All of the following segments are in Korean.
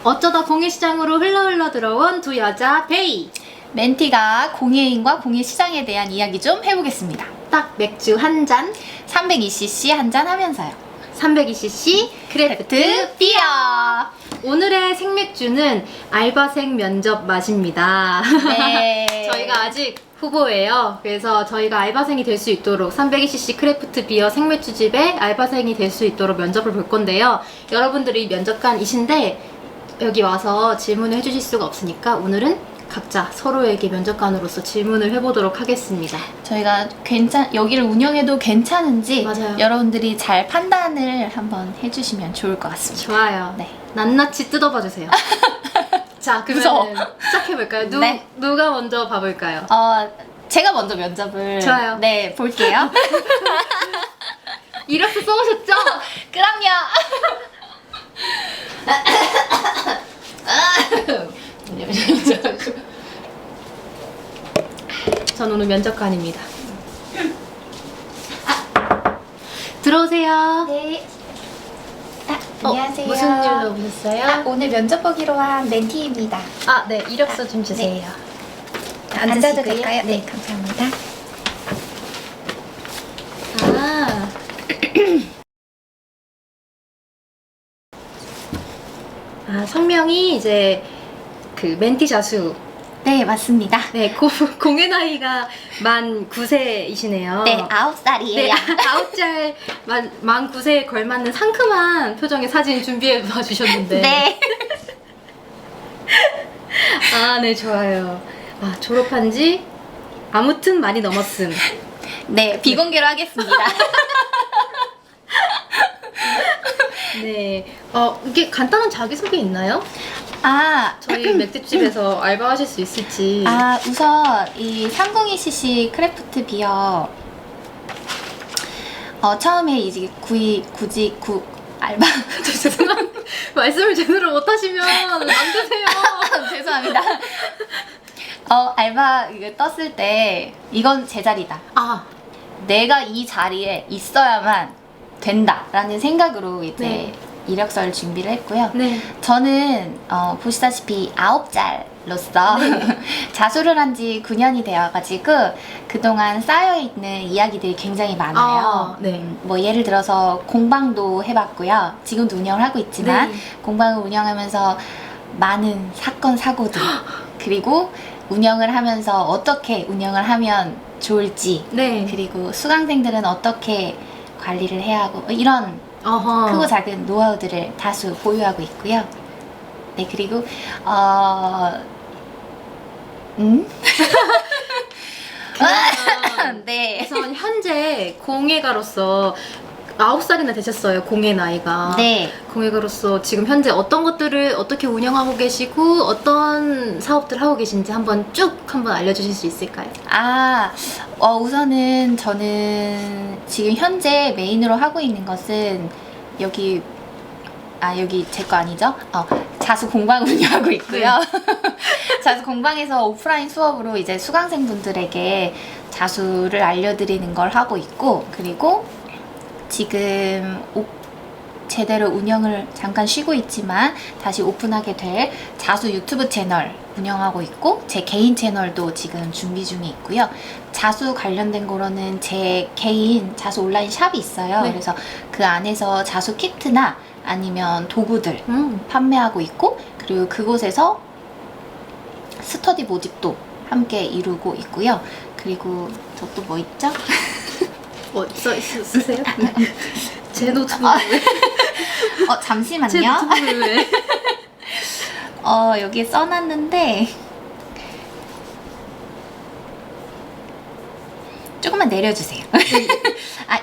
어쩌다 공예시장으로 흘러 들어온 두 여자 베이. 멘티가 공예인과 공예시장에 대한 이야기 좀 해보겠습니다. 딱 맥주 한 잔, 320cc 한 잔 하면서요. 320cc 크래프트 비어. 오늘의 생맥주는 알바생 면접 맛입니다. 네. 저희가 아직 후보예요. 그래서 저희가 알바생이 될 수 있도록 320cc 크래프트 비어 생맥주집에 알바생이 될 수 있도록 면접을 볼 건데요. 여러분들이 면접관이신데 여기 와서 질문을 해주실 수가 없으니까 오늘은 각자 서로에게 면접관으로서 질문을 해보도록 하겠습니다. 저희가 여기를 운영해도 괜찮은지 맞아요. 여러분들이 잘 판단을 한번 해주시면 좋을 것 같습니다. 좋아요. 네. 낱낱이 뜯어봐 주세요. 자, 무서워. 그러면 시작해볼까요? 네. 누가 먼저 봐볼까요? 제가 먼저 면접을 좋아요. 네, 볼게요. 이력서 써오셨죠? 그럼요. 전 오늘 면접관입니다. 들어오세요. 네. 안녕하세요. 무슨 일로 오셨어요? 오늘 면접 보기로 한 멘티입니다. 네. 이력서 좀 주세요. 앉아도 될까요? 네, 감사합니다. 성명이 이제 그 멘티 자수. 네, 맞습니다. 네, 공예 나이가 만 9세이시네요. 네, 9살이에요. 네, 9살 만 9세에 걸맞는 상큼한 표정의 사진 준비해 봐 주셨는데. 네. 네, 좋아요. 졸업한 지 아무튼 많이 넘었음. 네, 비공개로 하겠습니다. 네. 이게 간단한 자기소개 있나요? 저희 맥주집에서 알바하실 수 있을지. 우선 이 302cc 크래프트 비어 처음에 이제 알바 죄송합니다. 말씀을 제대로 못하시면 안 되세요. 죄송합니다. 알바 이거 떴을 때 이건 제 자리다. 내가 이 자리에 있어야만 된다라는 생각으로 이제 네. 이력서를 준비를 했고요. 네. 저는 보시다시피 9짤로서 자수를 한 지 9년이 되어가지고 그동안 쌓여있는 이야기들이 굉장히 많아요. 네. 뭐 예를 들어서 공방도 해봤고요. 지금도 운영을 하고 있지만 네. 공방을 운영하면서 많은 사건 사고들 그리고 운영을 하면서 어떻게 운영을 하면 좋을지 네. 그리고 수강생들은 어떻게 관리를 해야 하고 이런 크고 작은 노하우들을 다수 보유하고 있고요. 네, 그리고 네. 우선 현재 공예가로서 9살이나 되셨어요. 공예 나이가. 네. 공예가로서 지금 현재 어떤 것들을 어떻게 운영하고 계시고 어떤 사업들 하고 계신지 한번 알려주실 수 있을까요? 우선은 저는 지금 현재 메인으로 하고 있는 것은 여기 제 거 아니죠? 자수 공방 운영하고 있고요. 자수 공방에서 오프라인 수업으로 이제 수강생분들에게 자수를 알려드리는 걸 하고 있고, 그리고 지금 제대로 운영을 잠깐 쉬고 있지만 다시 오픈하게 될 자수 유튜브 채널 운영하고 있고, 제 개인 채널도 지금 준비 중에 있고요. 자수 관련된 거로는 제 개인 자수 온라인 샵이 있어요. 네. 그래서 그 안에서 자수 키트나 아니면 도구들 판매하고 있고, 그리고 그곳에서 스터디 모집도 함께 이루고 있고요. 그리고 저 또 뭐 있죠? 쓰세요? 제 노트북 왜? 잠시만요. 제 노트북 왜? 여기에 써놨는데 조금만 내려주세요.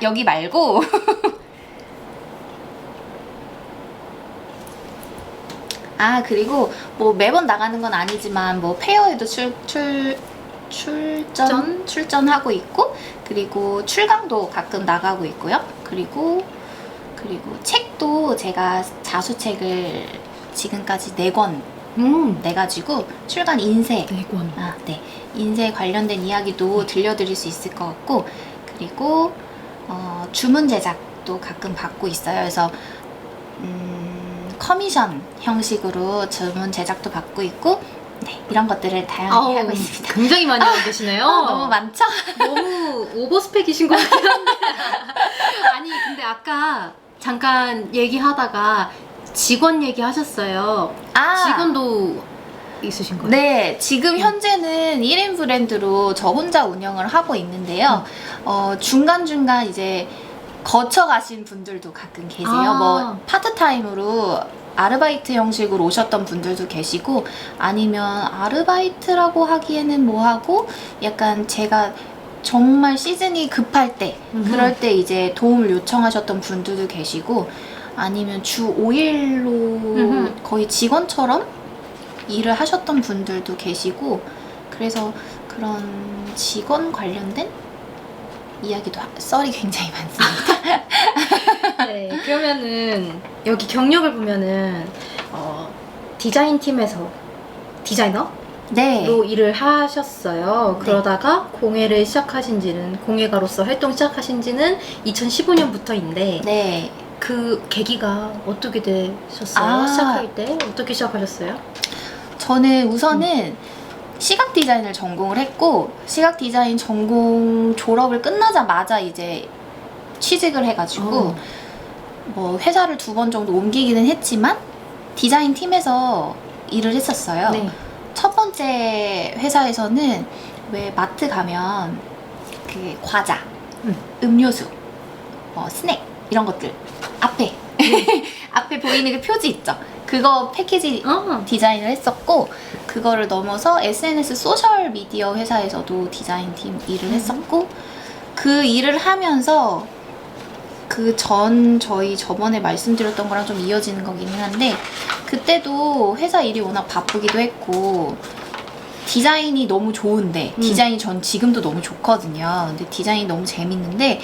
여기 말고 그리고 뭐 매번 나가는 건 아니지만 뭐 페어에도 출전하고 있고, 그리고 출강도 가끔 나가고 있고요. 그리고 책도 제가 자수책을 지금까지 4권 내가지고 출간 인쇄 4권. 네. 인쇄 관련된 이야기도 들려드릴 수 있을 것 같고, 그리고 주문 제작도 가끔 받고 있어요. 그래서 커미션 형식으로 주문 제작도 받고 있고 네, 이런 것들을 다양하게 하고 있습니다. 굉장히 많이 만드시네요. 너무 많죠? 너무 오버스펙이신 것 같긴 한데. 아니 근데 아까 잠깐 얘기하다가 직원 얘기하셨어요. 직원도 있으신 거예요? 네, 지금 현재는 1인 브랜드로 저 혼자 운영을 하고 있는데요. 중간중간 이제 거쳐가신 분들도 가끔 계세요. 뭐 파트타임으로 아르바이트 형식으로 오셨던 분들도 계시고, 아니면 아르바이트라고 하기에는 뭐하고 약간 제가 정말 시즌이 급할 때 그럴 때 이제 도움을 요청하셨던 분들도 계시고, 아니면 주 5일로 거의 직원처럼 일을 하셨던 분들도 계시고, 그래서 그런 직원 관련된 이야기도 썰이 굉장히 많습니다. 네, 그러면은 여기 경력을 보면은 디자인 팀에서 디자이너로 네. 일을 하셨어요. 네. 그러다가 공예가로서 활동 시작하신 지는 2015년부터인데 네. 그 계기가 어떻게 되셨어요? 시작할 때 어떻게 시작하셨어요? 저는 우선은 시각 디자인을 전공을 했고, 시각 디자인 전공 졸업을 끝나자마자 이제 취직을 해가지고 뭐 회사를 2번 정도 옮기기는 했지만 디자인 팀에서 일을 했었어요. 네. 첫 번째 회사에서는 왜 마트 가면 그 과자, 음료수, 스낵 이런 것들 앞에 앞에 보이는 그 표지 있죠. 그거 패키지 디자인을 했었고, 그거를 넘어서 SNS 소셜 미디어 회사에서도 디자인 팀 일을 했었고, 그 일을 하면서 저희 저번에 말씀드렸던 거랑 좀 이어지는 거기는 한데, 그때도 회사 일이 워낙 바쁘기도 했고 디자인이 너무 좋은데, 디자인이 전 지금도 너무 좋거든요. 근데 디자인이 너무 재밌는데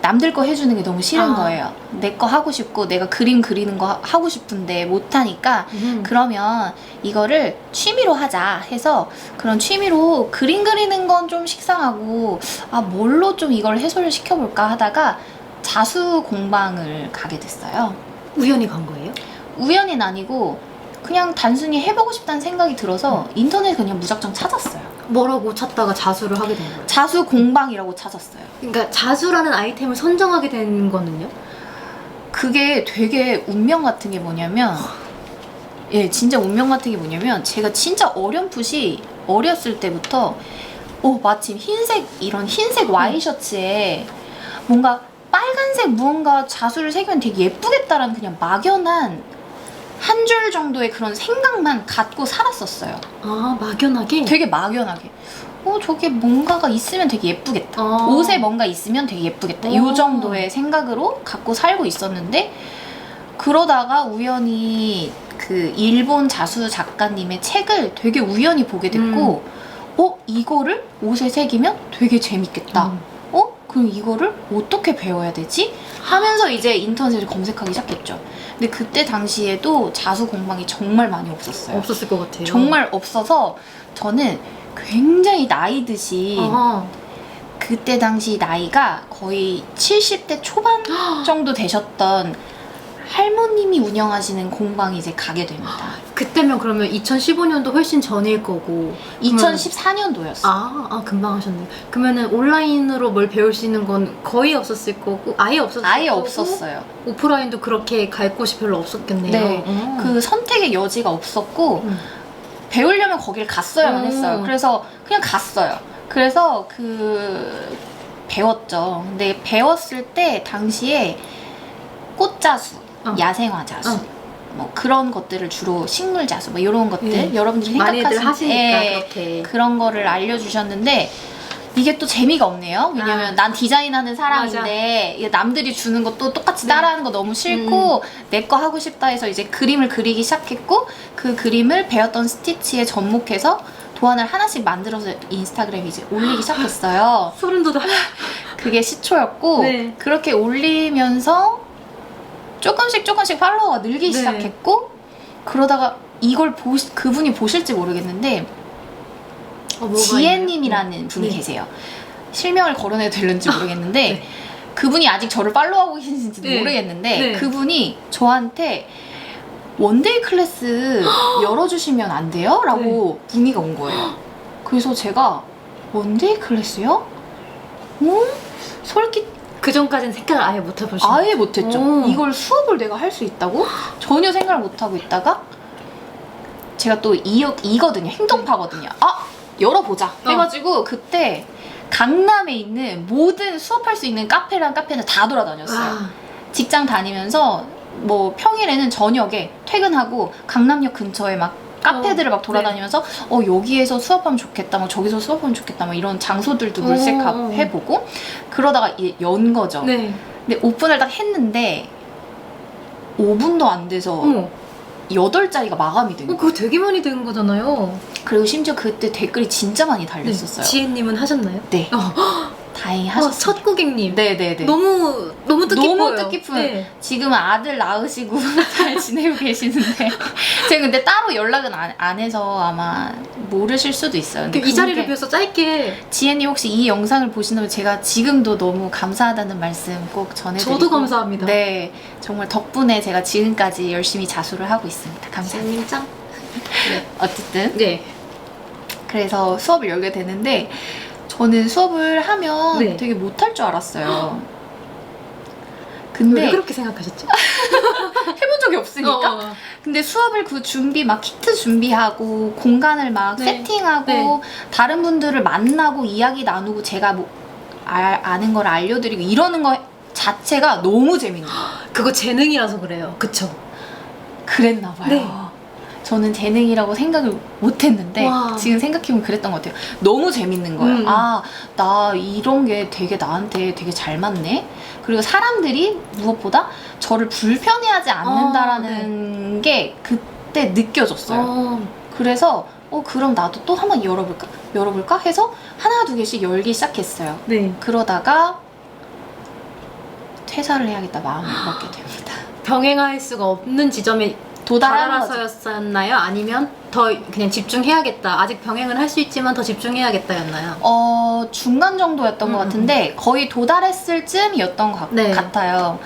남들 거 해주는 게 너무 싫은 거예요. 내 거 하고 싶고 내가 그림 그리는 거 하고 싶은데 못하니까 그러면 이거를 취미로 하자 해서, 그런 취미로 그림 그리는 건 좀 식상하고 뭘로 좀 이걸 해소를 시켜볼까 하다가 자수 공방을 가게 됐어요. 우연히 간 거예요? 우연은 아니고 그냥 단순히 해보고 싶다는 생각이 들어서 인터넷에 그냥 무작정 찾았어요. 뭐라고 찾다가 자수를 하게 된 거예요? 자수 공방이라고 찾았어요. 그러니까 자수라는 아이템을 선정하게 된 거는요? 그게 되게 운명 같은 게 뭐냐면, 진짜 운명 같은 게 뭐냐면, 제가 진짜 어렴풋이 어렸을 때부터 마침 이런 흰색 와이셔츠에 뭔가 빨간색 무언가 자수를 새기면 되게 예쁘겠다라는 그냥 막연한 한 줄 정도의 그런 생각만 갖고 살았었어요. 막연하게? 되게 막연하게. 저게 뭔가가 있으면 되게 예쁘겠다. 옷에 뭔가 있으면 되게 예쁘겠다. 이 정도의 생각으로 갖고 살고 있었는데, 그러다가 우연히 그 일본 자수 작가님의 책을 되게 우연히 보게 됐고, 이거를 옷에 새기면 되게 재밌겠다. 그럼 이거를 어떻게 배워야 되지? 하면서 이제 인터넷을 검색하기 시작했죠. 근데 그때 당시에도 자수 공방이 정말 많이 없었어요. 없었을 것 같아요. 정말 없어서 저는 굉장히 나이 드신, 그때 당시 나이가 거의 70대 초반 정도 되셨던 할머님이 운영하시는 공방에 이제 가게 됩니다. 그때면 그러면 2015년도 훨씬 전일 거고 2014년도였어요. 금방 하셨네. 그러면은 온라인으로 뭘 배울 수 있는 건 거의 없었을 거고 아예 없었어요. 오프라인도 그렇게 갈 곳이 별로 없었겠네요. 네. 그 선택의 여지가 없었고 배우려면 거길 갔어야만 했어요. 그래서 그냥 갔어요. 그래서 배웠죠. 근데 배웠을 때 당시에 꽃자수, 야생화 자수, 뭐 그런 것들을 주로 식물 자수, 뭐 이런 것들 여러분들이 많이들 하시니까 그렇게 그런 거를 알려주셨는데, 이게 또 재미가 없네요. 왜냐면 난 디자인하는 사람인데 이게 남들이 주는 것도 똑같이 따라하는 거 너무 싫고 내 거 하고 싶다 해서 이제 그림을 그리기 시작했고, 그 그림을 배웠던 스티치에 접목해서 도안을 하나씩 만들어서 인스타그램에 이제 올리기 시작했어요. 소름 돋아. 그게 시초였고, 그렇게 올리면서 조금씩 팔로워가 늘기 시작했고, 그러다가 이걸 그분이 보실지 모르겠는데 지혜님이라는 분이 계세요. 실명을 거론해도 될는지 모르겠는데 그분이 아직 저를 팔로우하고 계신지도 모르겠는데 그분이 저한테 원데이 클래스 열어주시면 안 돼요? 라고 문의가 온 거예요. 그래서 제가 원데이 클래스요? 솔깃 그 전까지는 생각을 아예 못 해보셨어요? 아예 못했죠. 오. 이걸 수업을 내가 할 수 있다고? 전혀 생각을 못하고 있다가 제가 또 이거든요. 행동파거든요. 아! 열어보자 해가지고 그때 강남에 있는 모든 수업할 수 있는 카페랑 카페는 다 돌아다녔어요. 와. 직장 다니면서 뭐 평일에는 저녁에 퇴근하고 강남역 근처에 막 카페들을 막 돌아다니면서 여기에서 수업하면 좋겠다, 막 저기서 수업하면 좋겠다, 막 이런 장소들도 물색해보고 그러다가 연 거죠. 네. 근데 오픈을 딱 했는데 5분도 안 돼서 8자리가 마감이 된 거예요. 그거 되게 많이 된 거잖아요. 그리고 심지어 그때 댓글이 진짜 많이 달렸었어요. 지혜님은 하셨나요? 네. 다행히 하셨어요. 첫 고객님. 네네네. 너무 뜻깊어요. 너무 뜻깊은. 지금은 아들 낳으시고 잘 지내고 계시는데 제가 근데 따로 연락은 안 해서 아마 모르실 수도 있어요. 근데 이 자리를 비해서 짧게. 지혜님 혹시 이 영상을 보신다면 제가 지금도 너무 감사하다는 말씀 꼭 전해드리고. 저도 감사합니다. 네, 정말 덕분에 제가 지금까지 열심히 자수를 하고 있습니다. 감사합니다. 지혜님 짱. 네. 어쨌든 네. 그래서 수업을 열게 되는데 저는 수업을 하면 되게 못할 줄 알았어요. 근데 왜 그렇게 생각하셨죠? 해본 적이 없으니까. 근데 수업을 그 준비 막 키트 준비하고 공간을 막 세팅하고 다른 분들을 만나고 이야기 나누고 제가 뭐 아는 걸 알려드리고 이러는 거 자체가 너무 재밌는 거예요. 그거 재능이라서 그래요. 그쵸? 그랬나 봐요. 네. 저는 재능이라고 생각을 못했는데 지금 생각해보면 그랬던 것 같아요. 너무 재밌는 거예요. 나 이런 게 되게 나한테 되게 잘 맞네. 그리고 사람들이 무엇보다 저를 불편해하지 않는다라는 게 그때 느껴졌어요. 그래서 그럼 나도 또 한번 열어볼까 해서 하나 두 개씩 열기 시작했어요. 네. 그러다가 퇴사를 해야겠다 마음을 먹게 됩니다. 병행할 수가 없는 지점에 도달해서였나요? 아니면 더 그냥 집중해야겠다. 아직 병행은 할 수 있지만 더 집중해야겠다였나요? 중간 정도였던 것 같은데 거의 도달했을 쯤이었던 것 같아요.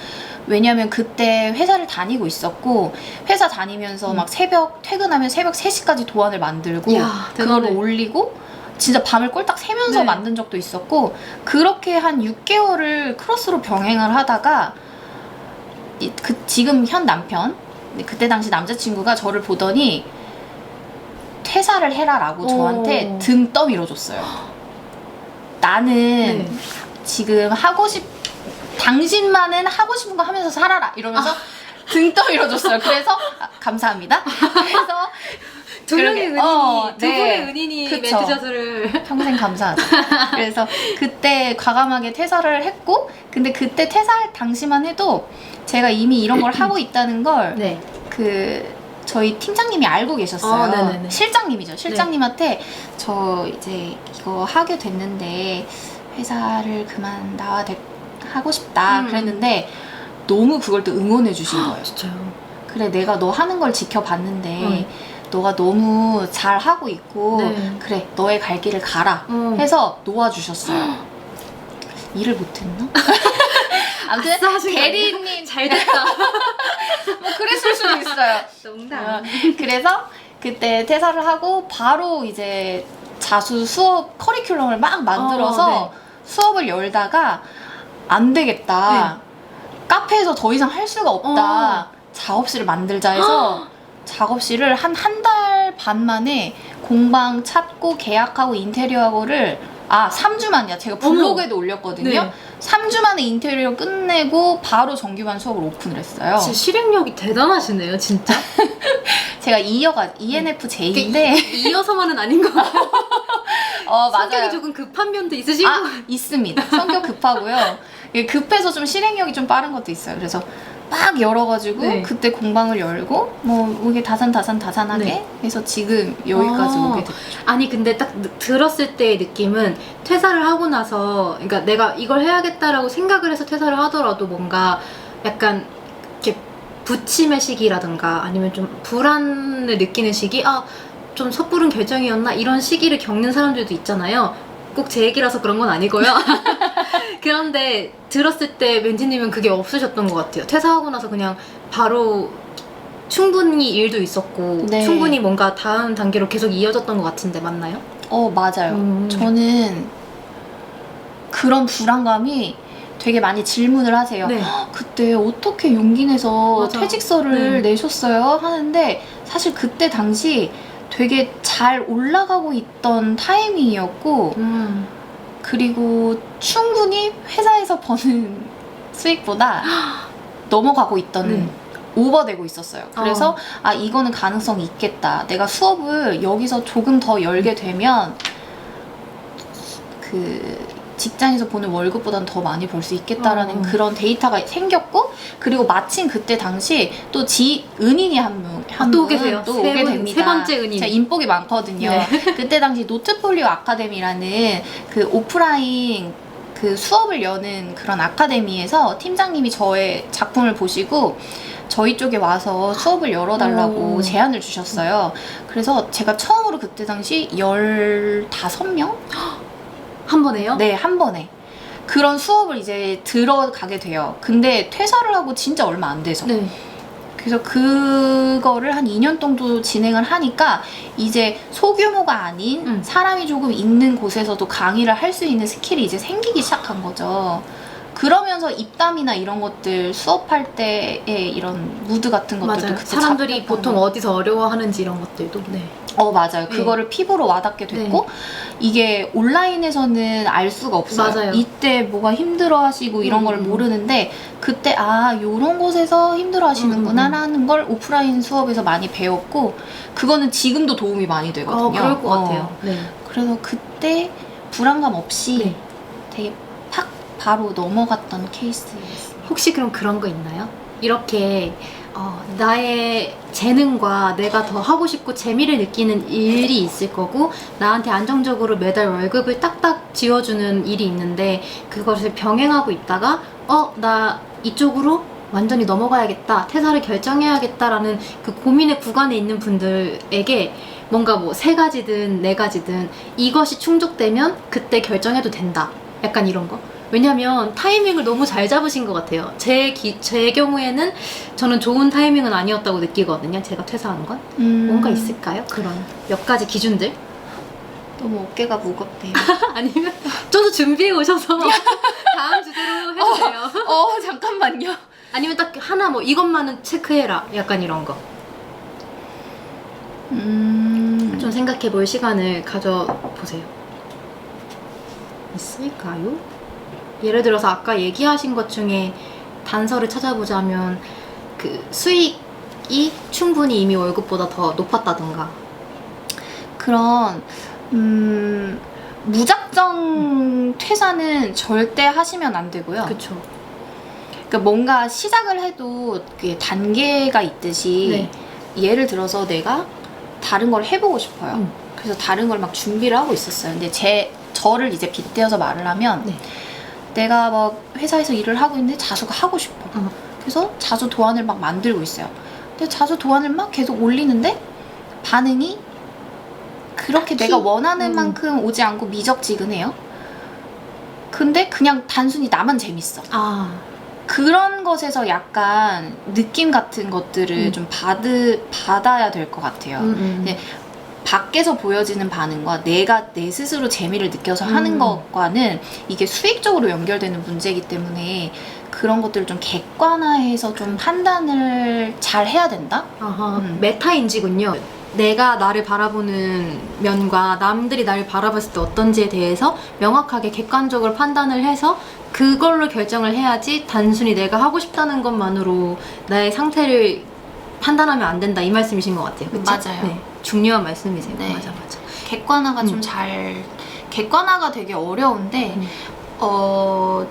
왜냐면 그때 회사를 다니고 있었고 회사 다니면서 막 퇴근하면 새벽 3시까지 도안을 만들고 그걸 올리고 진짜 밤을 꼴딱 새면서 만든 적도 있었고 그렇게 한 6개월을 크로스로 병행을 하다가 지금 현 남편 그때 당시 남자친구가 저를 보더니 퇴사를 해라라고 저한테 등 떠밀어줬어요. 나는 지금 당신만은 하고 싶은 거 하면서 살아라 이러면서 등 떠밀어줬어요. 그래서 감사합니다. 그래서 두 명의 은인이 두 분의 은인이 그쵸. 멘트샷을 평생 감사하죠. 그래서 그때 과감하게 퇴사를 했고 근데 그때 퇴사할 당시만 해도 제가 이미 이런 걸 하고 있다는 걸 저희 팀장님이 알고 계셨어요. 실장님이죠. 실장님한테 저 이제 이거 하게 됐는데 회사를 그만 하고 싶다 그랬는데 너무 그걸 또 응원해 주신 거예요. 진짜요? 그래 내가 너 하는 걸 지켜봤는데 너가 너무 잘 하고 있고 그래 너의 갈 길을 가라 해서 놓아주셨어요. 일을 못했나? 아무튼 대리님 잘 됐다. 뭐 그랬을 수도 있어요. 농담. 그래서 그때 퇴사를 하고 바로 이제 자수 수업 커리큘럼을 막 만들어서 수업을 열다가 안 되겠다. 카페에서 더 이상 할 수가 없다. 작업실을 만들자 해서 작업실을 한 달 반 만에 공방 찾고 계약하고 인테리어하고를 3주 만이야. 제가 블로그에도 올렸거든요. 3주 만에 인테리어 끝내고 바로 정규반 수업을 오픈을 했어요. 진짜 실행력이 대단하시네요, 진짜. 제가 ENFJ인데 이어서만은 아닌 것 같아요. 성격이 맞아요. 조금 급한 면도 있으신 것 같아요. 있습니다. 성격 급하고요. 급해서 좀 실행력이 좀 빠른 것도 있어요. 그래서 막 열어가지고 그때 공방을 열고 뭐 이게 다산하게 해서 지금 여기까지 오게 됐죠. 아니 근데 딱 들었을 때의 느낌은 퇴사를 하고 나서 그러니까 내가 이걸 해야겠다라고 생각을 해서 퇴사를 하더라도 뭔가 약간 이렇게 부침의 시기라든가 아니면 좀 불안을 느끼는 시기 좀 섣부른 결정이었나 이런 시기를 겪는 사람들도 있잖아요. 꼭 제 얘기라서 그런 건 아니고요. 그런데 들었을 때 멘지님은 그게 없으셨던 것 같아요. 퇴사하고 나서 그냥 바로 충분히 일도 있었고 네. 충분히 뭔가 다음 단계로 계속 이어졌던 것 같은데 맞나요? 맞아요. 저는 그런 불안감이 되게 많이 질문을 하세요. 네. 그때 어떻게 용기 내서 맞아. 퇴직서를 네. 내셨어요? 하는데 사실 그때 당시 되게 잘 올라가고 있던 타이밍이었고 그리고 충분히 회사에서 버는 수익보다 넘어가고 있던 네. 오버되고 있었어요. 그래서 이거는 가능성이 있겠다. 내가 수업을 여기서 조금 더 열게 되면 그 직장에서 보는 월급보다는 더 많이 벌 수 있겠다라는 그런 데이터가 생겼고 그리고 마침 그때 당시 또 은인이 또 계세요. 또 오게 됩니다. 세 번째 은인. 제가 인복이 많거든요. 네. 그때 당시 노트폴리오 아카데미라는 그 오프라인 그 수업을 여는 그런 아카데미에서 팀장님이 저의 작품을 보시고 저희 쪽에 와서 수업을 열어달라고 제안을 주셨어요. 그래서 제가 처음으로 그때 당시 15명? 한 번에요? 네, 한 번에. 그런 수업을 이제 들어가게 돼요. 근데 퇴사를 하고 진짜 얼마 안 돼서. 네. 그래서 그거를 한 2년 정도 진행을 하니까 이제 소규모가 아닌 사람이 조금 있는 곳에서도 강의를 할 수 있는 스킬이 이제 생기기 시작한 거죠. 그러면서 입담이나 이런 것들 수업할 때의 이런 무드 같은 것들도 맞아요. 그때 사람들이 잡혔던 보통 거. 어디서 어려워하는지 이런 것들도. 네. 맞아요. 네. 그거를 피부로 와닿게 됐고 이게 온라인에서는 알 수가 없어요. 맞아요. 이때 뭐가 힘들어 하시고 이런 걸 모르는데 그때 요런 곳에서 힘들어 하시는구나 라는 걸 오프라인 수업에서 많이 배웠고 그거는 지금도 도움이 많이 되거든요. 그럴 것 같아요. 네. 그래서 그때 불안감 없이 네. 되게 팍 바로 넘어갔던 케이스였어요. 혹시 그럼 그런 거 있나요? 이렇게 나의 재능과 내가 더 하고 싶고 재미를 느끼는 일이 있을 거고 나한테 안정적으로 매달 월급을 딱딱 지어주는 일이 있는데 그것을 병행하고 있다가 나 이쪽으로 완전히 넘어가야겠다, 퇴사를 결정해야겠다라는 그 고민의 구간에 있는 분들에게 뭔가 뭐 3가지든 4가지든 이것이 충족되면 그때 결정해도 된다, 약간 이런 거. 왜냐면 타이밍을 너무 잘 잡으신 것 같아요. 제 경우에는 저는 좋은 타이밍은 아니었다고 느끼거든요. 제가 퇴사한 건. 뭔가 있을까요? 그런 몇 가지 기준들? 너무 어깨가 무겁대요. 아니면 저도 준비해 오셔서 다음 주제로 해도 돼요. 잠깐만요. 아니면 딱 하나 뭐 이것만은 체크해라, 약간 이런 거. 좀 생각해 볼 시간을 가져보세요. 있을까요? 예를 들어서 아까 얘기하신 것 중에 단서를 찾아보자면 그 수익이 충분히 이미 월급보다 더 높았다던가 그런 무작정 퇴사는 절대 하시면 안 되고요. 그쵸. 그러니까 뭔가 시작을 해도 그게 단계가 있듯이 예를 들어서 내가 다른 걸 해보고 싶어요. 그래서 다른 걸 막 준비를 하고 있었어요. 근데 저를 이제 빗대어서 말을 하면 내가 막 회사에서 일을 하고 있는데 자수가 하고 싶어. 그래서 자수 도안을 막 만들고 있어요. 근데 자수 도안을 막 계속 올리는데 반응이 그렇게 내가 원하는 만큼 오지 않고 미적지근해요. 근데 그냥 단순히 나만 재밌어. 그런 것에서 약간 느낌 같은 것들을 좀 받아야 될 것 같아요. 근데 밖에서 보여지는 반응과 내가 내 스스로 재미를 느껴서 하는 것과는 이게 수익적으로 연결되는 문제이기 때문에 그런 것들을 좀 객관화해서 좀 판단을 잘 해야 된다? 메타인지군요. 내가 나를 바라보는 면과 남들이 나를 바라봤을 때 어떤지에 대해서 명확하게 객관적으로 판단을 해서 그걸로 결정을 해야지 단순히 내가 하고 싶다는 것만으로 나의 상태를 판단하면 안 된다, 이 말씀이신 것 같아요. 그쵸? 맞아요. 네, 중요한 말씀이세요. 네. 맞아. 객관화가 객관화가 되게 어려운데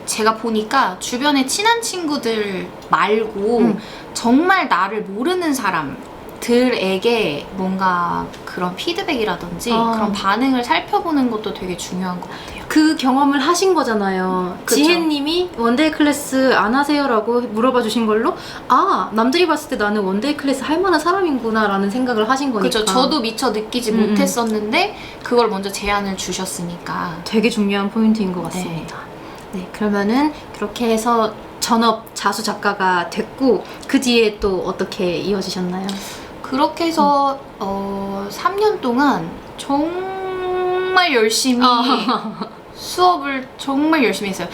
제가 보니까 주변에 친한 친구들 말고 정말 나를 모르는 사람들에게 뭔가 그런 피드백이라든지 그런 반응을 살펴보는 것도 되게 중요한 것 같아요. 그 경험을 하신 거잖아요. 그쵸. 지혜님이 원데이 클래스 안 하세요? 라고 물어봐 주신 걸로 남들이 봤을 때 나는 원데이 클래스 할 만한 사람이구나 라는 생각을 하신 거니까. 그렇죠. 저도 미처 느끼지 못했었는데 그걸 먼저 제안을 주셨으니까 되게 중요한 포인트인 것 같습니다. 네, 그러면은 그렇게 해서 전업 자수 작가가 됐고 그 뒤에 또 어떻게 이어지셨나요? 그렇게 해서 3년 동안 정말 열심히 수업을 정말 열심히 했어요.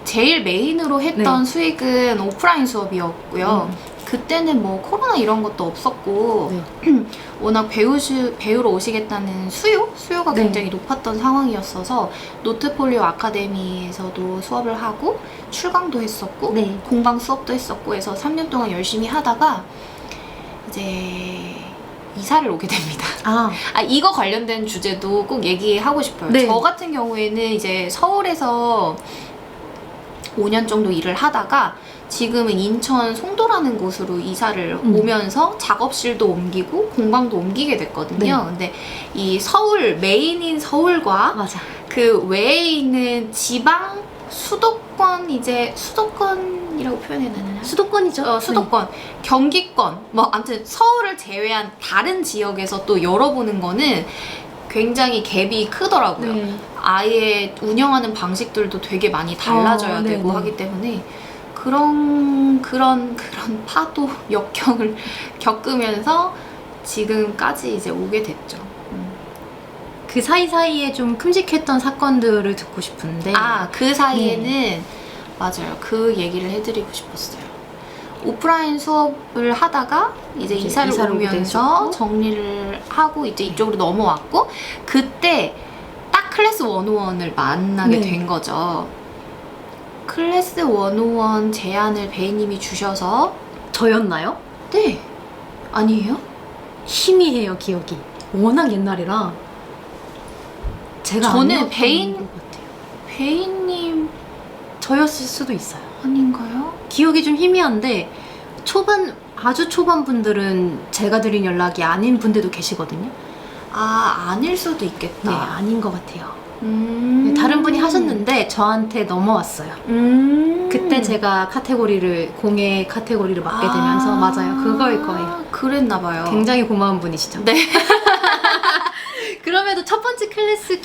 제일 메인으로 했던 수익은 오프라인 수업이었고요. 그때는 뭐 코로나 이런 것도 없었고 워낙 배우러 오시겠다는 수요가 굉장히 높았던 상황이었어서 노트폴리오 아카데미에서도 수업을 하고 출강도 했었고 공방 수업도 했었고 해서 3년 동안 열심히 하다가 이제 이사를 오게 됩니다. 이거 관련된 주제도 꼭 얘기하고 싶어요. 저 같은 경우에는 이제 서울에서 5년 정도 일을 하다가 지금은 인천 송도라는 곳으로 이사를 오면서 작업실도 옮기고 공방도 옮기게 됐거든요. 근데 이 서울, 메인인 서울과 그 외에 있는 지방 수도권이라고 표현해야 되나요? 수도권이죠. 수도권, 경기권, 뭐 아무튼 서울을 제외한 다른 지역에서 또 열어보는 거는 굉장히 갭이 크더라고요. 아예 운영하는 방식들도 되게 많이 달라져야 되고 하기 때문에 그런 파도, 역경을 겪으면서 지금까지 이제 오게 됐죠. 그 사이사이에 좀 큼직했던 사건들을 듣고 싶은데 그 사이에는 맞아요. 그 얘기를 해드리고 싶었어요. 오프라인 수업을 하다가 이제 이사를 오면서 정리를 하고 이제 이쪽으로 넘어왔고 그때 딱 클래스 101을 만나게 된 거죠. 클래스 101 제안을 배이님이 주셔서 저였나요? 네. 아니에요? 희미해요 기억이. 워낙 옛날이라 저는 배이님 저였을 수도 있어요. 아닌가요? 기억이 좀 희미한데 아주 초반 분들은 제가 드린 연락이 아닌 분들도 계시거든요. 아닐 수도 있겠다. 네, 아닌 것 같아요. 다른 분이 하셨는데 저한테 넘어왔어요. 그때 제가 공예 카테고리를 맡게 되면서 맞아요. 그거일 거예요. 그랬나봐요. 굉장히 고마운 분이시죠. 네. 그럼에도 첫 번째 클래스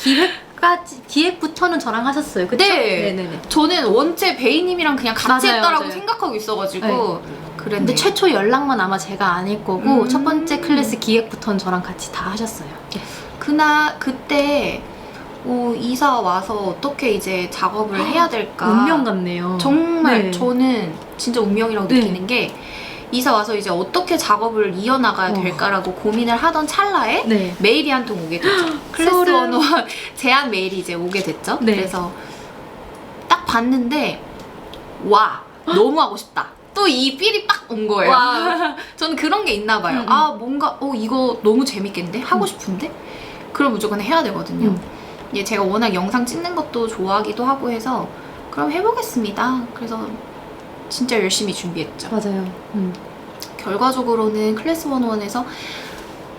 기획부터는 저랑 하셨어요. 그쵸? 네네네. 저는 원체 배이님이랑 그냥 같이 했다라고 생각하고 있어가지고 그랬네요. 근데 최초 연락만 아마 제가 아닐 거고 첫 번째 클래스 기획부터는 저랑 같이 다 하셨어요. 그때 이사 와서 어떻게 이제 작업을 해야 될까. 운명 같네요. 정말 저는 진짜 운명이라고 느끼는 게 이사 와서 이제 어떻게 작업을 이어나가야 될까라고 고민을 하던 찰나에 메일이 한 통 오게 됐죠. 클래스 101 제안 메일이 이제 오게 됐죠. 그래서 딱 봤는데 너무 하고 싶다. 또 이 필이 빡 온 거예요. 저는 그런 게 있나 봐요. 뭔가 이거 너무 재밌겠는데? 하고 싶은데? 그럼 무조건 해야 되거든요. 제가 워낙 영상 찍는 것도 좋아하기도 하고 해서 그럼 해보겠습니다. 그래서 진짜 열심히 준비했죠. 맞아요. 결과적으로는 클래스 101에서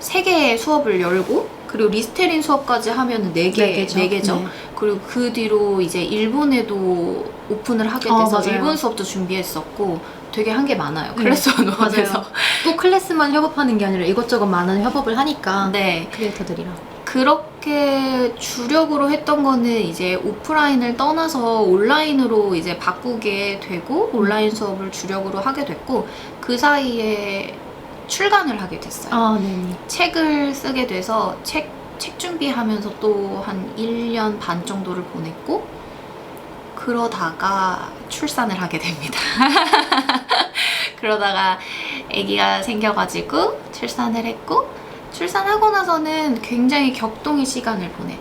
3개의 수업을 열고 그리고 리스테린 수업까지 하면 4개죠. 그리고 그 뒤로 이제 일본에도 오픈을 하게 돼서 일본 수업도 준비했었고 되게 한 게 많아요. 클래스 101에서. 꼭 클래스만 협업하는 게 아니라 이것저것 많은 협업을 하니까 크리에이터들이랑. 그렇게 주력으로 했던 거는 이제 오프라인을 떠나서 온라인으로 이제 바꾸게 되고 온라인 수업을 주력으로 하게 됐고 그 사이에 출간을 하게 됐어요. 책을 쓰게 돼서 책 준비하면서 또 한 1년 반 정도를 보냈고 그러다가 출산을 하게 됩니다. 그러다가 아기가 생겨가지고 출산을 했고 출산하고 나서는 굉장히 격동의 시간을 보냈어요.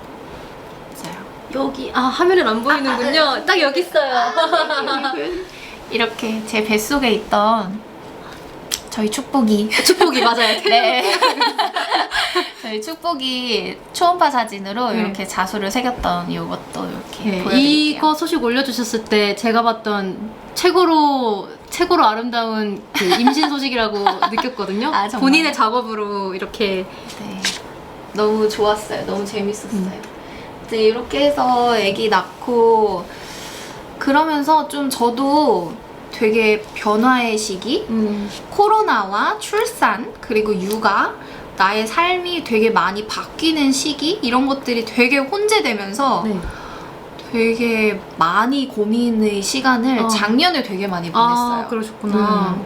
여기 화면은 안 보이는군요. 딱 여기 있어요. 이렇게 제 뱃속에 있던 저희 축복이 맞아요. 저희 축복이 초음파 사진으로 이렇게 자수를 새겼던 이것도 이렇게 보여드릴게요. 이거 소식 올려주셨을 때 제가 봤던 최고로 아름다운 그 임신 소식이라고 느꼈거든요. 본인의 작업으로 이렇게. 너무 좋았어요. 너무 재밌었어요. 이제 이렇게 해서 아기 낳고 그러면서 좀 저도 되게 변화의 시기, 코로나와 출산 그리고 육아, 나의 삶이 되게 많이 바뀌는 시기 이런 것들이 되게 혼재되면서 되게 많이 고민의 시간을 작년에 되게 많이 보냈어요. 아, 그러셨구나.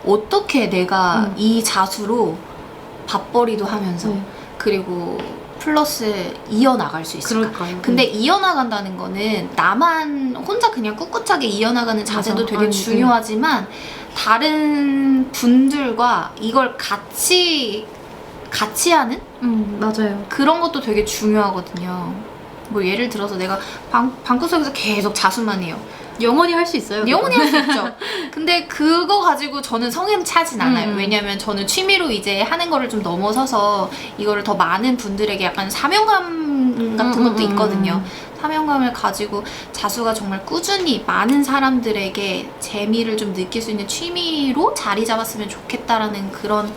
어떻게 내가 이 자수로 밥벌이도 하면서 네. 그리고 플러스 이어나갈 수 있을까? 그럴까요? 근데 이어나간다는 거는 나만 혼자 그냥 꿋꿋하게 이어나가는 자세도 맞아. 되게 아니, 중요하지만 다른 분들과 이걸 같이 하는 맞아요. 그런 것도 되게 중요하거든요. 뭐 예를 들어서 내가 방구석에서 계속 자수만 해요. 영원히 할 수 있어요. 영원히 할 수 있죠. 근데 그거 가지고 저는 성향 차진 않아요. 왜냐면 저는 취미로 이제 하는 거를 좀 넘어서서 이거를 더 많은 분들에게 약간 사명감 같은 것도 있거든요. 사명감을 가지고 자수가 정말 꾸준히 많은 사람들에게 재미를 좀 느낄 수 있는 취미로 자리 잡았으면 좋겠다라는 그런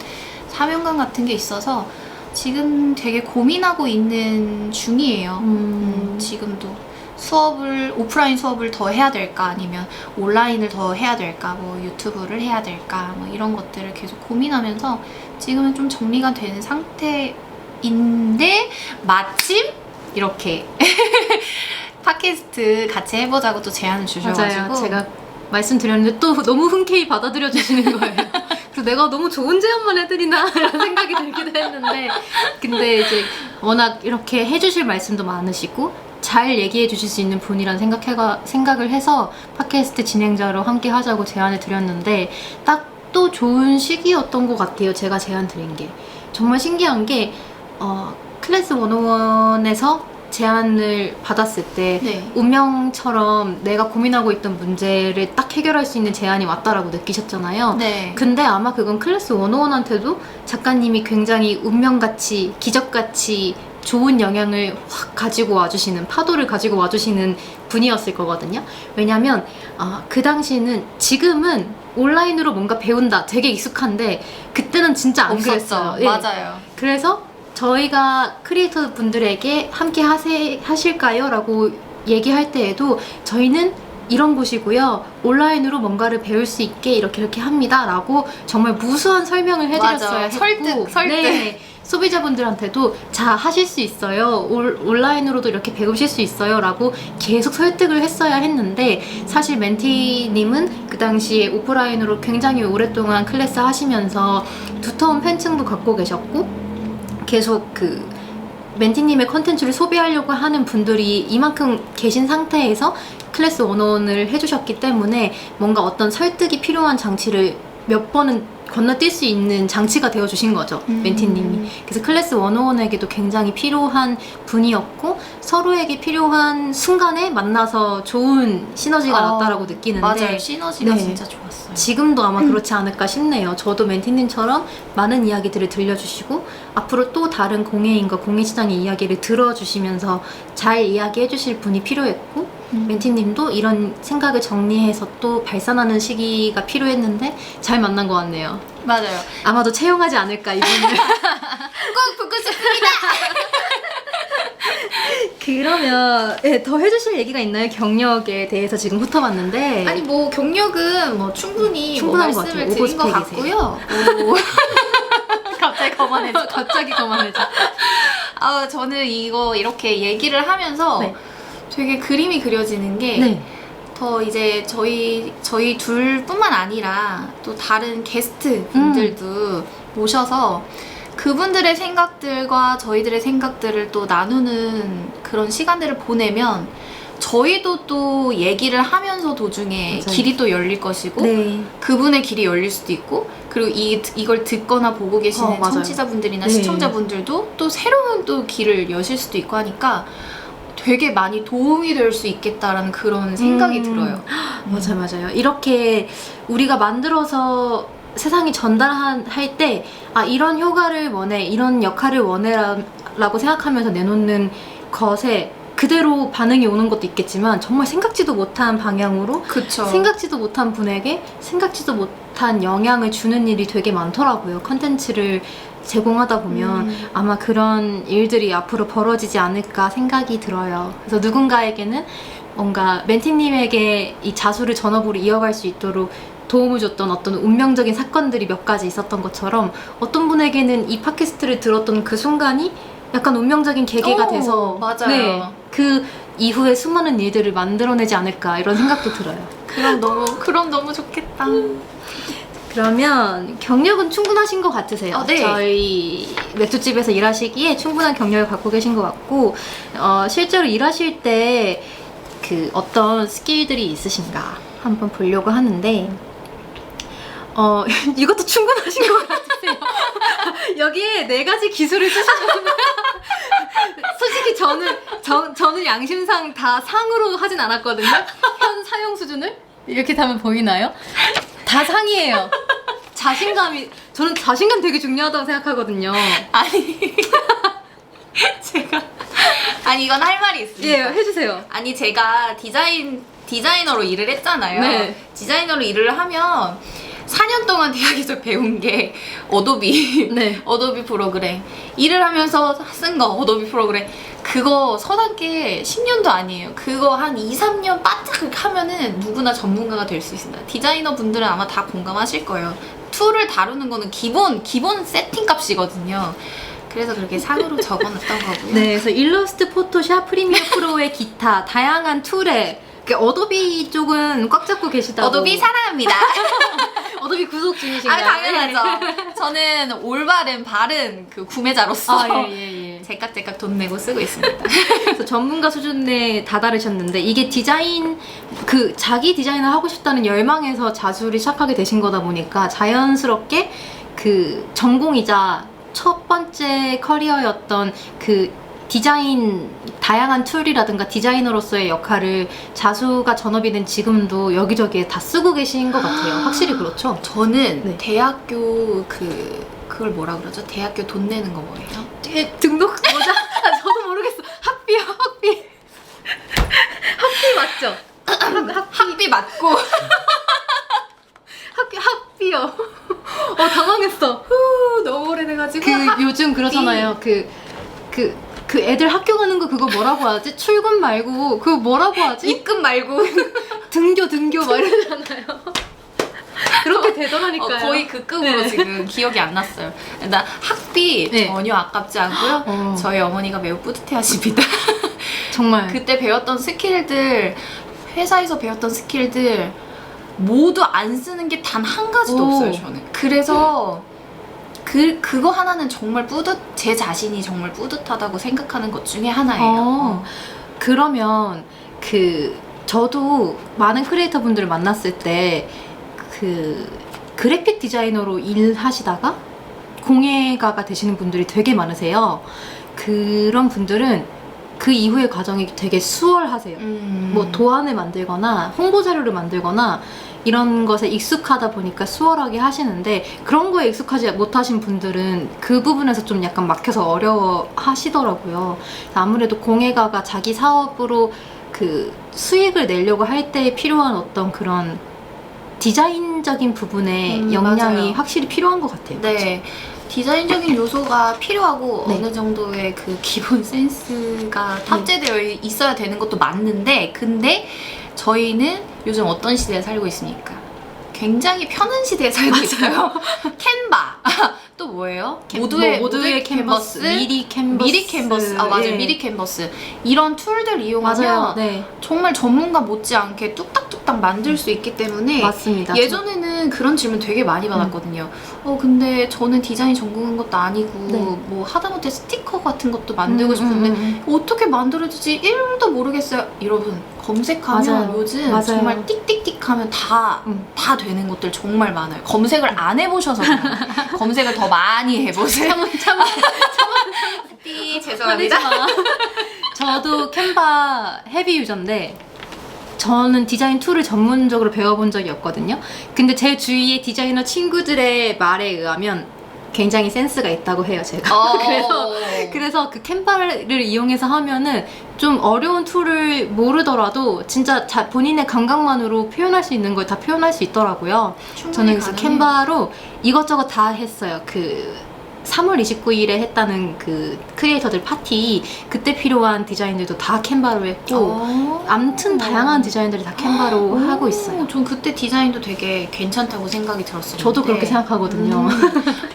사명감 같은 게 있어서 지금 되게 고민하고 있는 중이에요. 지금도. 오프라인 수업을 더 해야 될까 아니면 온라인을 더 해야 될까 뭐 유튜브를 해야 될까 뭐 이런 것들을 계속 고민하면서 지금은 좀 정리가 되는 상태인데 마침 이렇게 팟캐스트 같이 해보자고 또 제안을 주셔가지고 맞아요. 제가 말씀드렸는데 또 너무 흔쾌히 받아들여 주시는 거예요. 그래서 내가 너무 좋은 제안만 해드리나 이런 생각이 들기도 했는데 근데 이제 워낙 이렇게 해주실 말씀도 많으시고 잘 얘기해 주실 수 있는 분이란 생각을 해서 팟캐스트 진행자로 함께 하자고 제안을 드렸는데 딱 또 좋은 시기였던 것 같아요. 제가 제안 드린 게 정말 신기한 게 클래스 101에서 제안을 받았을 때 네. 운명처럼 내가 고민하고 있던 문제를 딱 해결할 수 있는 제안이 왔다라고 느끼셨잖아요. 네. 근데 아마 그건 클래스 101한테도 작가님이 굉장히 운명같이 기적같이 좋은 영향을 확 가지고 와주시는 파도를 가지고 와주시는 분이었을 거거든요. 왜냐면 그 당시는 지금은 온라인으로 뭔가 배운다 되게 익숙한데 그때는 진짜 안 그랬어요. 예. 맞아요. 그래서 저희가 크리에이터 분들에게 함께 하실까요? 라고 얘기할 때에도 저희는 이런 곳이고요. 온라인으로 뭔가를 배울 수 있게 이렇게 합니다. 라고 정말 무수한 설명을 해드렸어요. 맞아. 설득. 네. 소비자분들한테도 자 하실 수 있어요. 온라인으로도 이렇게 배우실 수 있어요. 라고 계속 설득을 했어야 했는데 사실 멘티님은 그 당시에 오프라인으로 굉장히 오랫동안 클래스 하시면서 두터운 팬층도 갖고 계셨고 계속 그 멘티님의 컨텐츠를 소비하려고 하는 분들이 이만큼 계신 상태에서 클래스 101을 해주셨기 때문에 뭔가 어떤 설득이 필요한 장치를 몇 번은 건너뛸 수 있는 장치가 되어주신 거죠. 멘티님이. 그래서 클래스 101에게도 굉장히 필요한 분이었고 서로에게 필요한 순간에 만나서 좋은 시너지가 났다라고 느끼는데 맞아요. 시너지가 네. 진짜 좋았어요. 지금도 아마 그렇지 않을까 싶네요. 저도 멘티님처럼 많은 이야기들을 들려주시고 앞으로 또 다른 공예인과 공예시장의 이야기를 들어주시면서 잘 이야기해 주실 분이 필요했고 멘티님도 이런 생각을 정리해서 또 발산하는 시기가 필요했는데 잘 만난 것 같네요. 맞아요. 아마도 채용하지 않을까 이분을. 꼭 붙고 싶습니다. 그러면 네, 더 해주실 얘기가 있나요? 경력에 대해서 지금 훑어봤는데 아니 뭐 경력은 뭐 충분히 충분한 것 말씀을 같아요. 드린 것 오버스펙이세요. 같고요. 갑자기 거만해져. 갑자기 거만해져. 저는 이거 이렇게 얘기를 하면서 네. 되게 그림이 그려지는 게 더 이제 저희 둘뿐만 아니라 또 다른 게스트 분들도 모셔서 그분들의 생각들과 저희들의 생각들을 또 나누는 그런 시간들을 보내면 저희도 또 얘기를 하면서 도중에 맞아요. 길이 또 열릴 것이고 네. 그분의 길이 열릴 수도 있고 그리고 이걸 듣거나 보고 계시는 맞아요. 청취자분들이나 네. 시청자분들도 또 새로운 또 길을 여실 수도 있고 하니까 되게 많이 도움이 될 수 있겠다라는 그런 생각이 들어요. 맞아요. 이렇게 우리가 만들어서 세상에 전달할 때 이런 효과를 원해, 이런 역할을 원해라고 생각하면서 내놓는 것에 그대로 반응이 오는 것도 있겠지만 정말 생각지도 못한 방향으로 그쵸. 생각지도 못한 분에게 생각지도 못한 영향을 주는 일이 되게 많더라고요. 컨텐츠를 제공하다 보면 아마 그런 일들이 앞으로 벌어지지 않을까 생각이 들어요. 그래서 누군가에게는 뭔가 멘티님에게 이 자수를 전업으로 이어갈 수 있도록 도움을 줬던 어떤 운명적인 사건들이 몇 가지 있었던 것처럼 어떤 분에게는 이 팟캐스트를 들었던 그 순간이 약간 운명적인 계기가 돼서 맞아요. 네, 그 이후에 수많은 일들을 만들어내지 않을까 이런 생각도 들어요. 그럼 너무 좋겠다. 그러면 경력은 충분하신 것 같으세요? 네. 저희 맥주집에서 일하시기에 충분한 경력을 갖고 계신 것 같고 실제로 일하실 때 그 어떤 스킬들이 있으신가 한번 보려고 하는데 이것도 충분하신 것 같으세요. 여기에 4가지 기술을 쓰셨거든요. 솔직히 저는 양심상 다 상으로 하진 않았거든요. 현 사용 수준을 이렇게 하면 보이나요? 다 상이에요. 저는 자신감 되게 중요하다고 생각하거든요. 아니 이건 할 말이 있습니다. 예, 해주세요. 아니 제가 디자이너로 일을 했잖아요. 네. 디자이너로 일을 하면 4년 동안 대학에서 배운 게 어도비 네. 어도비 프로그램 일을 하면서 쓴 거 어도비 프로그램 그거 서당 게 10년도 아니에요. 그거 한 2, 3년 바짝 하면은 누구나 전문가가 될 수 있습니다. 디자이너 분들은 아마 다 공감하실 거예요. 툴을 다루는 거는 기본 세팅 값이거든요. 그래서 그렇게 상으로 적어놨던 거고요. 네, 그래서 일러스트, 포토샵, 프리미어 프로의 기타 다양한 툴에 어도비 쪽은 꽉 잡고 계시다고. 어도비 사랑합니다. 어도비 구독 중이신가요? 당연하죠. 저는 올바른 바른 그 구매자로서 예. 제깍제깍 돈 내고 쓰고 있습니다. 그래서 전문가 수준에 다다르셨는데 이게 자기 디자인을 하고 싶다는 열망에서 자수를 시작하게 되신 거다 보니까 자연스럽게 그 전공이자 첫 번째 커리어였던 그 디자인 다양한 툴이라든가 디자이너로서의 역할을 자수가 전업이 된 지금도 여기저기에 다 쓰고 계신 것 같아요. 확실히 그렇죠? 저는 네. 대학교 그걸 뭐라 그러죠? 대학교 돈 내는 거 뭐예요? 등록 모자? 저도 모르겠어. 학비 맞죠? 학비 맞고 학비요. 당황했어. 너무 오래돼가지고 요즘 그러잖아요. 그 애들 학교 가는 거 그거 뭐라고 하지? 출근 말고 그거 뭐라고 하지? 입금 말고 등교 막 이러잖아요. 그렇게 되더라니까요. 거의 그 급으로 네. 지금 기억이 안 났어요. 나 학비 네. 전혀 아깝지 않고요. 저희 어머니가 매우 뿌듯해하십니다. 정말 그때 배웠던 스킬들, 회사에서 배웠던 스킬들 모두 안 쓰는 게 단 한 가지도 없어요, 저는. 그래서 그거 하나는 정말 제 자신이 정말 뿌듯하다고 생각하는 것 중에 하나예요. 그러면 저도 많은 크리에이터 분들을 만났을 때 그래픽 디자이너로 일하시다가 공예가가 되시는 분들이 되게 많으세요. 그런 분들은 그 이후의 과정이 되게 수월하세요. 뭐 도안을 만들거나 홍보 자료를 만들거나 이런 것에 익숙하다 보니까 수월하게 하시는데 그런 거에 익숙하지 못하신 분들은 그 부분에서 좀 약간 막혀서 어려워 하시더라고요. 아무래도 공예가가 자기 사업으로 그 수익을 내려고 할 때 필요한 어떤 그런 디자인적인 부분에 역량이 맞아요. 확실히 필요한 것 같아요. 네. 디자인적인 요소가 필요하고 네. 어느 정도의 그 기본 센스가 탑재되어 있어야 되는 것도 맞는데 근데 저희는 요즘 어떤 시대에 살고 있습니까? 굉장히 편한 시대에 살고 있어요. 캔바. 또 뭐예요? 모두의 캔버스. 미리 캔버스. 맞아요. 예. 미리 캔버스. 이런 툴들 이용하면 맞아요. 네. 정말 전문가 못지않게 뚝딱뚝딱 만들 수 있기 때문에 맞습니다. 예전에는 그런 질문 되게 많이 받았거든요. 근데 저는 디자인 전공한 것도 아니고 네. 뭐 하다못해 스티커 같은 것도 만들고 싶은데 어떻게 만들어지지 1도 모르겠어요. 여러분 검색하면 맞아요. 요즘 맞아요. 정말 띡띡띡 하면 다 되는 것들 정말 많아요. 검색을 안 해보셔서 그래요. 검색을 더 많이 해보세요. 죄송합니다. 저도 캔바 헤비 유저인데 저는 디자인 툴을 전문적으로 배워본 적이 없거든요. 근데 제 주위의 디자이너 친구들의 말에 의하면 굉장히 센스가 있다고 해요, 제가. 그래서 그 캔바를 이용해서 하면은 좀 어려운 툴을 모르더라도 진짜 본인의 감각만으로 표현할 수 있는 걸 다 표현할 수 있더라고요. 저는 그래서 캔바로 이것저것 다 했어요. 3월 29일에 했다는 그 크리에이터들 파티 그때 필요한 디자인들도 다 캔바로 했고 암튼 다양한 디자인들이 다 캔바로 하고 있어요. 전 그때 디자인도 되게 괜찮다고 생각이 들었어요. 저도 그렇게 생각하거든요.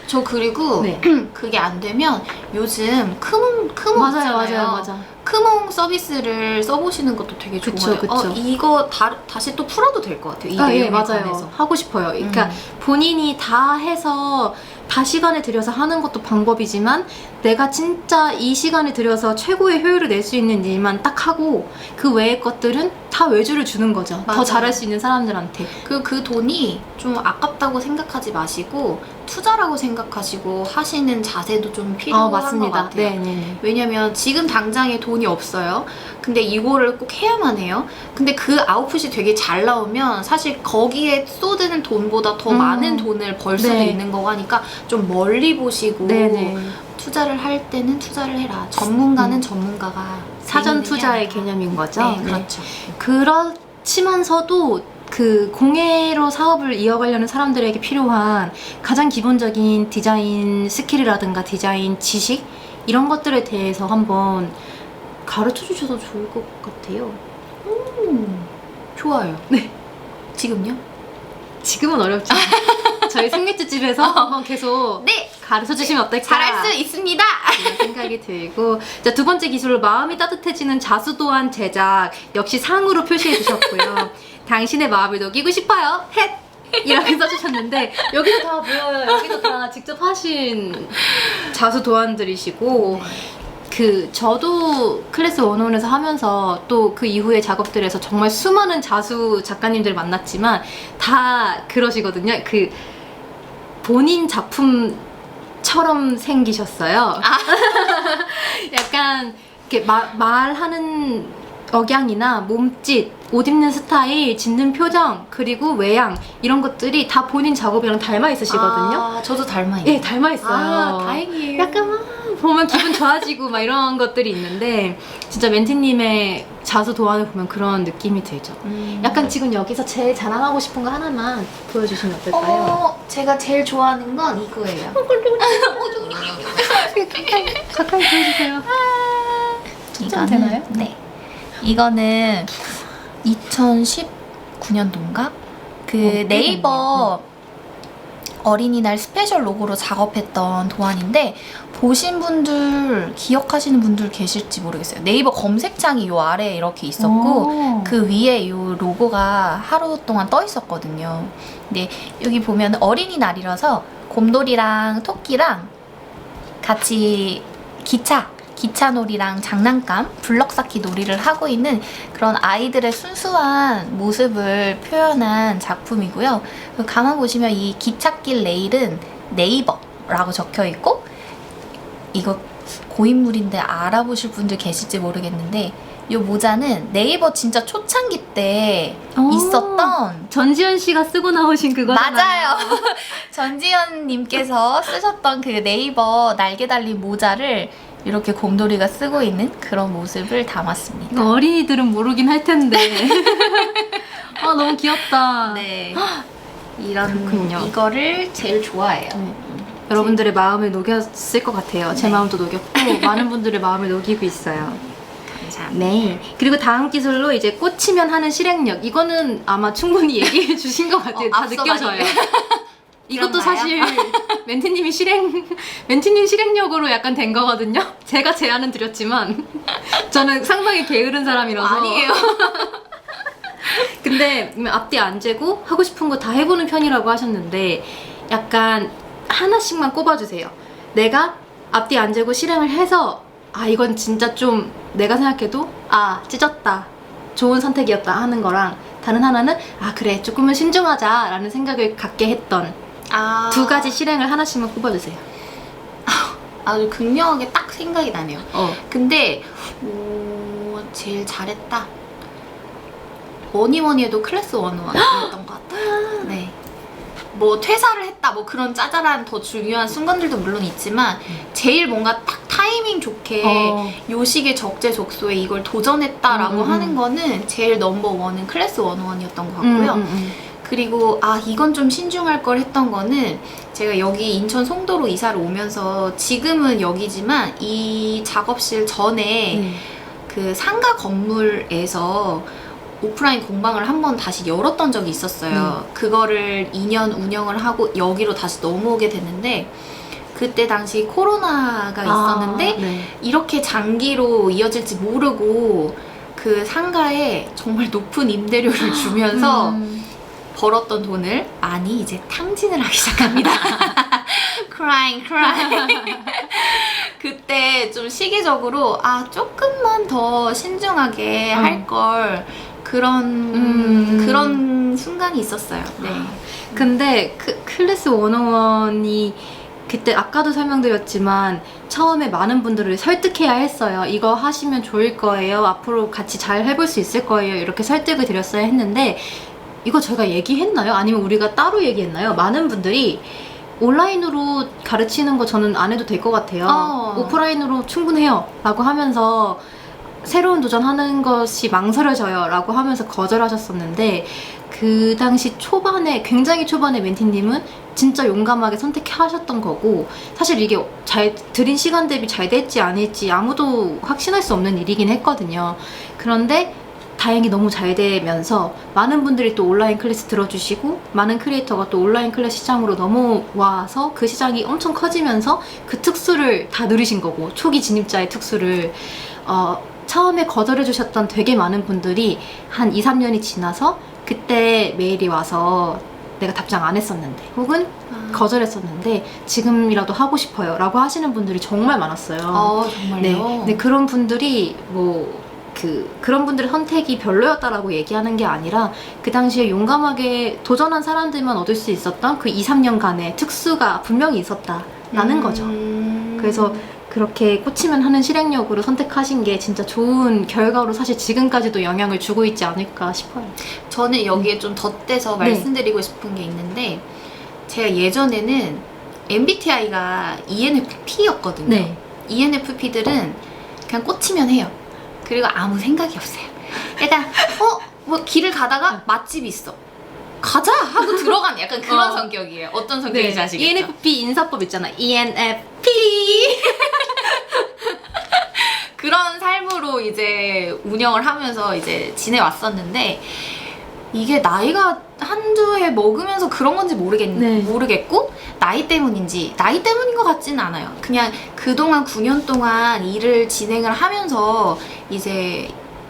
저 그리고 네. 그게 안 되면 요즘 크몽 맞아요. 크몽 서비스를 써보시는 것도 되게 좋아요. 그쵸. 이거 다시 또 풀어도 될 것 같아요. 이 예, 내용에 맞아요. 관해서. 하고 싶어요. 그러니까 본인이 다 해서 다 시간을 들여서 하는 것도 방법이지만 내가 진짜 이 시간을 들여서 최고의 효율을 낼 수 있는 일만 딱 하고 그 외의 것들은 다 외주를 주는 거죠. 맞아요. 더 잘할 수 있는 사람들한테. 그 돈이 좀 아깝다고 생각하지 마시고 투자라고 생각하시고 하시는 자세도 좀 필요한 것 같아요. 네네. 왜냐면 지금 당장에 돈이 없어요. 근데 이거를 꼭 해야만 해요. 근데 그 아웃풋이 되게 잘 나오면 사실 거기에 쏟는 돈보다 더 많은 돈을 벌 수도 네. 있는 거고 하니까 좀 멀리 보시고 네네. 투자를 할 때는 투자를 해라. 전문가는 전문가가 사전 재밌는 게 투자의 아니라. 개념인 거죠. 네, 그렇죠. 그렇지만서도 그 공예로 사업을 이어가려는 사람들에게 필요한 가장 기본적인 디자인 스킬이라든가 디자인 지식 이런 것들에 대해서 한번 가르쳐 주셔도 좋을 것 같아요. 좋아요. 네. 지금요? 지금은 어렵죠. 저희 생맥주집에서 한번 계속 네! 가르쳐 주시면 어떨까? 잘할 수 있습니다! 이런 생각이 들고 자, 두 번째 기술로 마음이 따뜻해지는 자수도안 제작 역시 상으로 표시해 주셨고요. 당신의 마음을 녹이고 싶어요. 헷! 이렇게 써주셨는데 여기도 다 보여요. 여기도 다 직접 하신 자수 도안들이시고 그 저도 클래스 101에서 하면서 또 그 이후의 작업들에서 정말 수많은 자수 작가님들 만났지만 다 그러시거든요. 그 본인 작품처럼 생기셨어요. 약간 이렇게 말하는 억양이나 몸짓, 옷 입는 스타일, 짓는 표정, 그리고 외양 이런 것들이 다 본인 작업이랑 닮아 있으시거든요. 저도 닮아요. 예, 닮아 있어요. 다행이에요. 약간 막 보면 기분 좋아지고 막 이런 것들이 있는데 진짜 멘티님의 자수 도안을 보면 그런 느낌이 들죠. 약간 지금 여기서 제일 자랑하고 싶은 거 하나만 보여주시면 어떨까요? 제가 제일 좋아하는 건 이거예요. 가까이 보여주세요. 이거는 되나요? 네. 이거는 2019년도인가? 그 네이버 어린이날 스페셜 로고로 작업했던 도안인데 보신 분들 기억하시는 분들 계실지 모르겠어요. 네이버 검색창이 요 아래에 이렇게 있었고 그 위에 요 로고가 하루 동안 떠 있었거든요. 근데 여기 보면 어린이날이라서 곰돌이랑 토끼랑 같이 기차놀이랑 장난감, 블럭 쌓기 놀이를 하고 있는 그런 아이들의 순수한 모습을 표현한 작품이고요. 가만 보시면 이 기찻길 레일은 네이버라고 적혀 있고 이거 고인물인데 알아보실 분들 계실지 모르겠는데 이 모자는 네이버 진짜 초창기 때 있었던 전지현 씨가 쓰고 나오신 그거잖아요. 맞아요. 전지현 님께서 쓰셨던 그 네이버 날개 달린 모자를 이렇게 곰돌이가 쓰고 있는 그런 모습을 담았습니다. 이거 어린이들은 모르긴 할 텐데. 아, 너무 귀엽다. 네. 그렇군요. 이거를 제일 좋아해요. 여러분들의 마음을 녹였을 것 같아요. 제 네. 마음도 녹였고 많은 분들의 마음을 녹이고 있어요. 감사합니다. 네. 그리고 다음 기술로 이제 꽂히면 하는 실행력. 이거는 아마 충분히 얘기해 주신 것 같아요. 다 앞서 느껴져요. 많이 이것도 그런가요? 사실 멘티님 실행력으로 약간 된 거거든요. 제가 제안은 드렸지만 저는 상당히 게으른 사람이라서. 아니에요. 근데 앞뒤 안 재고 하고 싶은 거 다 해보는 편이라고 하셨는데 약간 하나씩만 꼽아주세요. 내가 앞뒤 안 재고 실행을 해서 아 이건 진짜 좀 내가 생각해도 아 찢었다 좋은 선택이었다 하는 거랑 다른 하나는 아 그래 조금은 신중하자 라는 생각을 갖게 했던 두 가지 실행을 하나씩만 꼽아주세요. 아주 극명하게 딱 생각이 나네요. 근데 제일 잘했다. 뭐니 해도 클래스 101이었던 것 같아요. 네. 뭐 퇴사를 했다 뭐 그런 짜잘한 더 중요한 순간들도 물론 있지만 제일 뭔가 딱 타이밍 좋게 요식의 적재적소에 이걸 도전했다라고 하는 거는 제일 넘버 원은 클래스 101이었던 것 같고요. 그리고 이건 좀 신중할 걸 했던 거는 제가 여기 인천 송도로 이사를 오면서 지금은 여기지만 이 작업실 전에 그 상가 건물에서 오프라인 공방을 한번 다시 열었던 적이 있었어요. 그거를 2년 운영을 하고 여기로 다시 넘어오게 됐는데 그때 당시 코로나가 있었는데 이렇게 장기로 이어질지 모르고 그 상가에 정말 높은 임대료를 주면서 벌었던 돈을 많이 이제 탕진을 하기 시작합니다. crying. 그때 좀 시기적으로 조금만 더 신중하게 할 걸 그런 순간이 있었어요. 네. 근데 클래스 101이 그때 아까도 설명드렸지만 처음에 많은 분들을 설득해야 했어요. 이거 하시면 좋을 거예요. 앞으로 같이 잘 해볼 수 있을 거예요. 이렇게 설득을 드렸어야 했는데 이거 제가 얘기했나요? 아니면 우리가 따로 얘기했나요? 많은 분들이 온라인으로 가르치는 거 저는 안 해도 될 것 같아요. 오프라인으로 충분해요. 라고 하면서 새로운 도전하는 것이 망설여져요. 라고 하면서 거절하셨었는데 그 당시 굉장히 초반에 멘티님은 진짜 용감하게 선택하셨던 거고 사실 이게 잘 들인 시간 대비 잘 될지 아닐지 아무도 확신할 수 없는 일이긴 했거든요. 그런데 다행히 너무 잘 되면서 많은 분들이 또 온라인 클래스 들어주시고 많은 크리에이터가 또 온라인 클래스 시장으로 넘어와서 그 시장이 엄청 커지면서 그 특수를 다 누리신 거고 초기 진입자의 특수를 처음에 거절해주셨던 되게 많은 분들이 한 2, 3년이 지나서 그때 메일이 와서 내가 답장 안 했었는데 혹은 거절했었는데 지금이라도 하고 싶어요 라고 하시는 분들이 정말 많았어요. 정말요? 네. 근데 그런 분들이 그런 분들의 선택이 별로였다라고 얘기하는 게 아니라 그 당시에 용감하게 도전한 사람들만 얻을 수 있었던 그 2, 3년간의 특수가 분명히 있었다라는 거죠. 그래서 그렇게 꽂히면 하는 실행력으로 선택하신 게 진짜 좋은 결과로 사실 지금까지도 영향을 주고 있지 않을까 싶어요. 저는 여기에 좀 덧대서 말씀드리고 싶은 게 있는데 제가 예전에는 MBTI가 ENFP였거든요. 네. ENFP들은 그냥 꽂히면 해요. 그리고 아무 생각이 없어요. 일단 뭐 길을 가다가 맛집이 있어. 가자! 하고 들어가는 약간 그런 성격이에요. 어떤 성격인지 아시겠죠? ENFP 인사법 있잖아. ENFP! 그런 삶으로 이제 운영을 하면서 이제 지내왔었는데 이게 나이가 한두 해 먹으면서 그런 건지 모르겠고 나이 때문인 것 같지는 않아요. 그냥 그동안 9년 동안 일을 진행을 하면서 이제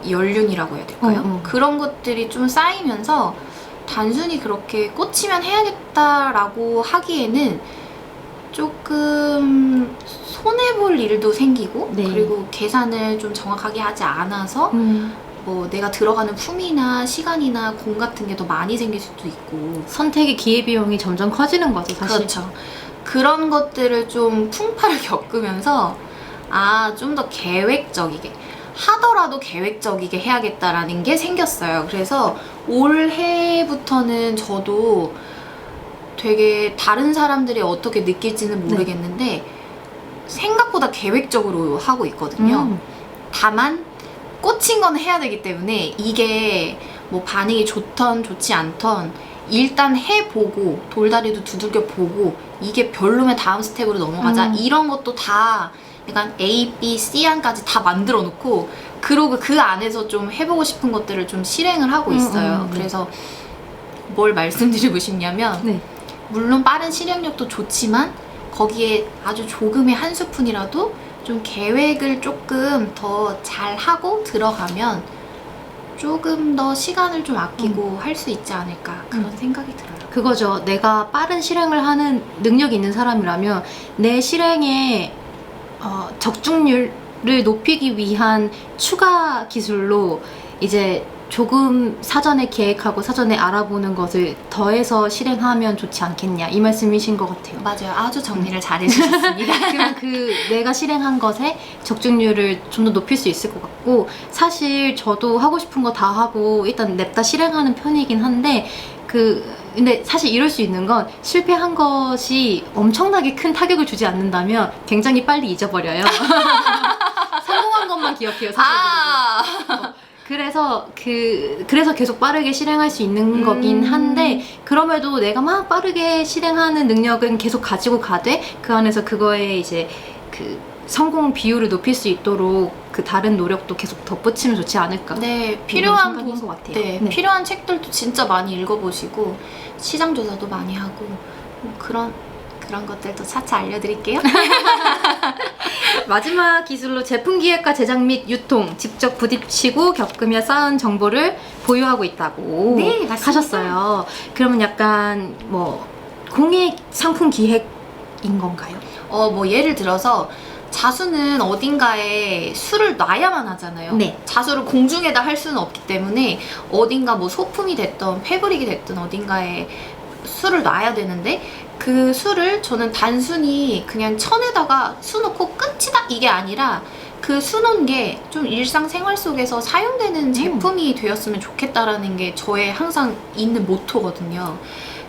연륜이라고 해야 될까요? 그런 것들이 좀 쌓이면서 단순히 그렇게 꽂히면 해야겠다라고 하기에는 조금 손해볼 일도 생기고 그리고 계산을 좀 정확하게 하지 않아서 뭐 내가 들어가는 품이나 시간이나 공 같은 게 더 많이 생길 수도 있고 선택의 기회비용이 점점 커지는 거죠, 사실. 그렇죠. 그런 것들을 좀 풍파를 겪으면서 좀 더 계획적이게 하더라도 계획적이게 해야겠다라는 게 생겼어요. 그래서 올해부터는 저도 되게 다른 사람들이 어떻게 느낄지는 모르겠는데 생각보다 계획적으로 하고 있거든요. 다만 꽂힌 건 해야 되기 때문에 이게 뭐 반응이 좋던 좋지 않던 일단 해보고 돌다리도 두들겨 보고 이게 별로면 다음 스텝으로 넘어가자 이런 것도 다 약간 A, B, C안까지 다 만들어 놓고 그러고 그 안에서 좀 해보고 싶은 것들을 좀 실행을 하고 있어요. 그래서 뭘 말씀드리고 싶냐면 물론 빠른 실행력도 좋지만 거기에 아주 조금의 한 스푼이라도 좀 계획을 조금 더 잘하고 들어가면 조금 더 시간을 좀 아끼고 할 수 있지 않을까 그런 생각이 들어요. 그거죠. 내가 빠른 실행을 하는 능력이 있는 사람이라면 내 실행에 적중률을 높이기 위한 추가 기술로 이제 조금 사전에 계획하고 사전에 알아보는 것을 더해서 실행하면 좋지 않겠냐 이 말씀이신 것 같아요. 맞아요. 아주 정리를 잘 해주셨습니다. 그냥 내가 실행한 것에 적중률을 좀 더 높일 수 있을 것 같고 사실 저도 하고 싶은 거 다 하고 일단 냅다 실행하는 편이긴 한데 근데 사실 이럴 수 있는 건 실패한 것이 엄청나게 큰 타격을 주지 않는다면 굉장히 빨리 잊어버려요. 성공한 것만 기억해요, 사실. 그래서 계속 빠르게 실행할 수 있는 거긴 한데, 그럼에도 내가 막 빠르게 실행하는 능력은 계속 가지고 가되, 그 안에서 그거에 이제 그 성공 비율을 높일 수 있도록 그 다른 노력도 계속 덧붙이면 좋지 않을까. 네, 필요한 생각인 것 같아요. 네, 네. 필요한 책들도 진짜 많이 읽어보시고 시장 조사도 많이 하고 뭐 그런 것들도 차차 알려드릴게요. 마지막 기술로 제품 기획과 제작 및 유통, 직접 부딪히고 겪으며 쌓은 정보를 보유하고 있다고 네, 맞습니다. 하셨어요. 그러면 약간 뭐 공익 상품 기획인 건가요? 뭐 예를 들어서 자수는 어딘가에 수를 놔야만 하잖아요. 네. 자수를 공중에다 할 수는 없기 때문에 어딘가 뭐 소품이 됐던 패브릭이 됐든 어딘가에 수를 놔야 되는데, 그 수를 저는 단순히 그냥 천에다가 수 놓고 끝이다 이게 아니라 그 수 놓은 게 좀 일상생활 속에서 사용되는 제품이 되었으면 좋겠다라는 게 저의 항상 있는 모토거든요.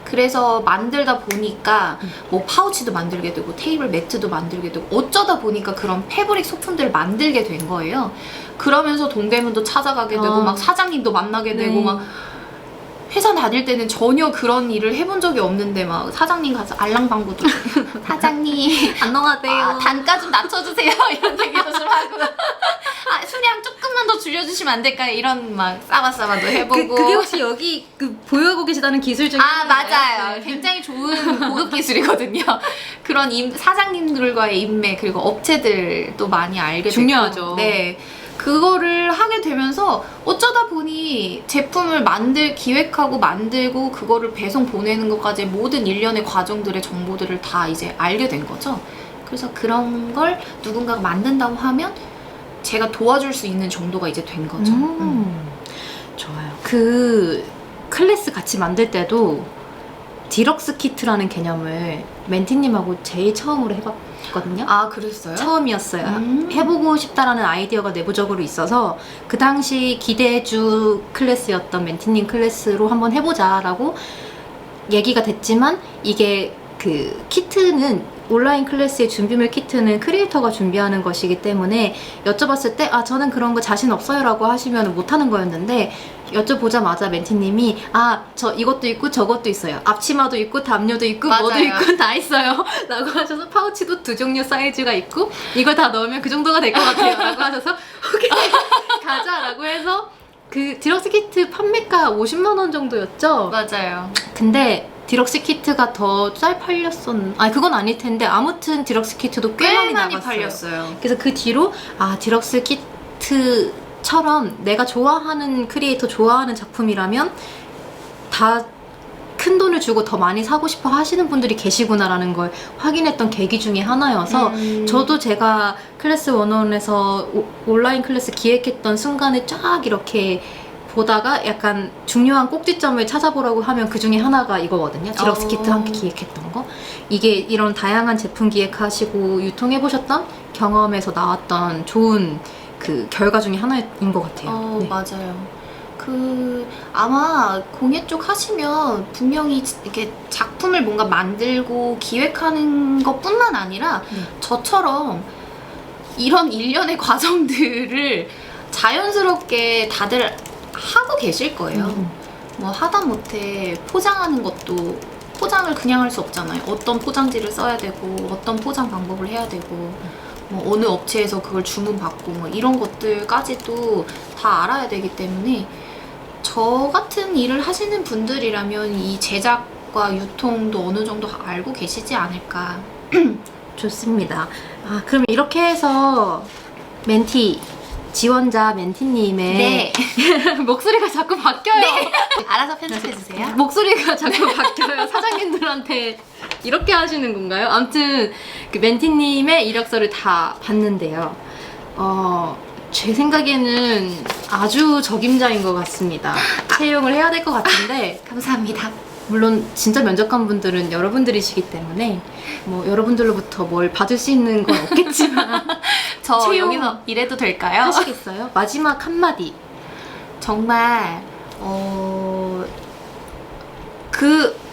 그래서 만들다 보니까 뭐 파우치도 만들게 되고 테이블 매트도 만들게 되고 어쩌다 보니까 그런 패브릭 소품들을 만들게 된 거예요. 그러면서 동대문도 찾아가게 되고 막 사장님도 만나게 되고 막 회사 다닐 때는 전혀 그런 일을 해본 적이 없는데 막 사장님 가서 알랑방구도 사장님 안녕하세요. 단가 좀 낮춰주세요 이런 얘기도 좀 하고 수량 조금만 더 줄여주시면 안 될까요? 이런 막 싸바싸바도 해보고 그게 혹시 여기 보유하고 계시다는 기술 중에 하나인가요? 맞아요. 네. 굉장히 좋은 고급 기술이거든요. 그런 사장님들과의 인맥 그리고 업체들도 많이 알게 중요하죠. 됐고, 네. 그거를 하게 되면서 어쩌다 보니 제품을 기획하고 만들고 그거를 배송 보내는 것까지 모든 일련의 과정들의 정보들을 다 이제 알게 된 거죠. 그래서 그런 걸 누군가가 만든다고 하면 제가 도와줄 수 있는 정도가 이제 된 거죠. 좋아요. 그 클래스 같이 만들 때도 디럭스 키트라는 개념을 멘티님하고 제일 처음으로 해봤거든요. 아, 그랬어요? 처음이었어요. 해보고 싶다라는 아이디어가 내부적으로 있어서 그 당시 기대주 클래스였던 멘티님 클래스로 한번 해보자라고 얘기가 됐지만, 이게 그 키트는 온라인 클래스의 준비물 키트는 크리에이터가 준비하는 것이기 때문에 여쭤봤을 때 저는 그런 거 자신 없어요 라고 하시면 못하는 거였는데, 여쭤보자마자 멘티님이 저 이것도 있고 저것도 있어요. 앞치마도 있고 담요도 있고 맞아요. 뭐도 있고 다 있어요 라고 하셔서 파우치도 2종류 사이즈가 있고 이걸 다 넣으면 그 정도가 될 것 같아요 라고 하셔서 오케이 가자 라고 해서 그 디럭스 키트 판매가 50만 원 정도였죠? 맞아요. 근데 디럭스 키트가 더 잘 팔렸었나? 그건 아닐 텐데 아무튼 디럭스 키트도 꽤 많이 나갔어요. 팔렸어요. 그래서 그 뒤로 디럭스 키트처럼 내가 좋아하는 크리에이터 좋아하는 작품이라면 다 큰 돈을 주고 더 많이 사고 싶어 하시는 분들이 계시구나라는 걸 확인했던 계기 중에 하나여서 저도 제가 클래스 101에서 온라인 클래스 기획했던 순간에 쫙 이렇게 보다가 약간 중요한 꼭지점을 찾아보라고 하면 그 중에 하나가 이거거든요. 디럭스 키트 함께 기획했던 거. 이게 이런 다양한 제품 기획하시고 유통해보셨던 경험에서 나왔던 좋은 그 결과 중에 하나인 것 같아요. 네. 맞아요. 아마 공예 쪽 하시면 분명히 이렇게 작품을 뭔가 만들고 기획하는 것 뿐만 아니라 저처럼 이런 일련의 과정들을 자연스럽게 다들 하고 계실 거예요. 뭐 하다못해 포장하는 것도 포장을 그냥 할 수 없잖아요. 어떤 포장지를 써야 되고 어떤 포장 방법을 해야 되고 뭐 어느 업체에서 그걸 주문받고 뭐 이런 것들까지도 다 알아야 되기 때문에 저 같은 일을 하시는 분들이라면 이 제작과 유통도 어느 정도 알고 계시지 않을까. 좋습니다. 그럼 이렇게 해서 멘티 지원자 멘티님의 네. 목소리가 자꾸 바뀌어요. 알아서 편집해주세요. 목소리가 자꾸 바뀌어요. 사장님들한테 이렇게 하시는 건가요? 아무튼 그 멘티님의 이력서를 다 봤는데요. 제 생각에는 아주 적임자인 것 같습니다. 채용을 해야 될 것 같은데 감사합니다. 물론 진짜 면접관 분들은 여러분들이시기 때문에 뭐 여러분들로부터 뭘 받을 수 있는 건 없겠지만 저 채용 여기서 일해도 될까요? 하시겠어요? 마지막 한마디. 정말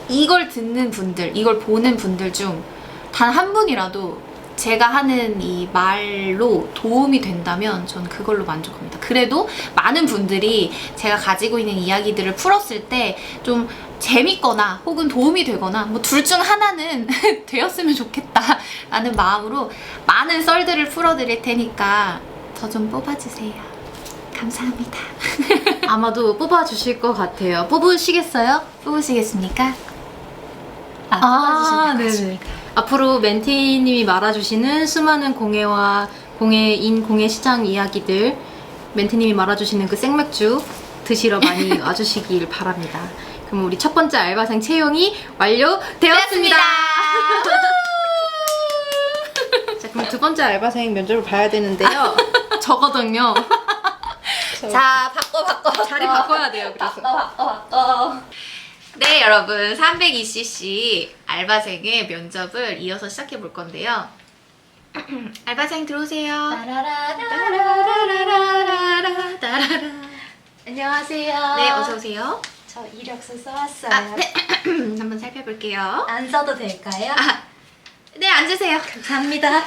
이걸 듣는 분들, 이걸 보는 분들 중 단 한 분이라도 제가 하는 이 말로 도움이 된다면 전 그걸로 만족합니다. 그래도 많은 분들이 제가 가지고 있는 이야기들을 풀었을 때 좀 재밌거나 혹은 도움이 되거나 뭐 둘 중 하나는 되었으면 좋겠다 라는 마음으로 많은 썰들을 풀어드릴 테니까 저 좀 뽑아주세요. 감사합니다. 아마도 뽑아주실 것 같아요. 뽑으시겠어요? 뽑으시겠습니까? 네네. 앞으로 멘티님이 말아주시는 수많은 공예와 공예 시장 이야기들, 멘티님이 말아주시는 그 생맥주 드시러 많이 와주시길 바랍니다. 그럼 우리 첫 번째 알바생 채용이 완료되었습니다. 자, 그럼 두 번째 알바생 면접을 봐야 되는데요. 저거든요. 자, 바꿔. 자리 바꿔야 돼요. 그래서. 바꿔. 네, 여러분. 320cc 알바생의 면접을 이어서 시작해 볼 건데요. 알바생 들어오세요. 안녕하세요. 네, 어서 오세요. 저 이력서 써왔어요. 네. 한번 살펴볼게요. 안 써도 될까요? 네, 앉으세요. 감사합니다.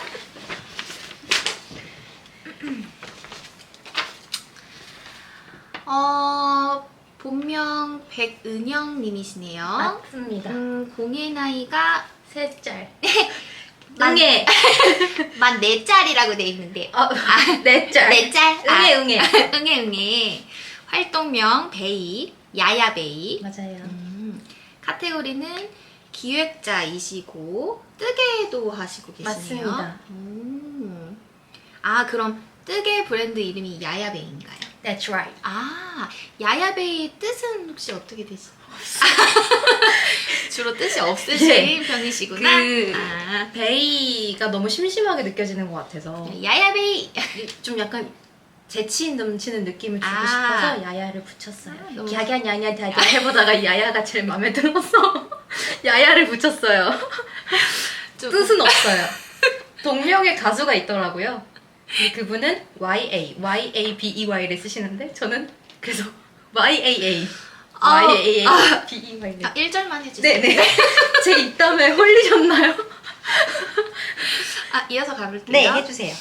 본명 백은영님이시네요. 맞습니다. 공예 나이가 3살. 응애. 만 4짤이라고 돼 있는데. 4살. 4짤? 응애. 응애. 활동명 베이, 야야베이. 맞아요. 카테고리는 기획자이시고 뜨개도 하시고 계시네요. 맞습니다. 그럼 뜨개 브랜드 이름이 야야베이인가요? That's right. 야야베이 뜻은 혹시 어떻게 되시나요? 주로 뜻이 없으신 편이시구나. 베이가 너무 심심하게 느껴지는 것 같아서 야야베이. 좀 약간 재치 넘치는 느낌을 주고 아. 싶어서 야야를 붙였어요. 너무 야간 야냐 다냐 해보다가 야야가 제일 마음에 들어서 야야를 붙였어요. 뜻은 없어요. 동명의 가수가 있더라고요. 근데 그분은 YABEY를 쓰시는데 저는 그래서 YAA BEY를 1절만 해주세요. 네네. 제 입담에 홀리셨나요? 이어서 가볼게요. 네, 해주세요.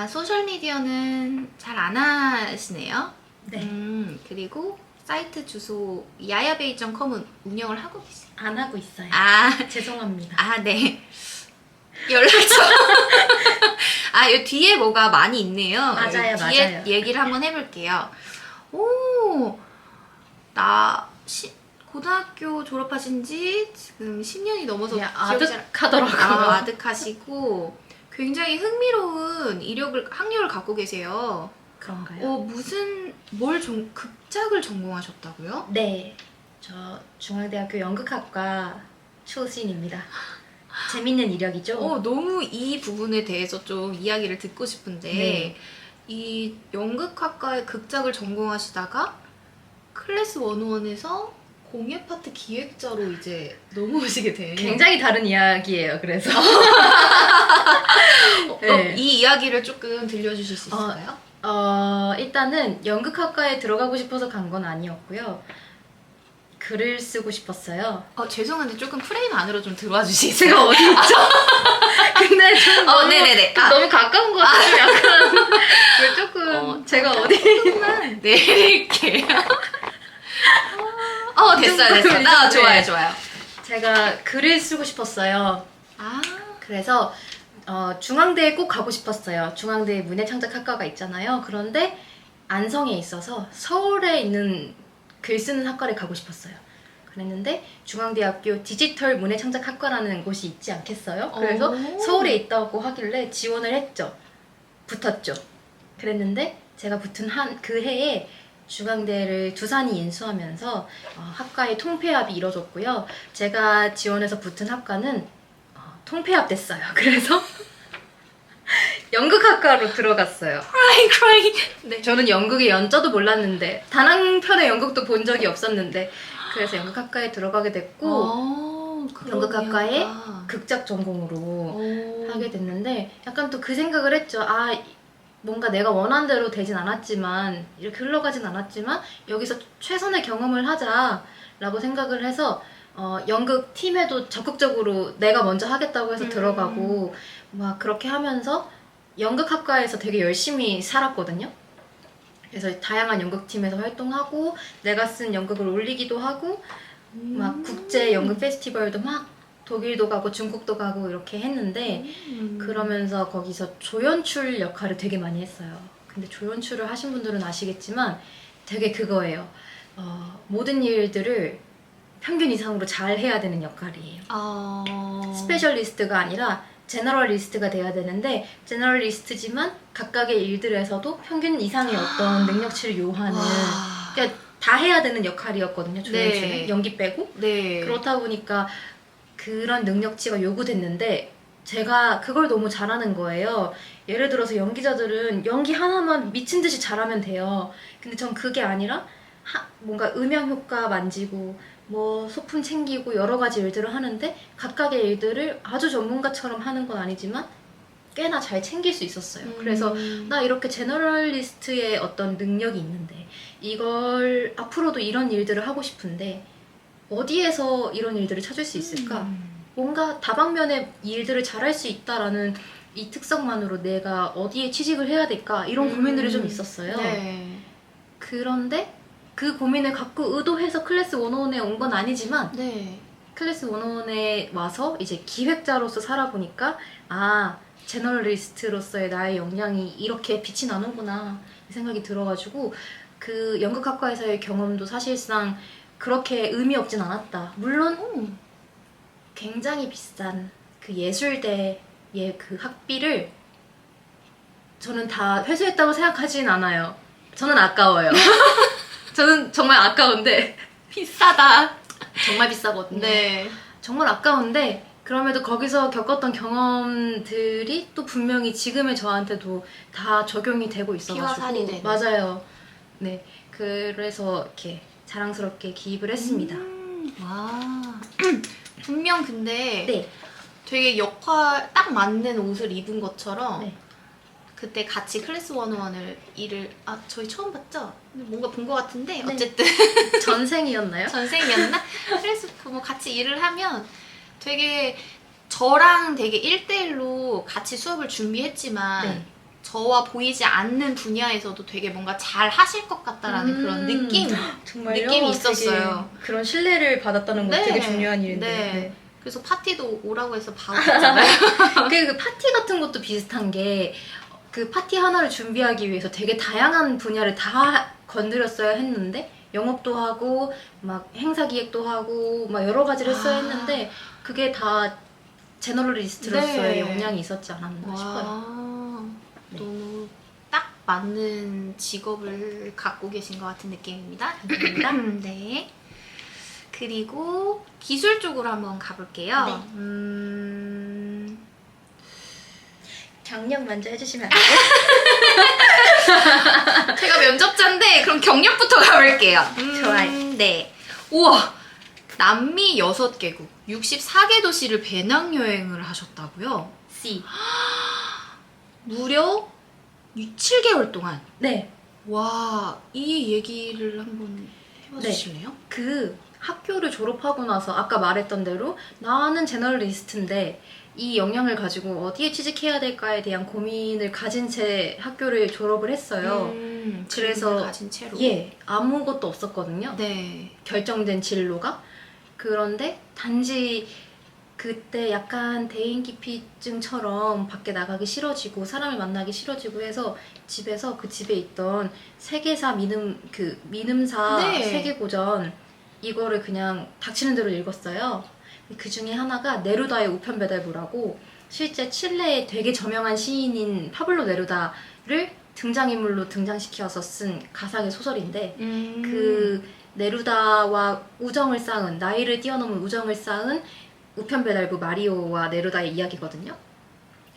소셜미디어는 잘 안 하시네요. 네. 그리고 사이트 주소 야야베이.com은 운영을 하고 계세요. 안 하고 있어요. 죄송합니다. 네. 연락처. 요 뒤에 뭐가 많이 있네요. 맞아요, 뒤에 맞아요. 얘기를 한번 해볼게요. 나 고등학교 졸업하신 지 지금 10년이 넘어서 그냥 기억이 잘- 아득하더라고요. 아득하시고 굉장히 흥미로운 학력을 갖고 계세요. 그런가요? 극작을 전공하셨다고요? 네. 저 중앙대학교 연극학과 출신입니다. 재밌는 이력이죠? 너무 이 부분에 대해서 좀 이야기를 듣고 싶은데 네. 이 연극학과의 극작을 전공하시다가 클래스 101에서 공예 파트 기획자로 이제 넘어오시게 된 굉장히 다른 이야기예요. 그래서 네. 이 이야기를 조금 들려주실 수 있을까요? 일단은 연극학과에 들어가고 싶어서 간 건 아니었고요. 글을 쓰고 싶었어요. 죄송한데 조금 프레임 안으로 좀 들어와 주시겠어요? 제가 어디 있죠? 근데 좀 너무, 네네네. 너무 가까운 것 같아서 약간 왜 조금 제가 어디 조금만 내릴게요. 됐어요. 네. 좋아요. 제가 글을 쓰고 싶었어요. 그래서 중앙대에 꼭 가고 싶었어요. 중앙대 문해창작학과가 있잖아요. 그런데 안성에 있어서 서울에 있는 글 쓰는 학과를 가고 싶었어요. 그랬는데 중앙대학교 디지털 문해창작학과라는 곳이 있지 않겠어요? 그래서 서울에 있다고 하길래 지원을 했죠. 붙었죠. 그랬는데 제가 붙은 그 해에 중앙대를 두산이 인수하면서 학과의 통폐합이 이뤄졌고요. 제가 지원해서 붙은 학과는 통폐합 됐어요. 그래서 연극학과로 들어갔어요. crying. 네. 저는 연극의 연자도 몰랐는데 단 한 편의 연극도 본 적이 없었는데 그래서 연극학과에 들어가게 됐고 연극학과에 극작 전공으로 하게 됐는데 약간 또 그 생각을 했죠. 뭔가 내가 원한 대로 되진 않았지만 이렇게 흘러가진 않았지만 여기서 최선의 경험을 하자라고 생각을 해서 연극 팀에도 적극적으로 내가 먼저 하겠다고 해서 음. 들어가고 막 그렇게 하면서 연극학과에서 되게 열심히 살았거든요. 그래서 다양한 연극팀에서 활동하고 내가 쓴 연극을 올리기도 하고 막 국제 연극 페스티벌도 막 독일도 가고 중국도 가고 이렇게 했는데 그러면서 거기서 조연출 역할을 되게 많이 했어요. 근데 조연출을 하신 분들은 아시겠지만 되게 그거예요. 모든 일들을 평균 이상으로 잘 해야 되는 역할이에요. 스페셜리스트가 아니라 제너럴리스트가 돼야 되는데 제너럴리스트지만 각각의 일들에서도 평균 이상의 어떤 능력치를 요하는 그러니까 다 해야 되는 역할이었거든요. 조연출은 네. 연기 빼고 네. 그렇다 보니까 그런 능력치가 요구됐는데 제가 그걸 너무 잘하는 거예요. 예를 들어서 연기자들은 연기 하나만 미친 듯이 잘하면 돼요. 근데 전 그게 아니라 뭔가 음향 효과 만지고 뭐 소품 챙기고 여러 가지 일들을 하는데 각각의 일들을 아주 전문가처럼 하는 건 아니지만 꽤나 잘 챙길 수 있었어요. 그래서 나 이렇게 제너럴리스트의 어떤 능력이 있는데 이걸 앞으로도 이런 일들을 하고 싶은데 어디에서 이런 일들을 찾을 수 있을까? 뭔가 다방면의 일들을 잘할 수 있다라는 이 특성만으로 내가 어디에 취직을 해야 될까? 이런 고민들이 좀 있었어요. 네. 그런데 그 고민을 갖고 의도해서 클래스 101에 온 건 아니지만 네. 클래스 101에 와서 이제 기획자로서 살아보니까 제너럴리스트로서의 나의 역량이 이렇게 빛이 나는구나 이 생각이 들어가지고 그 연극학과에서의 경험도 사실상 그렇게 의미 없진 않았다. 물론 굉장히 비싼 그 예술대의 그 학비를 저는 다 회수했다고 생각하진 않아요. 저는 아까워요. 저는 정말 아까운데 비싸다. 정말 비싸거든요. 네. 정말 아까운데 그럼에도 거기서 겪었던 경험들이 또 분명히 지금의 저한테도 다 적용이 되고 있어가지고 피와 살이 되는. 맞아요. 네, 그래서 이렇게 자랑스럽게 기입을 했습니다. 와. 분명 근데 네, 되게 역할 딱 맞는 옷을 입은 것처럼 네. 그때 같이 클래스 101을 저희 처음 봤죠? 뭔가 본 것 같은데 네. 어쨌든 전생이었나요? 전생이었나? 그래서 뭐 같이 일을 하면 되게 저랑 되게 1대1로 같이 수업을 준비했지만 네. 저와 보이지 않는 분야에서도 되게 뭔가 잘 하실 것 같다라는 그런 느낌? 정말요? 느낌이 있었어요. 되게 그런 신뢰를 받았다는 건 네. 되게 중요한 일인데. 네. 그래서 파티도 오라고 해서 바로 갔잖아요. 그 파티 같은 것도 비슷한 게 그 파티 하나를 준비하기 위해서 되게 다양한 분야를 다 건드렸어야 했는데 영업도 하고 막 행사 기획도 하고 막 여러 가지를 했어야 했는데 그게 다 제너럴리스트로서의 네. 역량이 있었지 않았나 싶어요. 와, 네. 너무 딱 맞는 직업을 갖고 계신 것 같은 느낌입니다. 감사합니다. 네. 그리고 기술 쪽으로 한번 가볼게요. 네. 경력 먼저 해주시면 안 돼요? 제가 면접자인데 그럼 경력부터 가볼게요. 좋아요. 네. 우와, 남미 6개국, 64개 도시를 배낭여행을 하셨다고요? C. 무려 7개월 동안. 네. 와, 이 얘기를 한번 해봐 주실래요? 그 학교를 졸업하고 나서 아까 말했던 대로 나는 제너럴리스트인데 이 역량을 가지고 어디에 취직해야 될까에 대한 고민을 가진 채 학교를 졸업을 했어요. 그래서 질문을 가진 채로. 예, 아무것도 없었거든요. 네. 결정된 진로가. 그런데 단지 그때 약간 대인기피증처럼 밖에 나가기 싫어지고 사람을 만나기 싫어지고 해서 집에서 그 집에 있던 세계사 민음사 네. 세계고전 이거를 그냥 닥치는 대로 읽었어요. 그 중에 하나가 네루다의 우편배달부라고 실제 칠레의 되게 저명한 시인인 파블로 네루다를 등장인물로 등장시켜서 쓴 가상의 소설인데 그 네루다와 우정을 쌓은 나이를 뛰어넘은 우정을 쌓은 우편배달부 마리오와 네루다의 이야기거든요.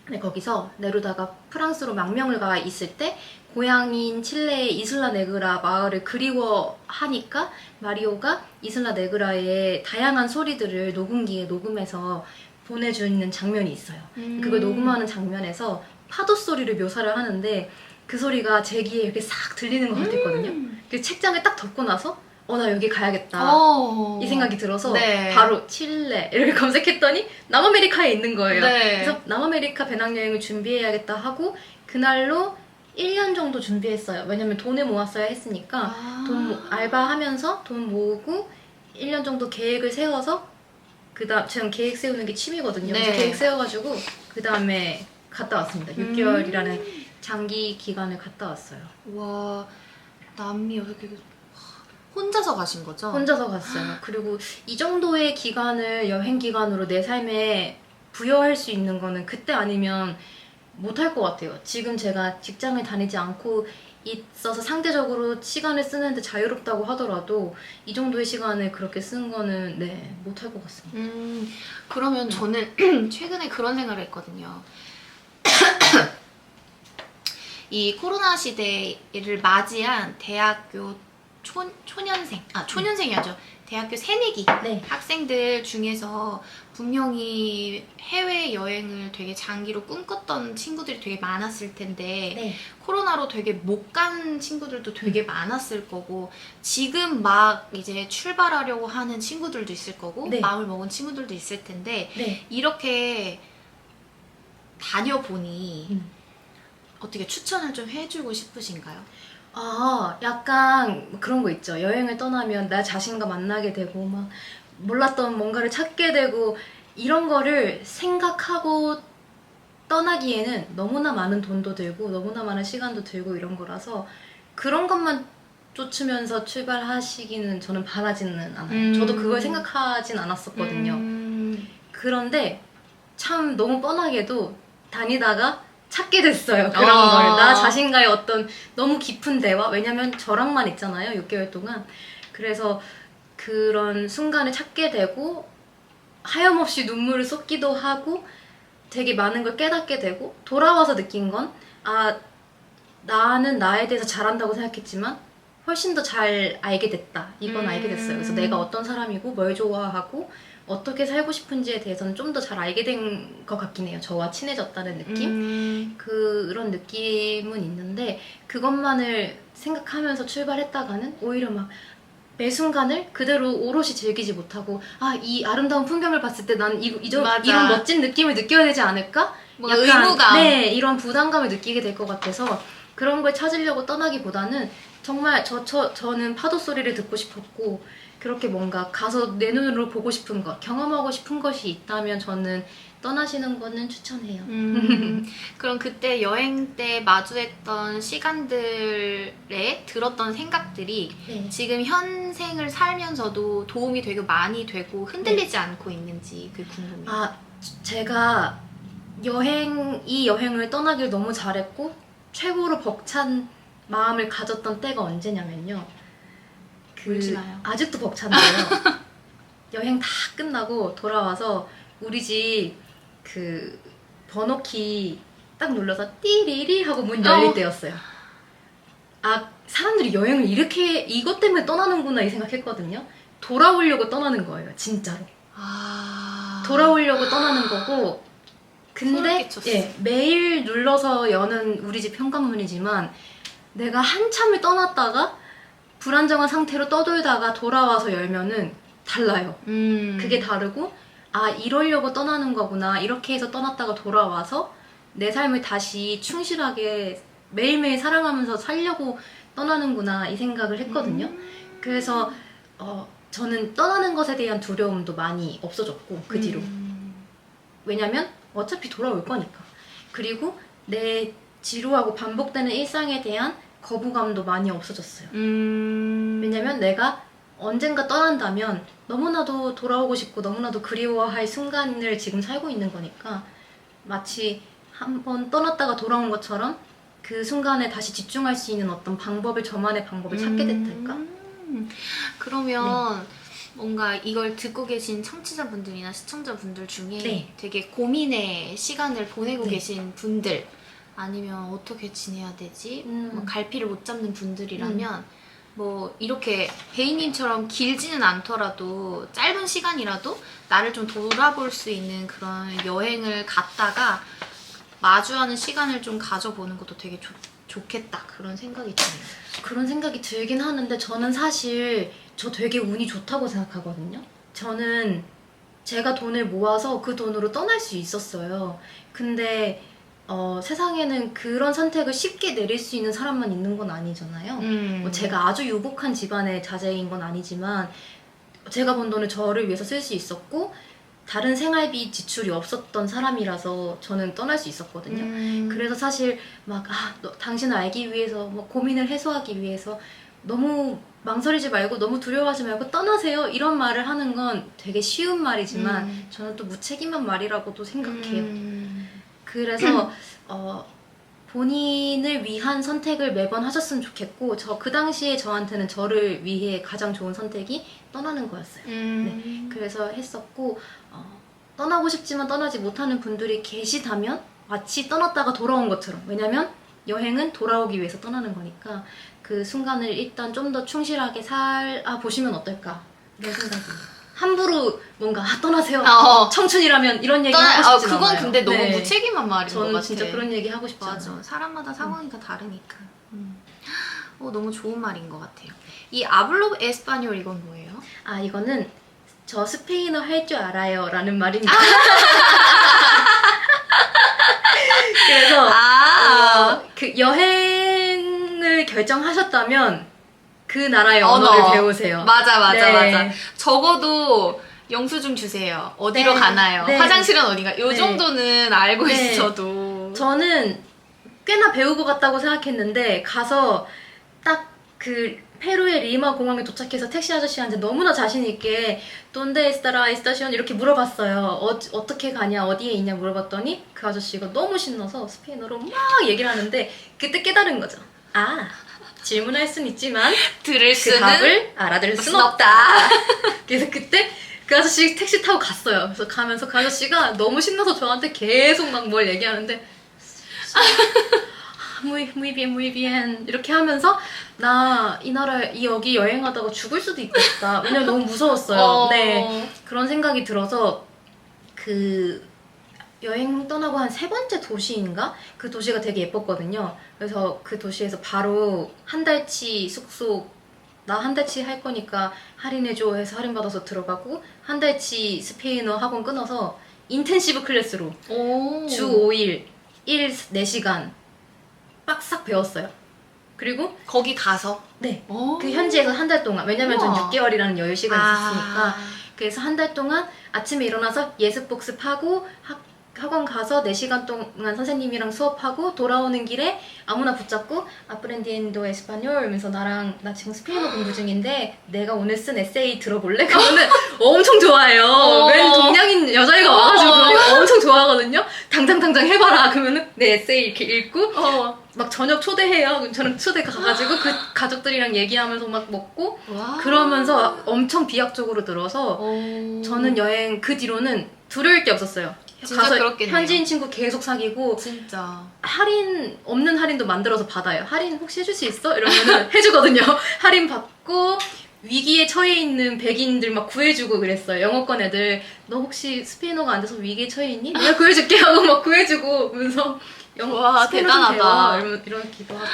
근데 거기서 네루다가 프랑스로 망명을 가 있을 때 고향인 칠레의 이슬라 네그라 마을을 그리워하니까 마리오가 이슬라 네그라의 다양한 소리들을 녹음기에 녹음해서 보내주는 장면이 있어요. 그걸 녹음하는 장면에서 파도 소리를 묘사를 하는데 그 소리가 제 귀에 이렇게 싹 들리는 것 같았거든요. 그 책장을 딱 덮고 나서 나 여기 가야겠다. 이 생각이 들어서 네. 바로 칠레 이렇게 검색했더니 남아메리카에 있는 거예요. 네. 그래서 남아메리카 배낭여행을 준비해야겠다 하고 그날로 1년 정도 준비했어요. 왜냐면 돈을 모았어야 했으니까 알바하면서 돈 모으고 1년 정도 계획을 세워서 그다음 제가 계획 세우는 게 취미거든요. 네. 그래서 계획 세워가지고 그 다음에 갔다 왔습니다. 6개월이라는 장기 기간을 갔다 왔어요. 와, 남미 어떻게 혼자서 가신 거죠? 혼자서 갔어요. 그리고 이 정도의 기간을 여행 기간으로 내 삶에 부여할 수 있는 거는 그때 아니면 못할 것 같아요. 지금 제가 직장을 다니지 않고 있어서 상대적으로 시간을 쓰는데 자유롭다고 하더라도 이 정도의 시간을 그렇게 쓰는 거는 네, 못할 것 같습니다. 그러면 저는 최근에 그런 생각을 했거든요. 이 코로나 시대를 맞이한 대학교 초년생이었죠. 대학교 새내기 네. 학생들 중에서 분명히 해외 여행을 되게 장기로 꿈꿨던 친구들이 되게 많았을 텐데 네. 코로나로 되게 못 간 친구들도 되게 많았을 거고 지금 막 이제 출발하려고 하는 친구들도 있을 거고 네. 마음을 먹은 친구들도 있을 텐데 네. 이렇게 다녀보니 음. 어떻게 추천을 좀 해주고 싶으신가요? 약간 그런 거 있죠. 여행을 떠나면 나 자신과 만나게 되고 막 몰랐던 뭔가를 찾게 되고 이런 거를 생각하고 떠나기에는 너무나 많은 돈도 들고 너무나 많은 시간도 들고 이런 거라서 그런 것만 쫓으면서 출발하시기는 저는 바라지는 않아요. 저도 그걸 생각하진 않았었거든요. 그런데 참 너무 뻔하게도 다니다가 찾게 됐어요. 그런 걸. 나 자신과의 어떤 너무 깊은 대화? 왜냐면 저랑만 있잖아요. 6개월 동안. 그래서 그런 순간을 찾게 되고 하염없이 눈물을 쏟기도 하고 되게 많은 걸 깨닫게 되고 돌아와서 느낀 건 나는 나에 대해서 잘한다고 생각했지만 훨씬 더 잘 알게 됐다. 이건 알게 됐어요. 그래서 내가 어떤 사람이고 뭘 좋아하고 어떻게 살고 싶은지에 대해서는 좀 더 잘 알게 된 것 같긴 해요. 저와 친해졌다는 느낌? 그런 느낌은 있는데 그것만을 생각하면서 출발했다가는 오히려 막 매 순간을 그대로 오롯이 즐기지 못하고 이 아름다운 풍경을 봤을 때 난 이런 멋진 느낌을 느껴야 되지 않을까? 뭔가 의무감. 네, 이런 부담감을 느끼게 될 것 같아서 그런 걸 찾으려고 떠나기보다는 정말 저는 파도 소리를 듣고 싶었고 그렇게 뭔가 가서 내 눈으로 보고 싶은 것, 경험하고 싶은 것이 있다면 저는 떠나시는 거는 추천해요. 그럼 그때 여행 때 마주했던 시간들에 들었던 생각들이 네. 지금 현생을 살면서도 도움이 되게 많이 되고 흔들리지 않고 있는지 그게 궁금해요. 제가 이 여행을 떠나길 너무 잘했고 최고로 벅찬 마음을 가졌던 때가 언제냐면요. 울지 마요. 아직도 벅찬데요. 여행 다 끝나고 돌아와서 우리 집 그 번호키 딱 눌러서 띠리리 하고 문 열릴 때였어요. 사람들이 여행을 이것 때문에 떠나는구나 이 생각했거든요. 돌아오려고 떠나는 거예요, 진짜로. 돌아오려고 떠나는 거고 근데 매일 눌러서 여는 우리 집 현관문이지만 내가 한참을 떠났다가 불안정한 상태로 떠돌다가 돌아와서 열면은 달라요. 그게 다르고 이러려고 떠나는 거구나. 이렇게 해서 떠났다가 돌아와서 내 삶을 다시 충실하게 매일매일 사랑하면서 살려고 떠나는구나 이 생각을 했거든요. 그래서 저는 떠나는 것에 대한 두려움도 많이 없어졌고 그 뒤로. 왜냐면 어차피 돌아올 거니까. 그리고 내 지루하고 반복되는 일상에 대한 거부감도 많이 없어졌어요. 왜냐면 내가 언젠가 떠난다면 너무나도 돌아오고 싶고 너무나도 그리워할 순간을 지금 살고 있는 거니까 마치 한번 떠났다가 돌아온 것처럼 그 순간에 다시 집중할 수 있는 어떤 저만의 방법을 찾게 됐달까? 그러면 뭔가 이걸 듣고 계신 청취자분들이나 시청자분들 중에 네. 되게 고민의 시간을 보내고 네. 계신 분들 아니면 어떻게 지내야 되지? 뭐 갈피를 못 잡는 분들이라면 뭐 이렇게 베이님처럼 길지는 않더라도 짧은 시간이라도 나를 좀 돌아볼 수 있는 그런 여행을 갔다가 마주하는 시간을 좀 가져보는 것도 되게 좋겠다 그런 생각이 드네요. 그런 생각이 들긴 하는데 저는 사실 저 되게 운이 좋다고 생각하거든요. 저는 제가 돈을 모아서 그 돈으로 떠날 수 있었어요. 근데 세상에는 그런 선택을 쉽게 내릴 수 있는 사람만 있는 건 아니잖아요. 뭐 제가 아주 유복한 집안의 자제인 건 아니지만 제가 번 돈을 저를 위해서 쓸 수 있었고 다른 생활비 지출이 없었던 사람이라서 저는 떠날 수 있었거든요. 그래서 사실 막 당신을 알기 위해서 뭐 고민을 해소하기 위해서 너무 망설이지 말고 너무 두려워하지 말고 떠나세요 이런 말을 하는 건 되게 쉬운 말이지만 저는 또 무책임한 말이라고도 생각해요. 그래서 본인을 위한 선택을 매번 하셨으면 좋겠고 그 당시에 저한테는 저를 위해 가장 좋은 선택이 떠나는 거였어요. 네, 그래서 했었고 떠나고 싶지만 떠나지 못하는 분들이 계시다면 마치 떠났다가 돌아온 것처럼, 왜냐면 여행은 돌아오기 위해서 떠나는 거니까 그 순간을 일단 좀 더 충실하게 보시면 어떨까 이런 생각이 함부로 뭔가 떠나세요 청춘이라면 이런 얘기 하고 싶진 그건 않아요. 근데 너무 네. 무책임한 말인 것 저는 같아. 진짜 그런 얘기 하고 싶지 맞아. 않아요. 사람마다 상황이 다 다르니까. 너무 좋은 말인 것 같아요. 이 아블로 에스파뇰 이건 뭐예요? 이거는 저 스페인어 할 줄 알아요 라는 말입니다. 그래서 그 여행을 결정하셨다면 그 나라의 언어를 배우세요. 맞아. 네. 적어도 영수증 주세요. 어디로 네. 가나요? 네. 화장실은 어딘가? 요 네. 정도는 알고 네. 있어도. 저는 꽤나 배우고 갔다고 생각했는데 가서 딱 그 페루의 리마 공항에 도착해서 택시 아저씨한테 너무나 자신 있게 돈데 에스타라 에스타시온 이렇게 물어봤어요. 어떻게 가냐 어디에 있냐 물어봤더니 그 아저씨가 너무 신나서 스페인어로 막 얘기를 하는데 그때 깨달은 거죠. 질문할 순 있지만 들을 그 수는 답을 알아들을 순 없다. 그래서 그때 그 아저씨 택시 타고 갔어요. 그래서 가면서 그 아저씨가 너무 신나서 저한테 계속 막 뭘 얘기하는데 muy bien, muy bien 이렇게 하면서 나 이 나라 여기 여행하다가 죽을 수도 있겠다. 왜냐면 너무 무서웠어요. 네, 그런 생각이 들어서 그 여행 떠나고 한 3번째 도시인가? 그 도시가 되게 예뻤거든요. 그래서 그 도시에서 바로 한 달치 숙소 나 한 달치 할 거니까 할인해줘 해서 할인받아서 들어가고 한 달치 스페인어 학원 끊어서 인텐시브 클래스로 주 5일 4시간 빡싹 배웠어요. 그리고 거기 가서? 네, 그 현지에서 한 달 동안, 왜냐면 전 우와. 6개월이라는 여유 시간이 있었으니까 그래서 한 달 동안 아침에 일어나서 예습 복습하고 학원 가서 4시간 동안 선생님이랑 수업하고 돌아오는 길에 아무나 붙잡고 아프렌디엔도 에스파뇰 이러면서 나 지금 스페인어 공부 중인데 내가 오늘 쓴 에세이 들어볼래? 그러면은 엄청 좋아해요. 웬 동양인 여자애가 와가지고 그런 거 엄청 좋아하거든요. 당장 해봐라. 그러면은 내 에세이 이렇게 읽고 막 저녁 초대해요. 그럼 저는 초대 가가지고 그 가족들이랑 얘기하면서 막 먹고 그러면서 엄청 비약적으로 들어서 저는 여행 그 뒤로는 두려울 게 없었어요. 진짜 가서 그렇겠네요. 현지인 친구 계속 사귀고 진짜. 없는 할인도 만들어서 받아요. 할인 혹시 해줄 수 있어? 이러면 해주거든요. 할인 받고 위기에 처해 있는 백인들 막 구해주고 그랬어요. 영어권 애들 너 혹시 스페인어가 안 돼서 위기에 처해 있니? 내가 구해줄게 하고 막 구해주고 그러면서 와, 대단하다. 이러기도 하고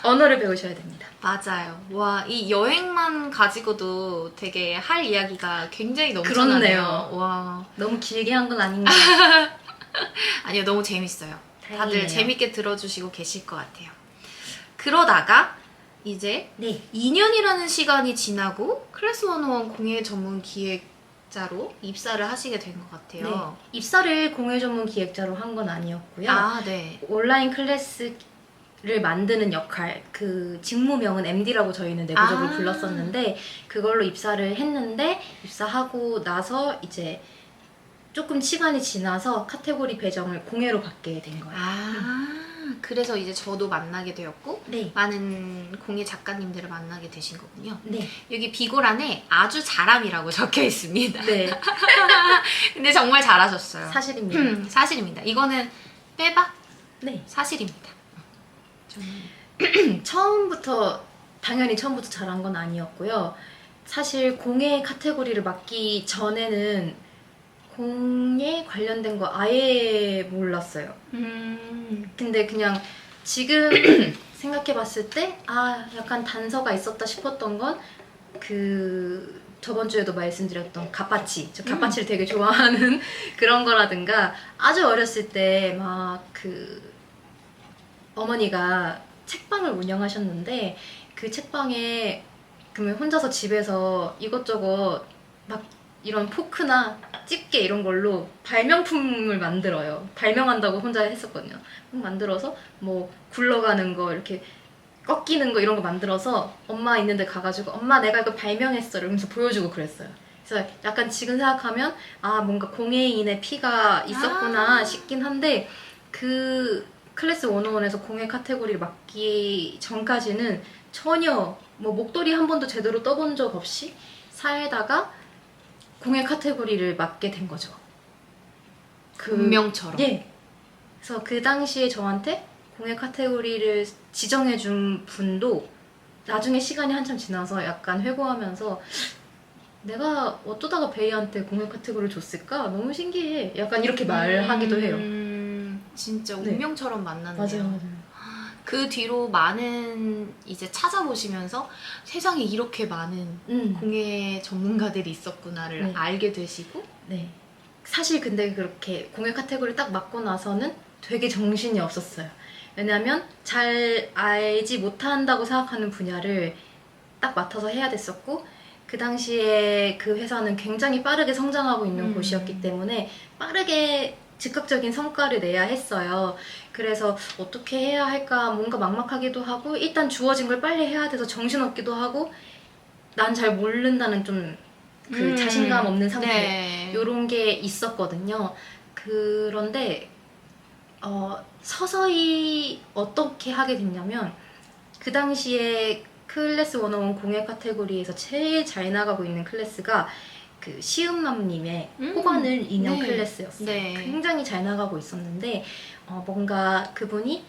언어를 배우셔야 됩니다. 맞아요. 와, 이 여행만 가지고도 되게 할 이야기가 굉장히 그렇네요. 넘쳐나네요. 와. 너무 길게 한 건 아닌가. 아니요, 너무 재밌어요. 다들 다행이네요. 재밌게 들어주시고 계실 것 같아요. 그러다가 이제 네. 2년이라는 시간이 지나고 클래스 101 공예 전문 기획자로 입사를 하시게 된 것 같아요. 네. 입사를 공예 전문 기획자로 한 건 아니었고요. 네. 온라인 클래스를 만드는 역할, 그 직무명은 MD라고 저희는 내부적으로 불렀었는데 그걸로 입사를 했는데 입사하고 나서 이제 조금 시간이 지나서 카테고리 배정을 공예로 받게 된 거예요. 그래서 이제 저도 만나게 되었고 네. 많은 공예 작가님들을 만나게 되신 거군요. 네. 여기 비고란에 아주 잘함이라고 적혀 있습니다. 네. 근데 정말 잘하셨어요. 사실입니다. 사실입니다. 이거는 빼박? 네. 사실입니다. 당연히 처음부터 잘한 건 아니었고요. 사실 공예 카테고리를 맡기 전에는 공예 관련된 거 아예 몰랐어요. 근데 그냥 지금 생각해봤을 때 약간 단서가 있었다 싶었던 건 그 저번 주에도 말씀드렸던 갓바치. 저 갓바치를 되게 좋아하는 그런 거라든가 아주 어렸을 때 막 그 어머니가 책방을 운영하셨는데 그 책방에 그러면 혼자서 집에서 이것저것 막 이런 포크나 집게 이런 걸로 발명품을 만들어요. 발명한다고 혼자 했었거든요. 만들어서 뭐 굴러가는 거 이렇게 꺾이는 거 이런 거 만들어서 엄마 있는데 가가지고 엄마 내가 이거 발명했어 이러면서 보여주고 그랬어요. 그래서 약간 지금 생각하면 뭔가 공예인의 피가 있었구나 싶긴 한데 그 클래스 101에서 공예 카테고리를 맡기 전까지는 전혀 뭐 목도리 한 번도 제대로 떠본 적 없이 사회다가 공예 카테고리를 맡게 된 거죠. 운명처럼. 예. 그래서 그 당시에 저한테 공예 카테고리를 지정해준 분도 나중에 시간이 한참 지나서 약간 회고하면서 내가 어쩌다가 베이한테 공예 카테고리를 줬을까? 너무 신기해. 약간 이렇게 말하기도 해요. 진짜 네. 운명처럼 만났네요. 맞아요. 그 뒤로 많은 이제 찾아보시면서 세상에 이렇게 많은 공예 전문가들이 있었구나를 네. 알게 되시고 네. 사실 근데 그렇게 공예 카테고리 딱 맡고 나서는 되게 정신이 없었어요. 왜냐면 잘 알지 못한다고 생각하는 분야를 딱 맡아서 해야 됐었고 그 당시에 그 회사는 굉장히 빠르게 성장하고 있는 곳이었기 때문에 빠르게 즉각적인 성과를 내야 했어요. 그래서 어떻게 해야 할까 뭔가 막막하기도 하고 일단 주어진 걸 빨리 해야 돼서 정신없기도 하고 난 잘 모른다는 좀 그 자신감 없는 상태 네. 요런 게 있었거든요. 그런데 서서히 어떻게 하게 됐냐면 그 당시에 클래스 101 공예 카테고리에서 제일 잘 나가고 있는 클래스가 그 시은맘님의 코바늘 인형 네. 클래스였어요. 네. 굉장히 잘 나가고 있었는데 뭔가 그분이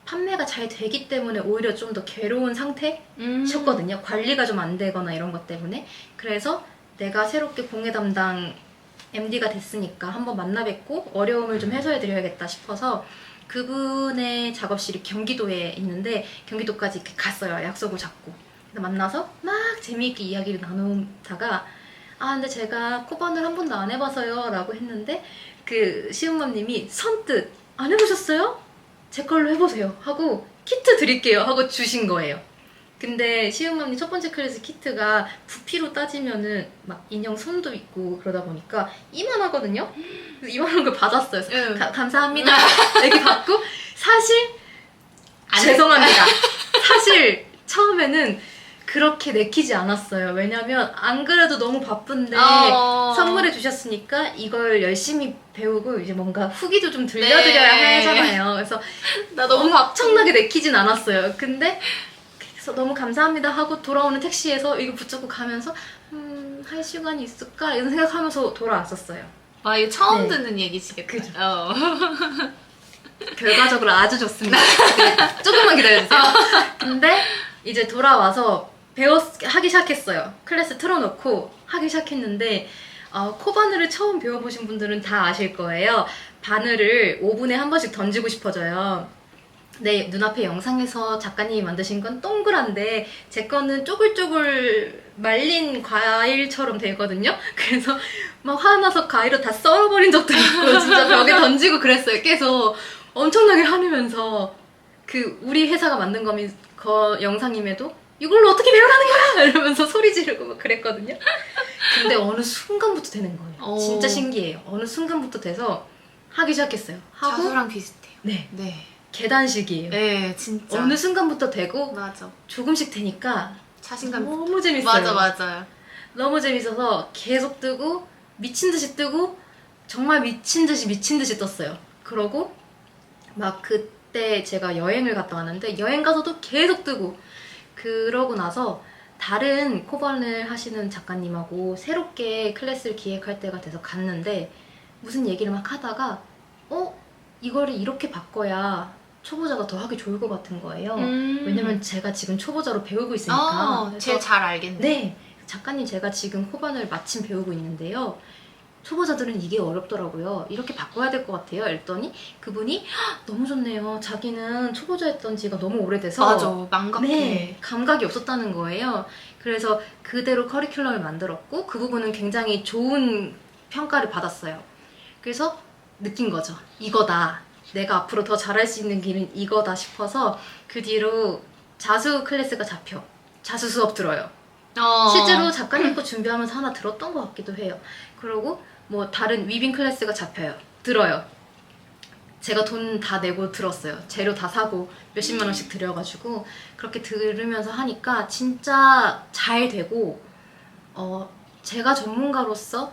판매가 잘 되기 때문에 오히려 좀 더 괴로운 상태셨거든요. 관리가 좀 안 되거나 이런 것 때문에. 그래서 내가 새롭게 공예 담당 MD가 됐으니까 한번 만나 뵙고 어려움을 좀 해소해드려야겠다 싶어서 그분의 작업실이 경기도에 있는데 경기도까지 이렇게 갔어요. 약속을 잡고. 그래서 만나서 막 재미있게 이야기를 나누다가 근데 제가 코바늘 한 번도 안 해봐서요 라고 했는데 그 시은맘님이 선뜻 안 해보셨어요? 제 걸로 해보세요 하고 키트 드릴게요 하고 주신 거예요. 근데 시은맘님 첫 번째 클래스 키트가 부피로 따지면은 막 인형 손도 있고 그러다 보니까 이만하거든요? 그래서 이만한 걸 받았어요. 그래서 감사합니다 이렇게 받고 사실 죄송합니다. 사실 처음에는 그렇게 내키지 않았어요. 왜냐면 안 그래도 너무 바쁜데 선물해 주셨으니까 이걸 열심히 배우고 이제 뭔가 후기도 좀 들려드려야 네. 하잖아요. 그래서 나 너무 엄청나게 내키진 않았어요. 근데 그래서 너무 감사합니다 하고 돌아오는 택시에서 이거 붙잡고 가면서 할 시간이 있을까 이런 생각하면서 돌아왔었어요. 와 이거 처음 네. 듣는 얘기시겠다. 그죠. 결과적으로 아주 좋습니다. 네, 조금만 기다려주세요. 근데 이제 돌아와서 하기 시작했어요. 클래스 틀어놓고 하기 시작했는데 코바늘을 처음 배워보신 분들은 다 아실 거예요. 바늘을 오븐에 한 번씩 던지고 싶어져요. 네, 눈앞에 영상에서 작가님이 만드신 건 동그란데 제 거는 쪼글쪼글 말린 과일처럼 되거든요. 그래서 막 화나서 가위로 다 썰어버린 적도 있고 진짜 벽에 던지고 그랬어요. 계속 엄청나게 화내면서 그 우리 회사가 만든 영상임에도 이걸로 어떻게 배우라는 거야! 이러면서 소리 지르고 막 그랬거든요. 근데 어느 순간부터 되는 거예요. 진짜 신기해요. 어느 순간부터 돼서 하기 시작했어요. 하고 자수랑 비슷해요. 네, 네. 계단식이에요. 네, 진짜. 어느 순간부터 되고 맞아. 조금씩 되니까 자신감. 너무 재밌어요. 맞아요. 너무 재밌어서 계속 뜨고 미친 듯이 뜨고 정말 미친 듯이 떴어요. 그러고 막 그때 제가 여행을 갔다 왔는데 여행 가서도 계속 뜨고 그러고 나서 다른 코바늘 하시는 작가님하고 새롭게 클래스를 기획할 때가 돼서 갔는데 무슨 얘기를 막 하다가 이거를 이렇게 바꿔야 초보자가 더 하기 좋을 것 같은 거예요. 왜냐면 제가 지금 초보자로 배우고 있으니까. 제일 잘 알겠네. 네. 작가님 제가 지금 코바늘 마침 배우고 있는데요. 초보자들은 이게 어렵더라고요. 이렇게 바꿔야 될 것 같아요. 이랬더니 그분이 너무 좋네요. 자기는 초보자였던 지가 너무 오래돼서 맞아, 망각해. 네, 감각이 없었다는 거예요. 그래서 그대로 커리큘럼을 만들었고 그 부분은 굉장히 좋은 평가를 받았어요. 그래서 느낀 거죠. 이거다. 내가 앞으로 더 잘할 수 있는 길은 이거다 싶어서 그 뒤로 자수 클래스가 잡혀. 자수 수업 들어요. 실제로 작가님 거 준비하면서 하나 들었던 것 같기도 해요. 그리고 뭐 다른 위빙 클래스가 잡혀요. 들어요. 제가 돈 다 내고 들었어요. 재료 다 사고 몇십만 원씩 들여가지고 그렇게 들으면서 하니까 진짜 잘 되고 제가 전문가로서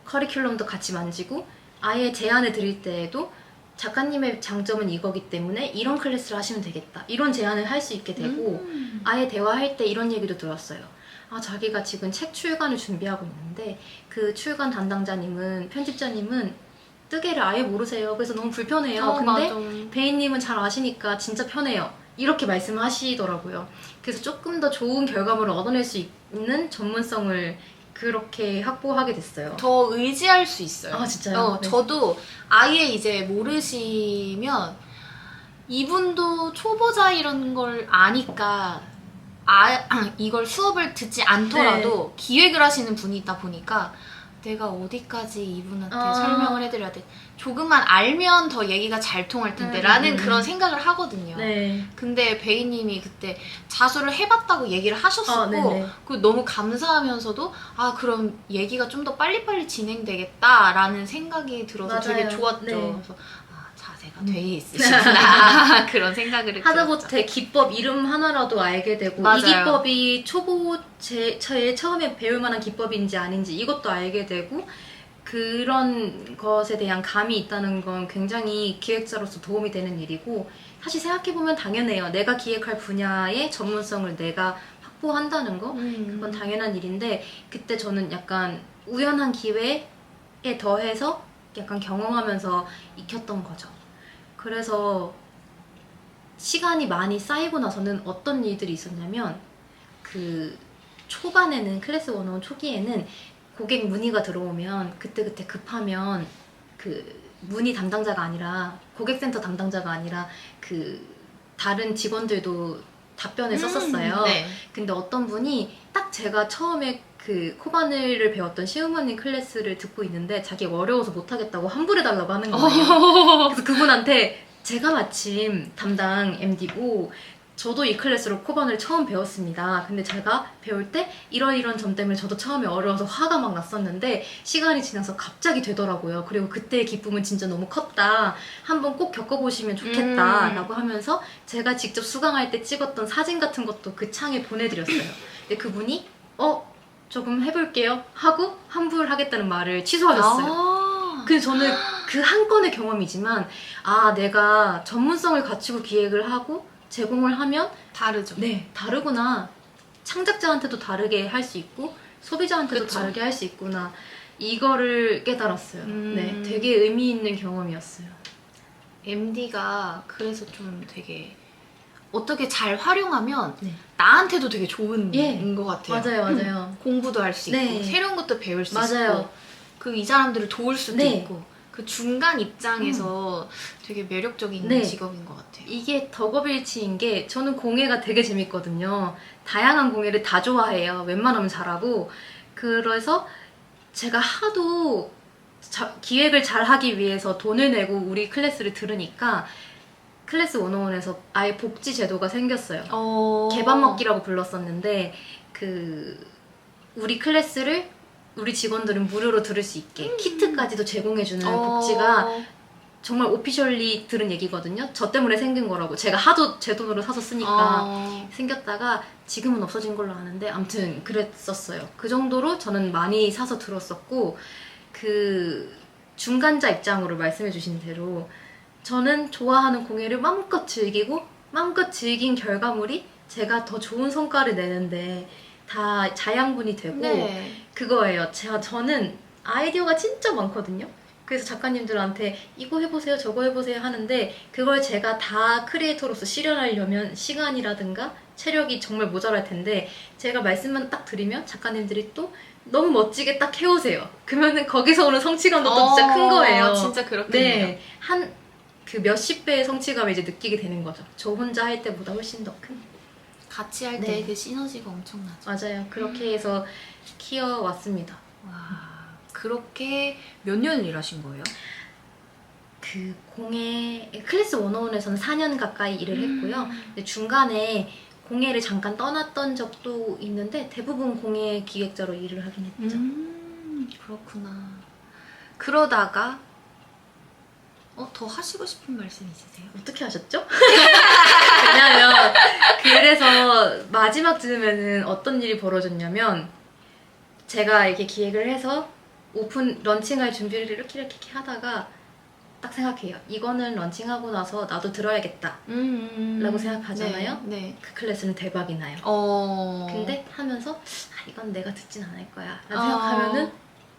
커리큘럼도 같이 만지고 아예 제안을 드릴 때에도 작가님의 장점은 이거기 때문에 이런 클래스를 하시면 되겠다. 이런 제안을 할 수 있게 되고 아예 대화할 때 이런 얘기도 들었어요. 자기가 지금 책 출간을 준비하고 있는데 그 출간 담당자님은 편집자님은 뜨개를 아예 모르세요. 그래서 너무 불편해요. 근데 맞아. 베이님은 잘 아시니까 진짜 편해요. 이렇게 말씀하시더라고요. 그래서 조금 더 좋은 결과물을 얻어낼 수 있는 전문성을 그렇게 확보하게 됐어요. 더 의지할 수 있어요. 진짜요? 네. 저도 아예 이제 모르시면 이분도 초보자 이런 걸 아니까 이걸 수업을 듣지 않더라도 기획을 하시는 분이 있다 보니까 내가 어디까지 이분한테 설명을 해드려야 돼. 조금만 알면 더 얘기가 잘 통할 텐데 라는 그런 생각을 하거든요. 네. 근데 베이님이 그때 자수를 해봤다고 얘기를 하셨었고 그 너무 감사하면서도 그럼 얘기가 좀 더 빨리빨리 진행되겠다라는 생각이 들어서 맞아요. 되게 좋았죠. 네. 그래서 자세가 돼 있으시구나 그런 생각을 하다못해 기법 이름 하나라도 알게 되고 맞아요. 이 기법이 제일 처음에 배울 만한 기법인지 아닌지 이것도 알게 되고 그런 것에 대한 감이 있다는 건 굉장히 기획자로서 도움이 되는 일이고 사실 생각해보면 당연해요. 내가 기획할 분야의 전문성을 내가 확보한다는 거 그건 당연한 일인데 그때 저는 약간 우연한 기회에 더해서 약간 경험하면서 익혔던 거죠. 그래서 시간이 많이 쌓이고 나서는 어떤 일들이 있었냐면 그 초반에는 클래스 101 초기에는 고객 문의가 들어오면 그때그때 급하면 그 문의 담당자가 아니라 고객센터 담당자가 아니라 그 다른 직원들도 답변을 썼었어요. 네. 근데 어떤 분이 딱 제가 처음에 그 코바늘을 배웠던 시우머님 클래스를 듣고 있는데 자기가 어려워서 못하겠다고 환불해달라고 하는 거예요. 그래서 그분한테 제가 마침 담당 MD고 저도 이 클래스로 코바늘을 처음 배웠습니다. 근데 제가 배울 때 이런 점 때문에 저도 처음에 어려워서 화가 막 났었는데 시간이 지나서 갑자기 되더라고요. 그리고 그때의 기쁨은 진짜 너무 컸다. 한번 꼭 겪어보시면 좋겠다 라고 하면서 제가 직접 수강할 때 찍었던 사진 같은 것도 그 창에 보내드렸어요. 근데 그분이 조금 해볼게요 하고 환불하겠다는 말을 취소하셨어요. 그래서 저는 그 한 건의 경험이지만 내가 전문성을 갖추고 기획을 하고 제공을 하면 다르죠. 네, 다르구나. 창작자한테도 다르게 할 수 있고 소비자한테도 그쵸. 다르게 할 수 있구나. 이거를 깨달았어요. 네, 되게 의미 있는 경험이었어요. MD가 그래서 좀 되게 어떻게 잘 활용하면 네. 나한테도 되게 좋은 예. 것 같아요. 맞아요. 공부도 할 수 있고 네. 새로운 것도 배울 수 맞아요. 있고 이 사람들을 도울 수도 네. 있고 그 중간 입장에서 되게 매력적인 네. 직업인 것 같아요. 이게 덕업일치인 게 저는 공예가 되게 재밌거든요. 다양한 공예를 다 좋아해요. 웬만하면 잘하고. 그래서 제가 하도 기획을 잘 하기 위해서 돈을 내고 우리 클래스를 들으니까 클래스 101에서 아예 복지 제도가 생겼어요. 개밥 먹기라고 불렀었는데 우리 클래스를 우리 직원들은 무료로 들을 수 있게 키트까지도 제공해주는 복지가 정말 오피셜리 들은 얘기거든요. 저 때문에 생긴 거라고. 제가 하도 제 돈으로 사서 쓰니까 생겼다가 지금은 없어진 걸로 아는데 아무튼 그랬었어요. 그 정도로 저는 많이 사서 들었었고 그 중간자 입장으로 말씀해 주신 대로 저는 좋아하는 공예를 마음껏 즐기고 마음껏 즐긴 결과물이 제가 더 좋은 성과를 내는데 다 자양분이 되고 네. 그거예요. 저는 아이디어가 진짜 많거든요. 그래서 작가님들한테 이거 해보세요, 저거 해보세요 하는데 그걸 제가 다 크리에이터로서 실현하려면 시간이라든가 체력이 정말 모자랄 텐데 제가 말씀만 딱 드리면 작가님들이 또 너무 멋지게 딱 해오세요. 그러면은 거기서 오는 성취감도 또 진짜 큰 거예요. 진짜 그렇겠네요. 네, 한 그 몇십 배의 성취감을 이제 느끼게 되는 거죠. 저 혼자 할 때보다 훨씬 더 큰. 같이 할 때 네. 그 시너지가 엄청나죠. 맞아요. 그렇게 해서 키워왔습니다. 와, 그렇게 몇 년을 일하신 거예요? 그 공예 클래스 101에서는 4년 가까이 일을 했고요. 근데 중간에 공예를 잠깐 떠났던 적도 있는데 대부분 공예 기획자로 일을 하긴 했죠. 그렇구나. 그러다가 더 하시고 싶은 말씀 있으세요? 어떻게 하셨죠? 왜냐면 그래서 마지막 즈음에는 어떤 일이 벌어졌냐면 제가 이렇게 기획을 해서 오픈 런칭할 준비를 이렇게 하다가 딱 생각해요. 이거는 런칭하고 나서 나도 들어야겠다 라고 생각하잖아요. 네. 그 클래스는 대박이 나요. 근데 하면서 이건 내가 듣진 않을 거야 라고 생각하면은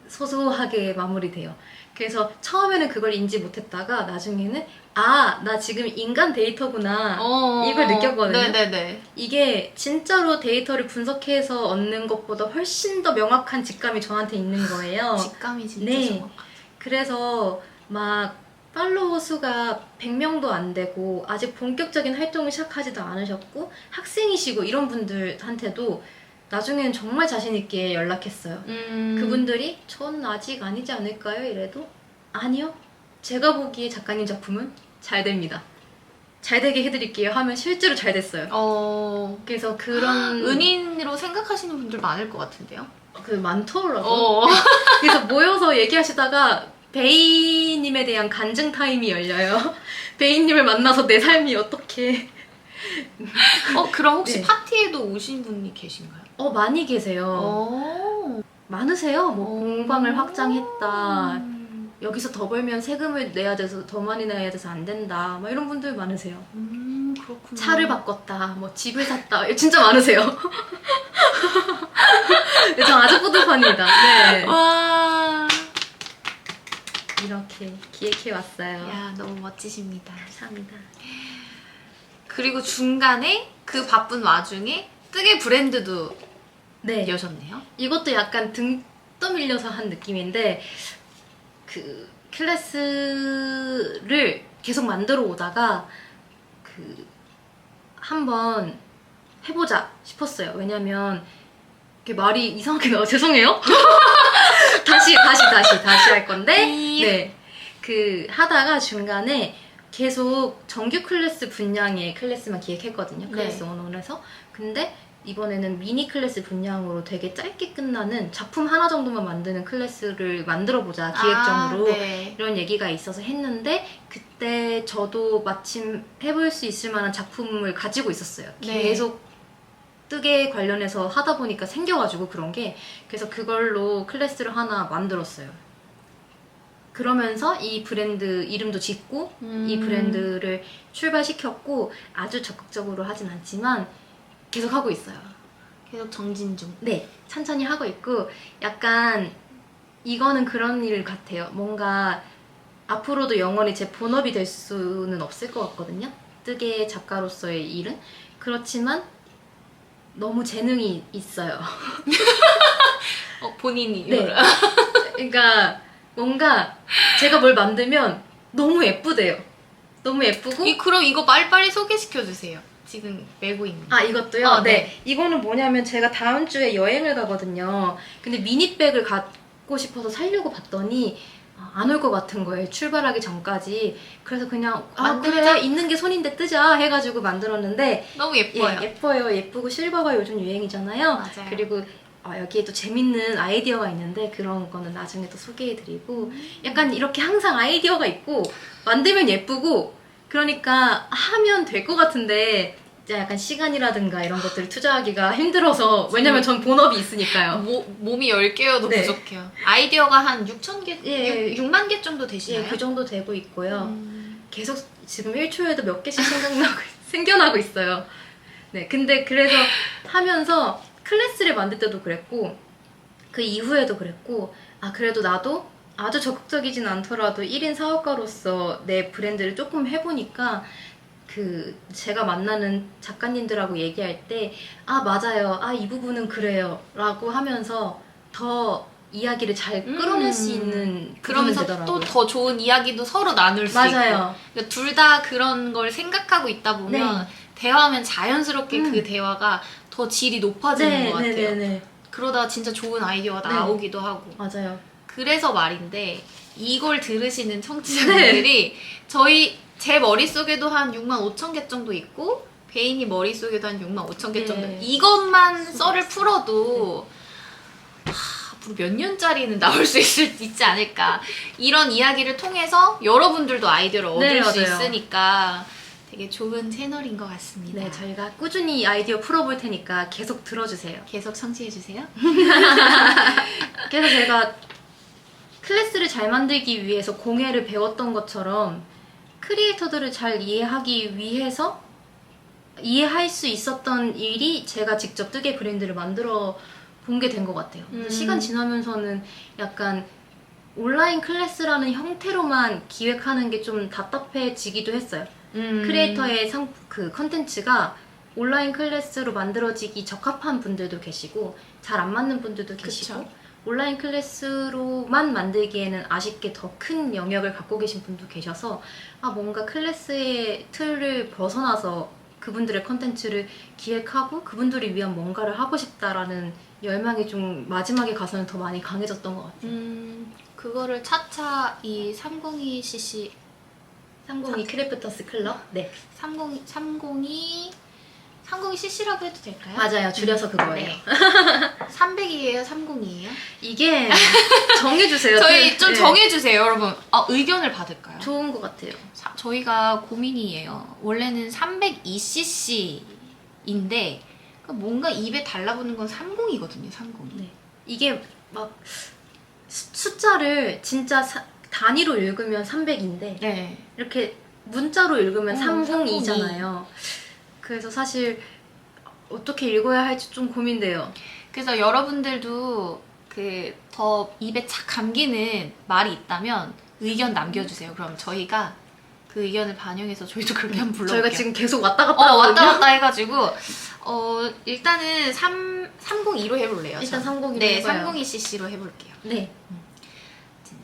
소소하게 마무리돼요. 그래서 처음에는 그걸 인지 못했다가 나중에는 나 지금 인간 데이터구나 이걸 느꼈거든요. 네네네. 이게 진짜로 데이터를 분석해서 얻는 것보다 훨씬 더 명확한 직감이 저한테 있는 거예요. 직감이 진짜 네. 정확하다. 그래서 막 팔로워 수가 100명도 안 되고 아직 본격적인 활동을 시작하지도 않으셨고 학생이시고 이런 분들한테도 나중에는 정말 자신 있게 연락했어요. 그분들이 전 아직 아니지 않을까요? 이래도 아니요. 제가 보기에 작가님 작품은 잘 됩니다. 잘 되게 해드릴게요 하면 실제로 잘 됐어요. 그래서 그런 은인으로 생각하시는 분들 많을 것 같은데요? 그 많더라고. 그래서 모여서 얘기하시다가 베이님에 대한 간증 타임이 열려요. 베이님을 만나서 내 삶이 어떻게 그럼 혹시 네. 파티에도 오신 분이 계신가요? 많이 계세요. 많으세요. 뭐 공방을 확장했다. 여기서 더 벌면 세금을 내야 돼서 더 많이 내야 돼서 안 된다. 막 이런 분들 많으세요. 그렇구나. 차를 바꿨다. 뭐 집을 샀다. 진짜 많으세요. 네, 전 아주 뿌듯합니다. 네. 와. 이렇게 기획해 왔어요. 야, 너무 멋지십니다. 감사합니다. 그리고 중간에 그 바쁜 와중에 뜨개 브랜드도 네. 여셨네요. 이것도 약간 등 떠밀려서 한 느낌인데 그 클래스를 계속 만들어 오다가 그 한번 해보자 싶었어요. 왜냐면 이렇게 말이 이상하게 나와 죄송해요. 다시 할 건데 네. 그 하다가 중간에 계속 정규 클래스 분량의 클래스만 기획했거든요. 클래스 네. 101에서. 근데 이번에는 미니 클래스 분량으로 되게 짧게 끝나는 작품 하나 정도만 만드는 클래스를 만들어보자 기획점으로 네. 이런 얘기가 있어서 했는데 그때 저도 마침 해볼 수 있을 만한 작품을 가지고 있었어요. 네. 계속 뜨개 관련해서 하다 보니까 생겨가지고 그런 게 그래서 그걸로 클래스를 하나 만들었어요. 그러면서 이 브랜드 이름도 짓고 이 브랜드를 출발시켰고 아주 적극적으로 하진 않지만 계속 하고 있어요. 계속 정진 중. 네, 천천히 하고 있고 약간 이거는 그런 일 같아요. 뭔가 앞으로도 영원히 제 본업이 될 수는 없을 것 같거든요. 뜨개 작가로서의 일은. 그렇지만 너무 재능이 있어요. 본인이. 네. 그러니까 뭔가 제가 뭘 만들면 너무 예쁘대요. 너무 예쁘고 그럼 이거 빨리빨리 소개시켜 주세요. 지금 메고 있는. 이것도요? 네. 네. 이거는 뭐냐면 제가 다음 주에 여행을 가거든요. 근데 미니백을 갖고 싶어서 사려고 봤더니 안 올 것 같은 거예요. 출발하기 전까지. 그래서 그냥 만들자. 그래 있는 게 손인데 뜨자 해가지고 만들었는데 너무 예뻐요. 예뻐요. 예쁘고 실버가 요즘 유행이잖아요. 맞아요. 그리고 여기에 또 재밌는 아이디어가 있는데 그런 거는 나중에 또 소개해드리고 약간 이렇게 항상 아이디어가 있고 만들면 예쁘고 그러니까 하면 될 것 같은데 이제 약간 시간이라든가 이런 것들을 투자하기가 힘들어서 왜냐면 전 본업이 있으니까요. 몸이 10개여도 네. 부족해요. 아이디어가 한 6,000개, 예. 6만 개 정도 되시나요? 예, 그 정도 되고 있고요. 계속 지금 1초에도 몇 개씩 생겨나고 있어요. 네, 근데 그래서 하면서 클래스를 만들 때도 그랬고 그 이후에도 그랬고 그래도 나도 아주 적극적이진 않더라도 1인 사업가로서 내 브랜드를 조금 해보니까 그 제가 만나는 작가님들하고 얘기할 때 아 맞아요, 아 이 부분은 그래요 라고 하면서 더 이야기를 잘 끌어낼 수 있는 부분이 그러면서 또 되더라고요. 더 좋은 이야기도 서로 나눌 수 맞아요. 있고 둘 다 그런 걸 생각하고 있다 보면 대화하면 자연스럽게 그 대화가 더 질이 높아지는 것 같아요. 네네네. 그러다 진짜 좋은 아이디어가 나오기도 하고. 맞아요. 그래서 말인데 이걸 들으시는 청취자분들이 제 머릿속에도 한 65,000개 정도 있고 베인이 머릿속에도 한 65,000개 정도 이것만 썰을 풀어도 앞으로 몇 년짜리는 나올 수 있지 않을까. 이런 이야기를 통해서 여러분들도 아이디어를 얻을 수 맞아요. 있으니까 되게 좋은 채널인 것 같습니다. 네, 저희가 꾸준히 아이디어 풀어볼 테니까 계속 들어주세요. 계속 청취해주세요. 그래서 제가 클래스를 잘 만들기 위해서 공예를 배웠던 것처럼 크리에이터들을 잘 이해하기 위해서 이해할 수 있었던 일이 제가 직접 뜨개 브랜드를 만들어 본 게 된 것 같아요. 시간 지나면서는 약간 온라인 클래스라는 형태로만 기획하는 게 좀 답답해지기도 했어요. 크리에이터의 그 컨텐츠가 온라인 클래스로 만들어지기 적합한 분들도 계시고 잘 안 맞는 분들도 계시고 그쵸. 온라인 클래스로만 만들기에는 아쉽게 더 큰 영역을 갖고 계신 분도 계셔서 아 뭔가 클래스의 틀을 벗어나서 그분들의 컨텐츠를 기획하고 그분들을 위한 뭔가를 하고 싶다라는 열망이 좀 마지막에 가서는 더 많이 강해졌던 것 같아요. 그거를 차차 이 302cc 302 크래프터스 클럽? 네. 302cc라고 해도 될까요? 맞아요. 줄여서 그거예요. 네. 300이에요? 302예요? 이게 정해주세요. 저희 좀 네. 정해주세요, 여러분. 의견을 받을까요? 좋은 것 같아요. 저희가 고민이에요. 원래는 302cc인데 뭔가 입에 달라붙는 건 30이거든요. 30. 네. 이게 막 숫자를 진짜 단위로 읽으면 300인데 네. 이렇게 문자로 읽으면 302. 302잖아요. 그래서 사실 어떻게 읽어야 할지 좀 고민돼요. 그래서 여러분들도 더 입에 착 감기는 말이 있다면 의견 남겨주세요. 그럼 저희가 그 의견을 반영해서 저희도 그렇게 한번 불러볼게요. 저희가 지금 계속 왔다 갔다 하거든요. 왔다 갔다 해가지고 일단은 302로 해볼래요. 일단 302로 네, 해봐요. 302cc로 해볼게요. 네.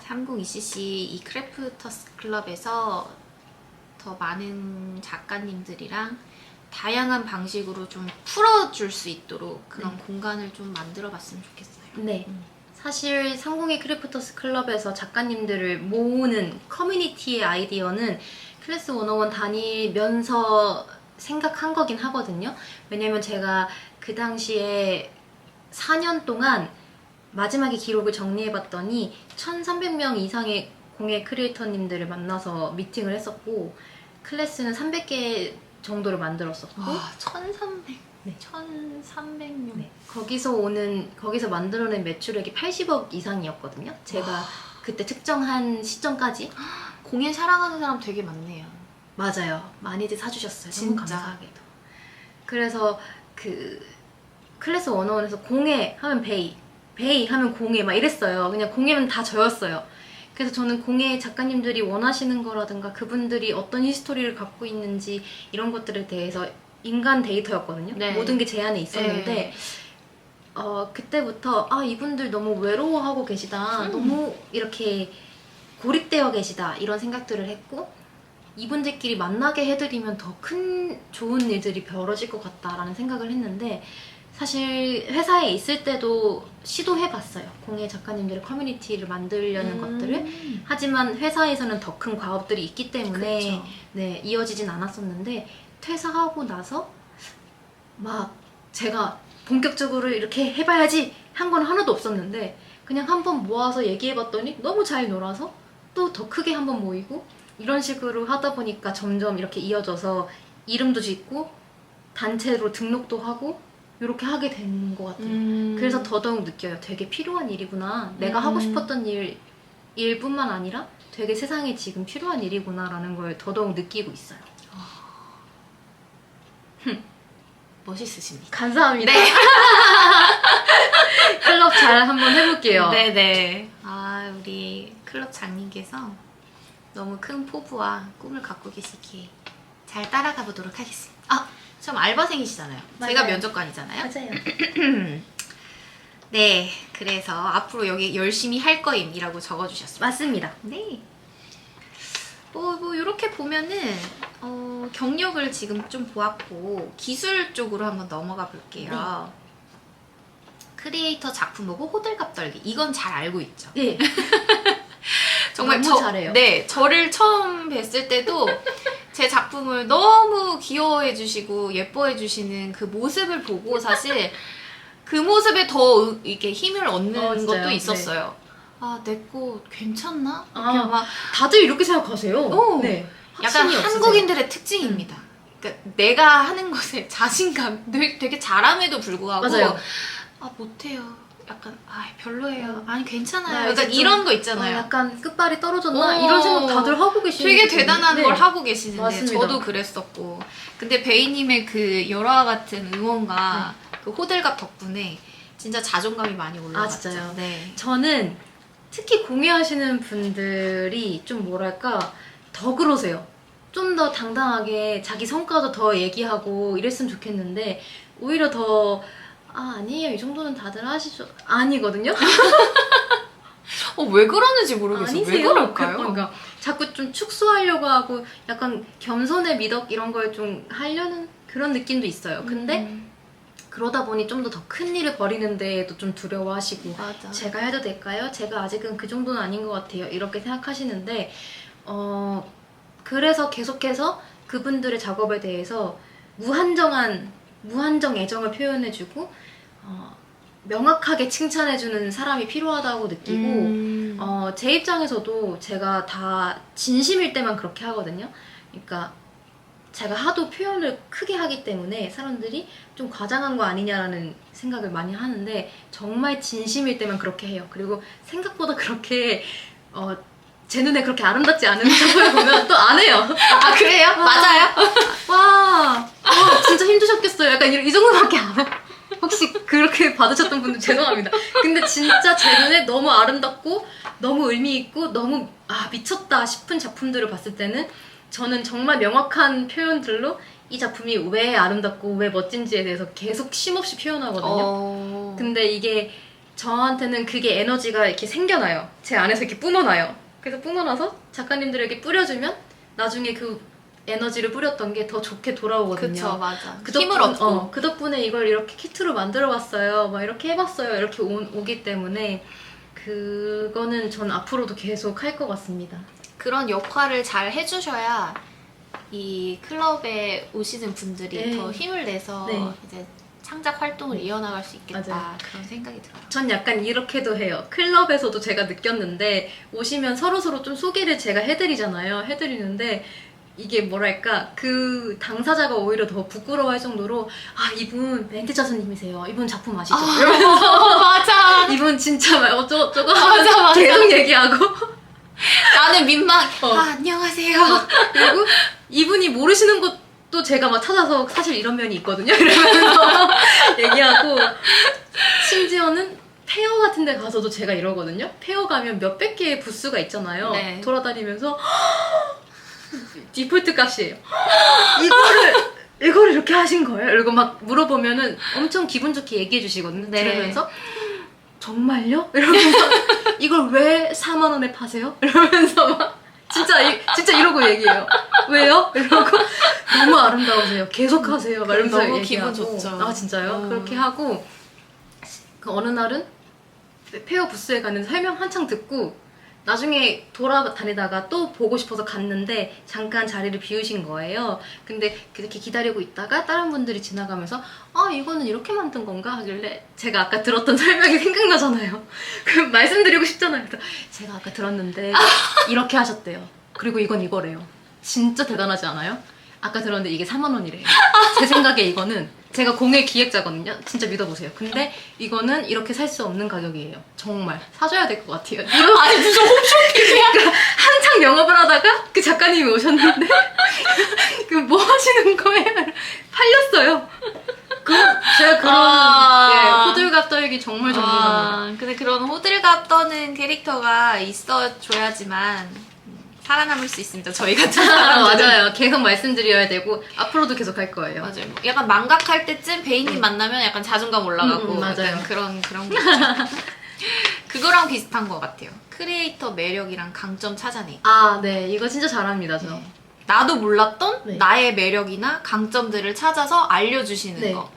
302cc 이 크래프터스 클럽에서 더 많은 작가님들이랑 다양한 방식으로 좀 풀어줄 수 있도록 그런 공간을 좀 만들어봤으면 좋겠어요. 네. 사실 302 크래프터스 클럽에서 작가님들을 모으는 커뮤니티의 아이디어는 클래스 101 다니면서 생각한 거긴 하거든요. 왜냐면 제가 그 당시에 4년 동안 마지막에 기록을 정리해봤더니 1,300명 이상의 공예 크리에이터님들을 만나서 미팅을 했었고 클래스는 300개 정도를 만들었었고 1,300. 네. 1,300명. 네. 거기서 만들어낸 매출액이 80억 이상이었거든요. 제가 그때 특정한 시점까지. 공예 사랑하는 사람 되게 많네요. 맞아요. 많이들 사주셨어요. 너무 진짜. 감사하게도. 그래서 그 클래스 101에서 공예 하면 베이 하면 공예 막 이랬어요. 그냥 공예면 다 저였어요. 그래서 저는 공예 작가님들이 원하시는 거라든가 그분들이 어떤 히스토리를 갖고 있는지 이런 것들에 대해서 인간 데이터였거든요. 네. 모든 게 제 안에 있었는데 네. 그때부터 아 이분들 너무 외로워하고 계시다. 너무 이렇게 고립되어 계시다. 이런 생각들을 했고 이분들끼리 만나게 해드리면 더 큰 좋은 일들이 벌어질 것 같다라는 생각을 했는데 사실 회사에 있을 때도 시도해봤어요. 공예 작가님들의 커뮤니티를 만들려는 것들을. 하지만 회사에서는 더 큰 과업들이 있기 때문에 그쵸. 네, 이어지진 않았었는데 퇴사하고 나서 막 제가 본격적으로 이렇게 해봐야지 한 건 하나도 없었는데 그냥 한번 모아서 얘기해봤더니 너무 잘 놀아서 또 더 크게 한번 모이고 이런 식으로 하다 보니까 점점 이렇게 이어져서 이름도 짓고 단체로 등록도 하고 이렇게 하게 된 것 같아요. 그래서 더더욱 느껴요. 되게 필요한 일이구나. 내가 하고 싶었던 일뿐만 아니라 되게 세상에 지금 필요한 일이구나라는 걸 더더욱 느끼고 있어요. 멋있으십니다. 감사합니다. 네. 클럽 잘 한번 해볼게요. 네네. 우리 클럽 장님께서 너무 큰 포부와 꿈을 갖고 계시기에 잘 따라가 보도록 하겠습니다. 아, 좀 알바생이시잖아요. 제가 맞아요. 면접관이잖아요. 맞아요. 네, 그래서 앞으로 여기 열심히 할 거임이라고 적어주셨습니다. 맞습니다. 네. 뭐 이렇게 보면은 경력을 지금 좀 보았고 기술 쪽으로 한번 넘어가 볼게요. 크리에이터 작품 보고 호들갑 떨기 이건 잘 알고 있죠. 네. 정말 너무 잘해요. 네, 저를 처음 뵀을 때도 제 작품을 너무 귀여워해 주시고 예뻐해 주시는 그 모습을 보고 사실 그 모습에 더 이렇게 힘을 얻는 진짜요? 것도 있었어요. 아, 내 거 괜찮나? 아, 이렇게 막 다들 이렇게 생각하세요. 오. 네. 약간 확신이 없으세요. 한국인들의 특징입니다. 그러니까 내가 하는 것에 자신감, 되게 잘함에도 불구하고 맞아요. 아, 못해요. 약간 별로예요. 아니 괜찮아요. 나 약간 이제 좀, 이런 거 있잖아요. 약간 끝발이 떨어졌나 어. 이런 생각 다들 하고 계시는 되게 분이- 대단한 네. 걸 하고 계시는데 맞습니다. 저도 그랬었고 근데 베이님의 그 열화와 같은 응원과 그 호들갑 덕분에 진짜 자존감이 많이 올라갔죠. 진짜요? 네. 저는 특히 공예하시는 분들이 좀 뭐랄까 더 그러세요. 좀 더 당당하게 자기 성과도 더 얘기하고 이랬으면 좋겠는데 오히려 더 아니에요 이 정도는 다들 하시죠 아니거든요. 왜 그러는지 모르겠어요. 아니세요. 왜 그럴까요? 그러니까 자꾸 좀 축소하려고 하고 약간 겸손의 미덕 이런 걸 좀 하려는 그런 느낌도 있어요. 근데 그러다 보니 좀 더 큰 일을 벌이는 데에도 좀 두려워하시고 맞아. 제가 해도 될까요? 제가 아직은 그 정도는 아닌 것 같아요. 이렇게 생각하시는데 그래서 계속해서 그분들의 작업에 대해서 무한정 애정을 표현해주고 명확하게 칭찬해주는 사람이 필요하다고 느끼고 제 입장에서도 제가 다 진심일 때만 그렇게 하거든요. 그러니까 제가 하도 표현을 크게 하기 때문에 사람들이 좀 과장한 거 아니냐라는 생각을 많이 하는데 정말 진심일 때만 그렇게 해요. 그리고 생각보다 그렇게 제 눈에 그렇게 아름답지 않은 작품을 보면 또 안 해요. 아, 그래요? 맞아요. 와, 진짜 힘드셨겠어요. 약간 이 정도밖에 안 해요. 혹시 그렇게 받으셨던 분들 죄송합니다. 근데 진짜 제 눈에 너무 아름답고 너무 의미 있고 너무 미쳤다 싶은 작품들을 봤을 때는 저는 정말 명확한 표현들로 이 작품이 왜 아름답고 왜 멋진지에 대해서 계속 쉼없이 표현하거든요. 근데 이게 저한테는 그게 에너지가 이렇게 생겨나요. 제 안에서 이렇게 뿜어나요. 그래서 뿜어나서 작가님들에게 뿌려주면 나중에 그 에너지를 뿌렸던 게 더 좋게 돌아오거든요. 그쵸, 맞아. 그 힘을 얻고. 그 덕분에 이걸 이렇게 키트로 만들어봤어요. 막 이렇게 해봤어요. 이렇게 오기 때문에 그거는 전 앞으로도 계속 할 것 같습니다. 그런 역할을 잘 해주셔야 이 클럽에 오시는 분들이 네. 더 힘을 내서 네. 이제 창작 활동을 이어나갈 수 있겠다. 맞아요. 그런 생각이 들어요. 전 약간 이렇게도 해요. 클럽에서도 제가 느꼈는데 오시면 서로서로 좀 소개를 제가 해드리잖아요. 해드리는데 이게 뭐랄까 그 당사자가 오히려 더 부끄러워할 정도로 이분 멘티자스님이세요. 이분 작품 아시죠? 이러면서 맞아. 이분 진짜 막 어쩌고저쩌고 맞아. 계속 얘기하고 나는 민망. 어. 안녕하세요. 그리고 이분이 모르시는 것도 제가 막 찾아서 사실 이런 면이 있거든요. 이러면서 얘기하고 심지어는 페어 같은 데 가서도 제가 이러거든요. 페어 가면 몇백 개의 부스가 있잖아요. 네. 돌아다니면서 디폴트 값이에요. 이거를 이렇게 하신 거예요? 이러고 막 물어보면은 엄청 기분 좋게 얘기해 주시거든요. 네. 들으면서 정말요? 이러면서 이걸 왜 4만 원에 파세요? 이러면서 막 진짜 이러고 얘기해요. 왜요? 이러고 너무 아름다우세요. 계속 하세요. 막 이러면서 너무 얘기하고. 기분 좋죠. 아 진짜요? 그렇게 하고 그 어느 날은 페어 부스에 가는 설명 한창 듣고 나중에 돌아다니다가 또 보고 싶어서 갔는데 잠깐 자리를 비우신 거예요. 근데 그렇게 기다리고 있다가 다른 분들이 지나가면서 이거는 이렇게 만든 건가? 하길래 제가 아까 들었던 설명이 생각나잖아요. 그럼 말씀드리고 싶잖아요. 그래서 제가 아까 들었는데 이렇게 하셨대요. 그리고 이건 이거래요. 진짜 대단하지 않아요? 아까 들었는데 이게 4만 원이래요. 제 생각에 이거는 제가 공예 기획자거든요. 진짜 믿어보세요. 근데 이거는 이렇게 살 수 없는 가격이에요. 정말 사줘야 될 것 같아요. 아니 무슨 홈쇼핑이야? 그러니까 한창 영업을 하다가 그 작가님이 오셨는데 그 뭐 하시는 거예요? 팔렸어요. 제가 그런 호들갑 떨기 컨셉이 정말 전문가입니다. 근데 그런 호들갑 떠는 캐릭터가 있어줘야지만 살아남을 수 있습니다. 저희 같은 사람들은. 맞아요. 계속 말씀드려야 되고 앞으로도 계속 할 거예요. 맞아요. 약간 망각할 때쯤 베이님 만나면 약간 자존감 올라가고 맞아요. 약간 그런 거 있죠. 그거랑 비슷한 것 같아요. 크리에이터 매력이랑 강점 찾아내기. 아, 네. 이거 진짜 잘합니다, 저. 네. 나도 몰랐던 네. 나의 매력이나 강점들을 찾아서 알려주시는 네. 거.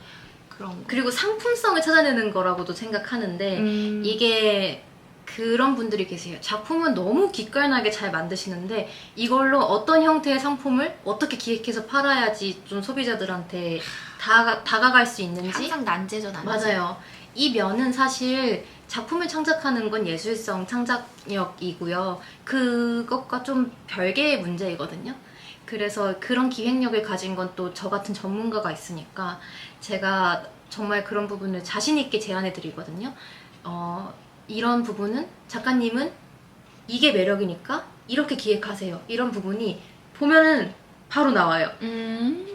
그런 거. 그리고 상품성을 찾아내는 거라고도 생각하는데 이게 그런 분들이 계세요. 작품은 너무 기깔나게 잘 만드시는데 이걸로 어떤 형태의 상품을 어떻게 기획해서 팔아야지 좀 소비자들한테 다가갈 수 있는지 항상 난제죠, 난제. 맞아요. 이 면은 사실 작품을 창작하는 건 예술성 창작력이고요. 그것과 좀 별개의 문제이거든요. 그래서 그런 기획력을 가진 건 또 저 같은 전문가가 있으니까 제가 정말 그런 부분을 자신 있게 제안해 드리거든요. 이런 부분은 작가님은 이게 매력이니까 이렇게 기획하세요. 이런 부분이 보면은 바로 나와요.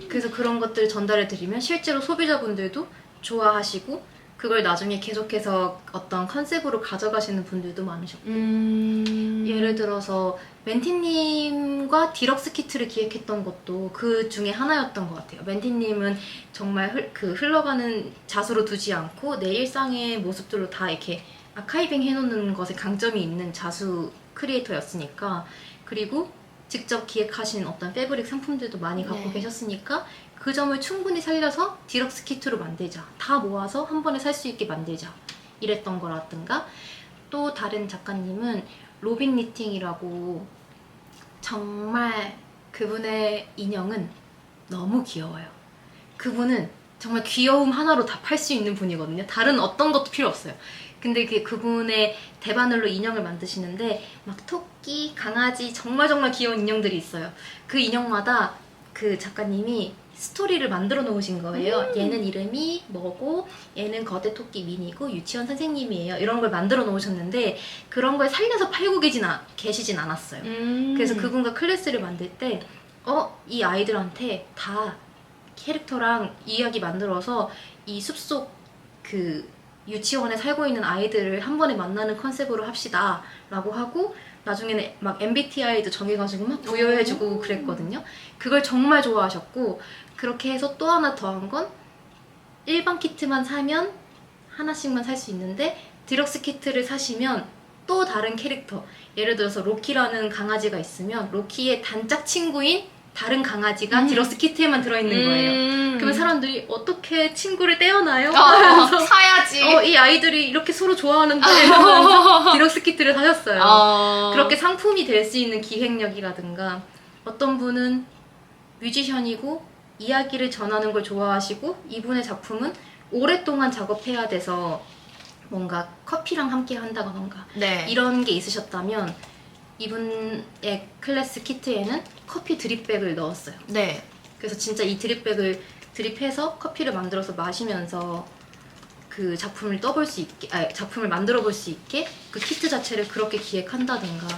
그래서 그런 것들을 전달해 드리면 실제로 소비자분들도 좋아하시고 그걸 나중에 계속해서 어떤 컨셉으로 가져가시는 분들도 많으셨고 예를 들어서 멘티님과 디럭스 키트를 기획했던 것도 그 중에 하나였던 것 같아요. 멘티님은 정말 흘러가는 자수로 두지 않고 내 일상의 모습들로 다 이렇게 아카이빙 해놓는 것에 강점이 있는 자수 크리에이터였으니까 그리고 직접 기획하신 어떤 패브릭 상품들도 많이 갖고 네. 계셨으니까 그 점을 충분히 살려서 디럭스 키트로 만들자. 다 모아서 한 번에 살 수 있게 만들자. 이랬던 거라든가 또 다른 작가님은 로빈 니팅이라고 정말 그분의 인형은 너무 귀여워요. 그분은 정말 귀여움 하나로 다 팔 수 있는 분이거든요. 다른 어떤 것도 필요 없어요. 근데 그분의 대바늘로 인형을 만드시는데 막 토끼, 강아지 정말 귀여운 인형들이 있어요. 그 인형마다 그 작가님이 스토리를 만들어 놓으신 거예요. 얘는 이름이 뭐고 얘는 거대 토끼 미니고 유치원 선생님이에요. 이런 걸 만들어 놓으셨는데 그런 걸 살려서 팔고 계시진 않았어요. 그래서 그분과 클래스를 만들 때 이 아이들한테 다 캐릭터랑 이야기 만들어서 이 숲속 그 유치원에 살고 있는 아이들을 한 번에 만나는 컨셉으로 합시다 라고 하고 나중에는 막 MBTI도 정해가지고 막 부여해주고 그랬거든요. 그걸 정말 좋아하셨고 그렇게 해서 또 하나 더한 건 일반 키트만 사면 하나씩만 살 수 있는데 디럭스 키트를 사시면 또 다른 캐릭터 예를 들어서 로키라는 강아지가 있으면 로키의 단짝 친구인 다른 강아지가 디럭스 키트에만 들어있는 거예요. 그러면 사람들이 어떻게 친구를 떼어놔요? 사야지. 이 아이들이 이렇게 서로 좋아하는데 이러면서 디럭스 키트를 사셨어요. 그렇게 상품이 될 수 있는 기획력이라든가 어떤 분은 뮤지션이고 이야기를 전하는 걸 좋아하시고 이분의 작품은 오랫동안 작업해야 돼서 뭔가 커피랑 함께 한다던가 네. 이런 게 있으셨다면 이분의 클래스 키트에는 커피 드립백을 넣었어요. 네. 그래서 진짜 이 드립백을 드립해서 커피를 만들어서 마시면서 그 작품을 떠볼 수 있게, 작품을 만들어 볼 수 있게 그 키트 자체를 그렇게 기획한다든가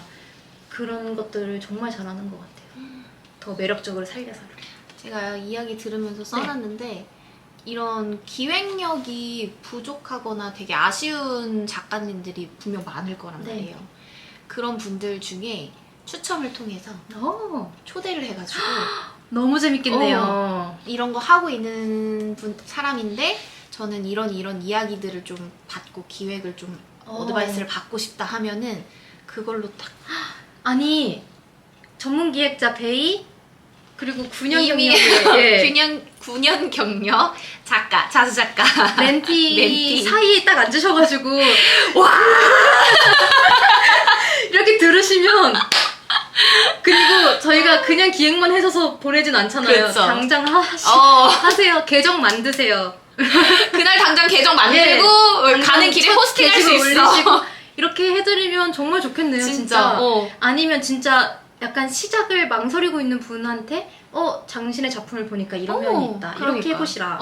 그런 것들을 정말 잘하는 것 같아요. 더 매력적으로 살려서. 제가 이야기 들으면서 써놨는데 이런 기획력이 부족하거나 되게 아쉬운 작가님들이 분명 많을 거란 네. 말이에요. 그런 분들 중에 추첨을 통해서 초대를 해가지고 너무 재밌겠네요. 이런 거 하고 있는 사람인데 저는 이런 이야기들을 좀 받고 기획을 좀 어드바이스를 받고 싶다 하면은 그걸로 딱 아니 전문 기획자 베이 그리고 9년 이미 경력의 9년 경력 작가 자수 작가 멘티 사이에 딱 앉으셔가지고 와 이렇게 들으시면 그리고 저희가 그냥 기획만 해줘서 보내진 않잖아요. 그렇죠. 당장 하세요. 계정 만드세요. 그날 당장 계정 만들고 가는 길에 호스팅할 수 있어. 올리시고 이렇게 해드리면 정말 좋겠네요. 진짜. 진짜. 아니면 진짜 약간 시작을 망설이고 있는 분한테 당신의 작품을 보니까 이런 면이 있다. 그러니까. 이렇게 해보시라.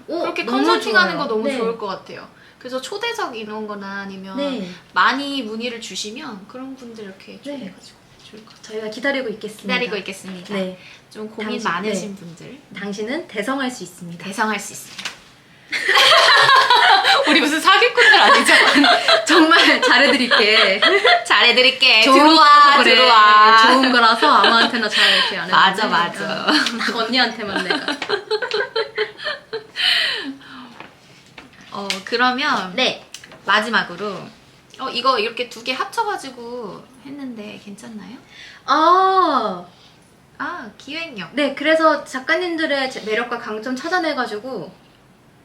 그렇게 너무 컨설팅하는 좋아요. 거 너무 네. 좋을 것 같아요. 그래서 초대석 이런 거나 아니면 네. 많이 문의를 주시면 그런 분들 이렇게 초대해가지고 좋을 것 같아요. 저희가 기다리고 있겠습니다. 기다리고 있겠습니다. 네. 좀 고민 당신, 많으신 분들 당신은 대성할 수 있습니다. 대성할 수 있습니다. 우리 무슨 사기꾼들 아니죠? 정말 잘해드릴게. 잘해드릴게. 좋은 들어와, 거라서 그래. 들어와. 좋은 거라서 아무한테나 잘 이렇게 안 해. 맞아, 맞아. 딱 언니한테만 내가. 그러면 네. 마지막으로 이거 이렇게 두 개 합쳐가지고 했는데 괜찮나요? 아, 기획력. 네. 그래서 작가님들의 매력과 강점 찾아내가지고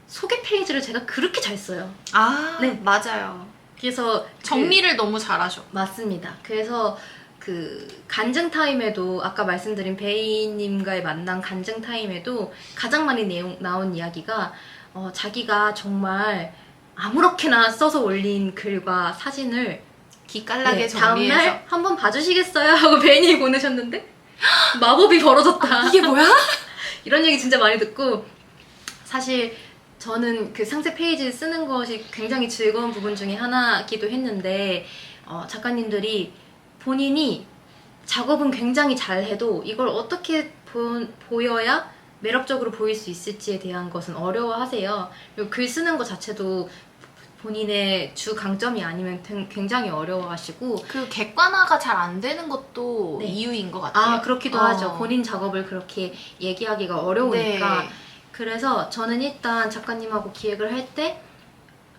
소개 페이지를 제가 그렇게 잘 써요. 네, 네. 맞아요. 그래서 정리를 너무 잘하셔. 맞습니다. 그래서 그 간증 타임에도 아까 말씀드린 베이님과의 만남 간증 타임에도 가장 많이 나온 이야기가 자기가 정말 아무렇게나 써서 올린 글과 사진을 기깔나게 정리해서. 다음날 한번 봐주시겠어요? 하고 베이님이 보내셨는데 마법이 벌어졌다. 이게 뭐야? 이런 얘기 진짜 많이 듣고 사실 저는 그 상세 페이지 쓰는 것이 굉장히 즐거운 부분 중에 하나이기도 했는데 작가님들이 본인이 작업은 굉장히 잘해도 이걸 어떻게 보여야 매력적으로 보일 수 있을지에 대한 것은 어려워하세요. 그리고 글 쓰는 것 자체도 본인의 주 강점이 아니면 굉장히 어려워하시고 그 객관화가 잘 안 되는 것도 네. 이유인 것 같아요. 그렇기도 하죠. 본인 작업을 그렇게 얘기하기가 어려우니까. 네. 그래서 저는 일단 작가님하고 기획을 할 때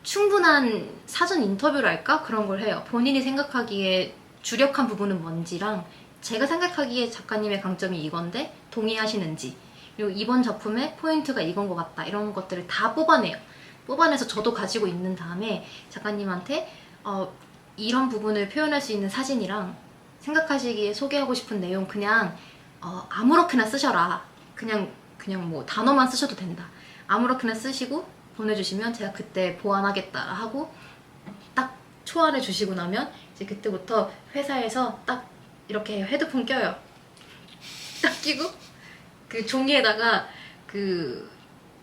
충분한 사전 인터뷰랄까? 그런 걸 해요. 본인이 생각하기에 주력한 부분은 뭔지랑 제가 생각하기에 작가님의 강점이 이건데 동의하시는지, 그리고 이번 작품의 포인트가 이건 것 같다, 이런 것들을 다 뽑아내요. 뽑아내서 저도 가지고 있는 다음에 작가님한테 이런 부분을 표현할 수 있는 사진이랑 생각하시기에 소개하고 싶은 내용 그냥 아무렇게나 쓰셔라. 그냥 뭐 단어만 쓰셔도 된다. 아무렇게나 쓰시고 보내주시면 제가 그때 보완하겠다 하고 딱 초안을 주시고 나면 이제 그때부터 회사에서 딱 이렇게 헤드폰 껴요. 딱 끼고 그 종이에다가 그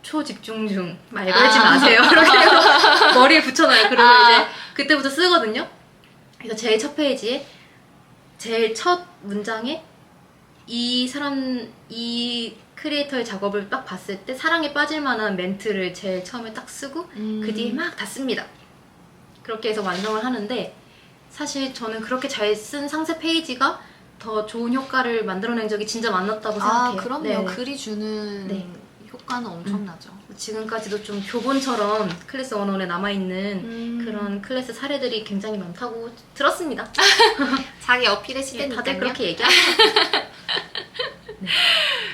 초집중 중 말 걸지 마세요. 이렇게 해서 머리에 붙여놔요. 그러면 이제 그때부터 쓰거든요. 그래서 제일 첫 페이지에 제일 첫 문장에 이 크리에이터의 작업을 딱 봤을 때 사랑에 빠질 만한 멘트를 제일 처음에 딱 쓰고 그 뒤에 막 다 씁니다. 그렇게 해서 완성을 하는데 사실 저는 그렇게 잘 쓴 상세 페이지가 더 좋은 효과를 만들어낸 적이 진짜 많았다고 생각해요. 그럼요. 네. 글이 주는 네. 효과는 엄청나죠. 지금까지도 좀 교본처럼 클래스 101에 남아있는 그런 클래스 사례들이 굉장히 많다고 들었습니다. 자기 어필의 시대니까요. 다들 그렇게 얘기하죠. 네.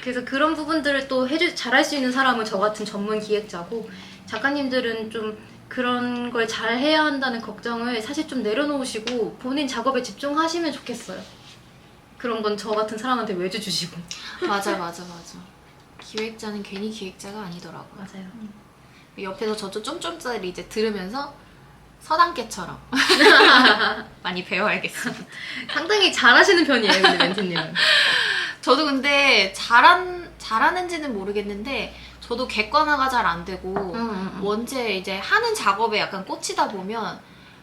그래서 그런 부분들을 또 잘할 수 있는 사람은 저 같은 전문 기획자고, 작가님들은 좀 그런 걸 잘 해야 한다는 걱정을 사실 좀 내려놓으시고 본인 작업에 집중하시면 좋겠어요. 그런 건 저 같은 사람한테 외주 주시고. 맞아. 기획자는 괜히 기획자가 아니더라고요. 맞아요. 옆에서 저쪽 쫌쫌짜리 이제 들으면서 서당계처럼 많이 배워야겠습니다. 상당히 잘하시는 편이에요, 근데 멘트님은. 저도 근데 잘하는지는 모르겠는데 저도 객관화가 잘 안 되고 원체 이제 하는 작업에 약간 꽂히다 보면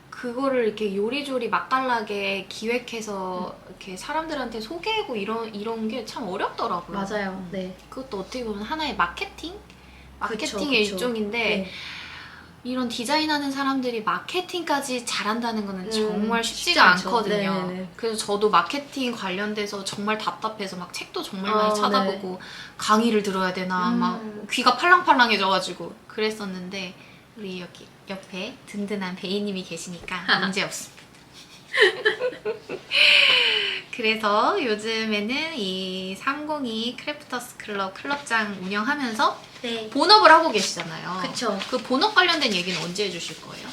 그거를 이렇게 요리조리 맛깔나게 기획해서 이렇게 사람들한테 소개하고 이런 게 참 어렵더라고요. 맞아요. 네. 그것도 어떻게 보면 하나의 마케팅의 그쵸. 일종인데 네. 이런 디자인하는 사람들이 마케팅까지 잘한다는 거는 정말 쉽지 쉽지가 않죠. 않거든요. 네네네. 그래서 저도 마케팅 관련돼서 정말 답답해서 막 책도 정말 많이 네. 찾아보고 강의를 들어야 되나 막 귀가 팔랑팔랑해져가지고 그랬었는데 우리 여기 옆에 든든한 베이님이 계시니까 문제 없습니다. 그래서 요즘에는 이 302 크래프터스 클럽장 운영하면서 네. 본업을 하고 계시잖아요. 그쵸. 그 본업 관련된 얘기는 언제 해주실 거예요?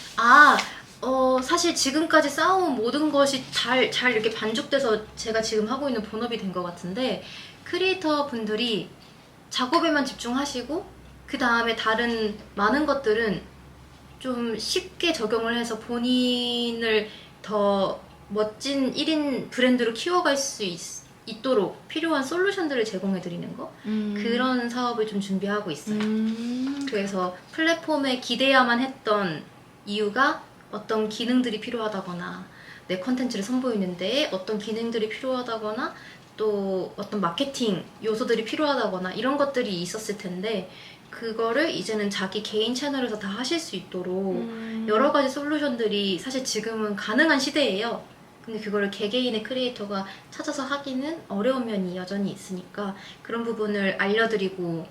사실 지금까지 쌓아온 모든 것이 잘 이렇게 반죽돼서 제가 지금 하고 있는 본업이 된 것 같은데, 크리에이터 분들이 작업에만 집중하시고 그 다음에 다른 많은 것들은 좀 쉽게 적용을 해서 본인을 더 멋진 1인 브랜드로 키워갈 수 있도록 필요한 솔루션들을 제공해드리는 거, 그런 사업을 좀 준비하고 있어요. 그래서 플랫폼에 기대야만 했던 이유가 어떤 기능들이 필요하다거나 내 컨텐츠를 선보이는데 어떤 기능들이 필요하다거나 또 어떤 마케팅 요소들이 필요하다거나 이런 것들이 있었을 텐데, 그거를 이제는 자기 개인 채널에서 다 하실 수 있도록 음. 여러 가지 솔루션들이 사실 지금은 가능한 시대예요. 근데 그거를 개개인의 크리에이터가 찾아서 하기는 어려운 면이 여전히 있으니까 그런 부분을 알려드리고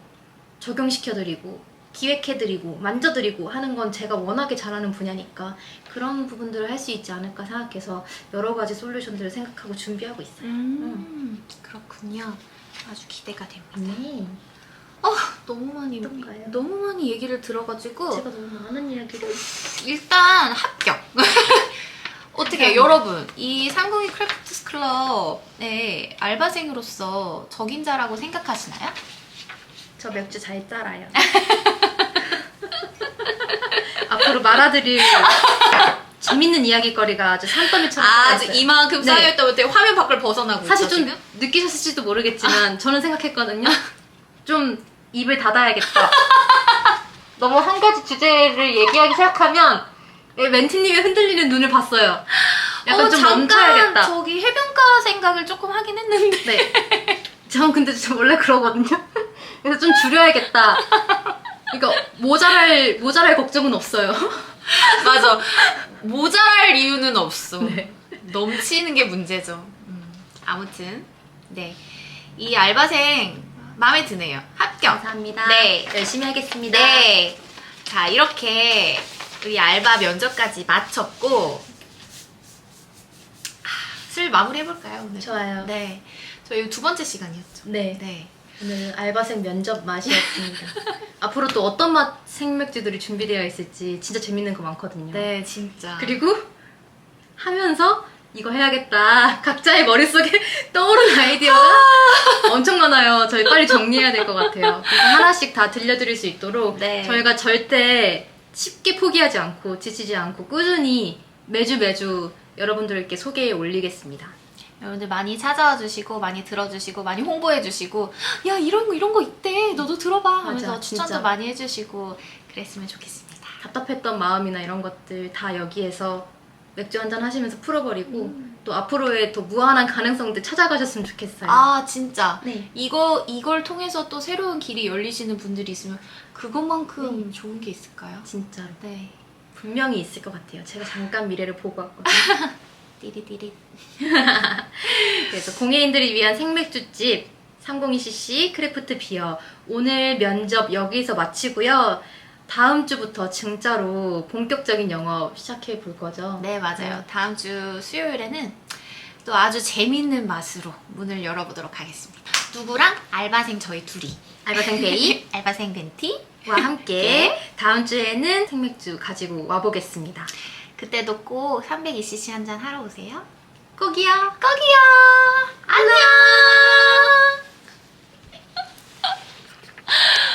적용시켜드리고 기획해드리고 만져드리고 하는 건 제가 워낙에 잘하는 분야니까 그런 부분들을 할 수 있지 않을까 생각해서 여러 가지 솔루션들을 생각하고 준비하고 있어요. 그렇군요. 아주 기대가 됩니다. 네. 너무 많이 어떤가요? 너무 많이 얘기를 들어가지고 제가 너무 많은 이야기를 일단 합격. 어떻게 감사합니다. 여러분 이 302 크래프트 클럽의 알바생으로서 적임자라고 생각하시나요? 저 맥주 잘 따라요. 앞으로 말아드릴 재밌는 이야기거리가 아주 산더미처럼 아직 쌓여있어요. 이만큼 네. 쌓여있다고 때 화면 밖을 벗어나고 사실 있죠, 좀 지금? 느끼셨을지도 모르겠지만 저는 생각했거든요. 좀 입을 닫아야겠다. 너무 한 가지 주제를 얘기하기 시작하면 멘티님의 흔들리는 눈을 봤어요. 약간 좀 잠깐 멈춰야겠다. 저기 해변가 생각을 조금 하긴 했는데 네. 전 근데 저 원래 그러거든요. 그래서 좀 줄여야겠다. 그러니까 모자랄 걱정은 없어요. 맞아. 모자랄 이유는 없어. 네. 넘치는 게 문제죠. 아무튼 네. 이 알바생 마음에 드네요. 합격. 감사합니다. 네. 열심히 하겠습니다. 네. 자, 이렇게 우리 알바 면접까지 마쳤고 술 마무리해볼까요, 오늘? 좋아요. 네. 저희 두 번째 시간이었죠. 네. 네. 오늘 알바생 면접 맛이었습니다. 앞으로 또 어떤 맛 생맥주들이 준비되어 있을지 진짜 재밌는 거 많거든요. 네, 진짜. 그리고 하면서 이거 해야겠다. 각자의 머릿속에 떠오른 아이디어가 엄청 많아요. 저희 빨리 정리해야 될 것 같아요. 그래서 하나씩 다 들려드릴 수 있도록 네. 저희가 절대 쉽게 포기하지 않고 지치지 않고 꾸준히 매주 여러분들께 소개해 올리겠습니다. 여러분들 많이 찾아와 주시고 많이 들어주시고 많이 홍보해 주시고 야 이런 거 있대 너도 들어봐 하면서 맞아, 추천도 진짜. 많이 해주시고 그랬으면 좋겠습니다. 답답했던 마음이나 이런 것들 다 여기에서 맥주 한잔 하시면서 풀어버리고 또 앞으로의 더 무한한 가능성들 찾아가셨으면 좋겠어요. 아 진짜 네. 이걸 통해서 또 새로운 길이 열리시는 분들이 있으면 그것만큼 좋은 게 있을까요? 진짜로. 네. 분명히 있을 것 같아요. 제가 잠깐 미래를 보고 왔거든요. 띠리띠리. 그래서 공예인들을 위한 생맥주집 302cc 크래프트 비어 오늘 면접 여기서 마치고요. 다음 주부터 진짜로 본격적인 영업 시작해 볼 거죠. 네 맞아요. 다음 주 수요일에는 또 아주 재밌는 맛으로 문을 열어보도록 하겠습니다. 누구랑? 알바생 저희 둘이. 알바생 베이 알바생 벤티. 와 함께 다음 주에는 생맥주 가지고 와보겠습니다. 그때도 꼭 320cc 한잔 하러 오세요. 꼭이요. 꼭이요. 안녕.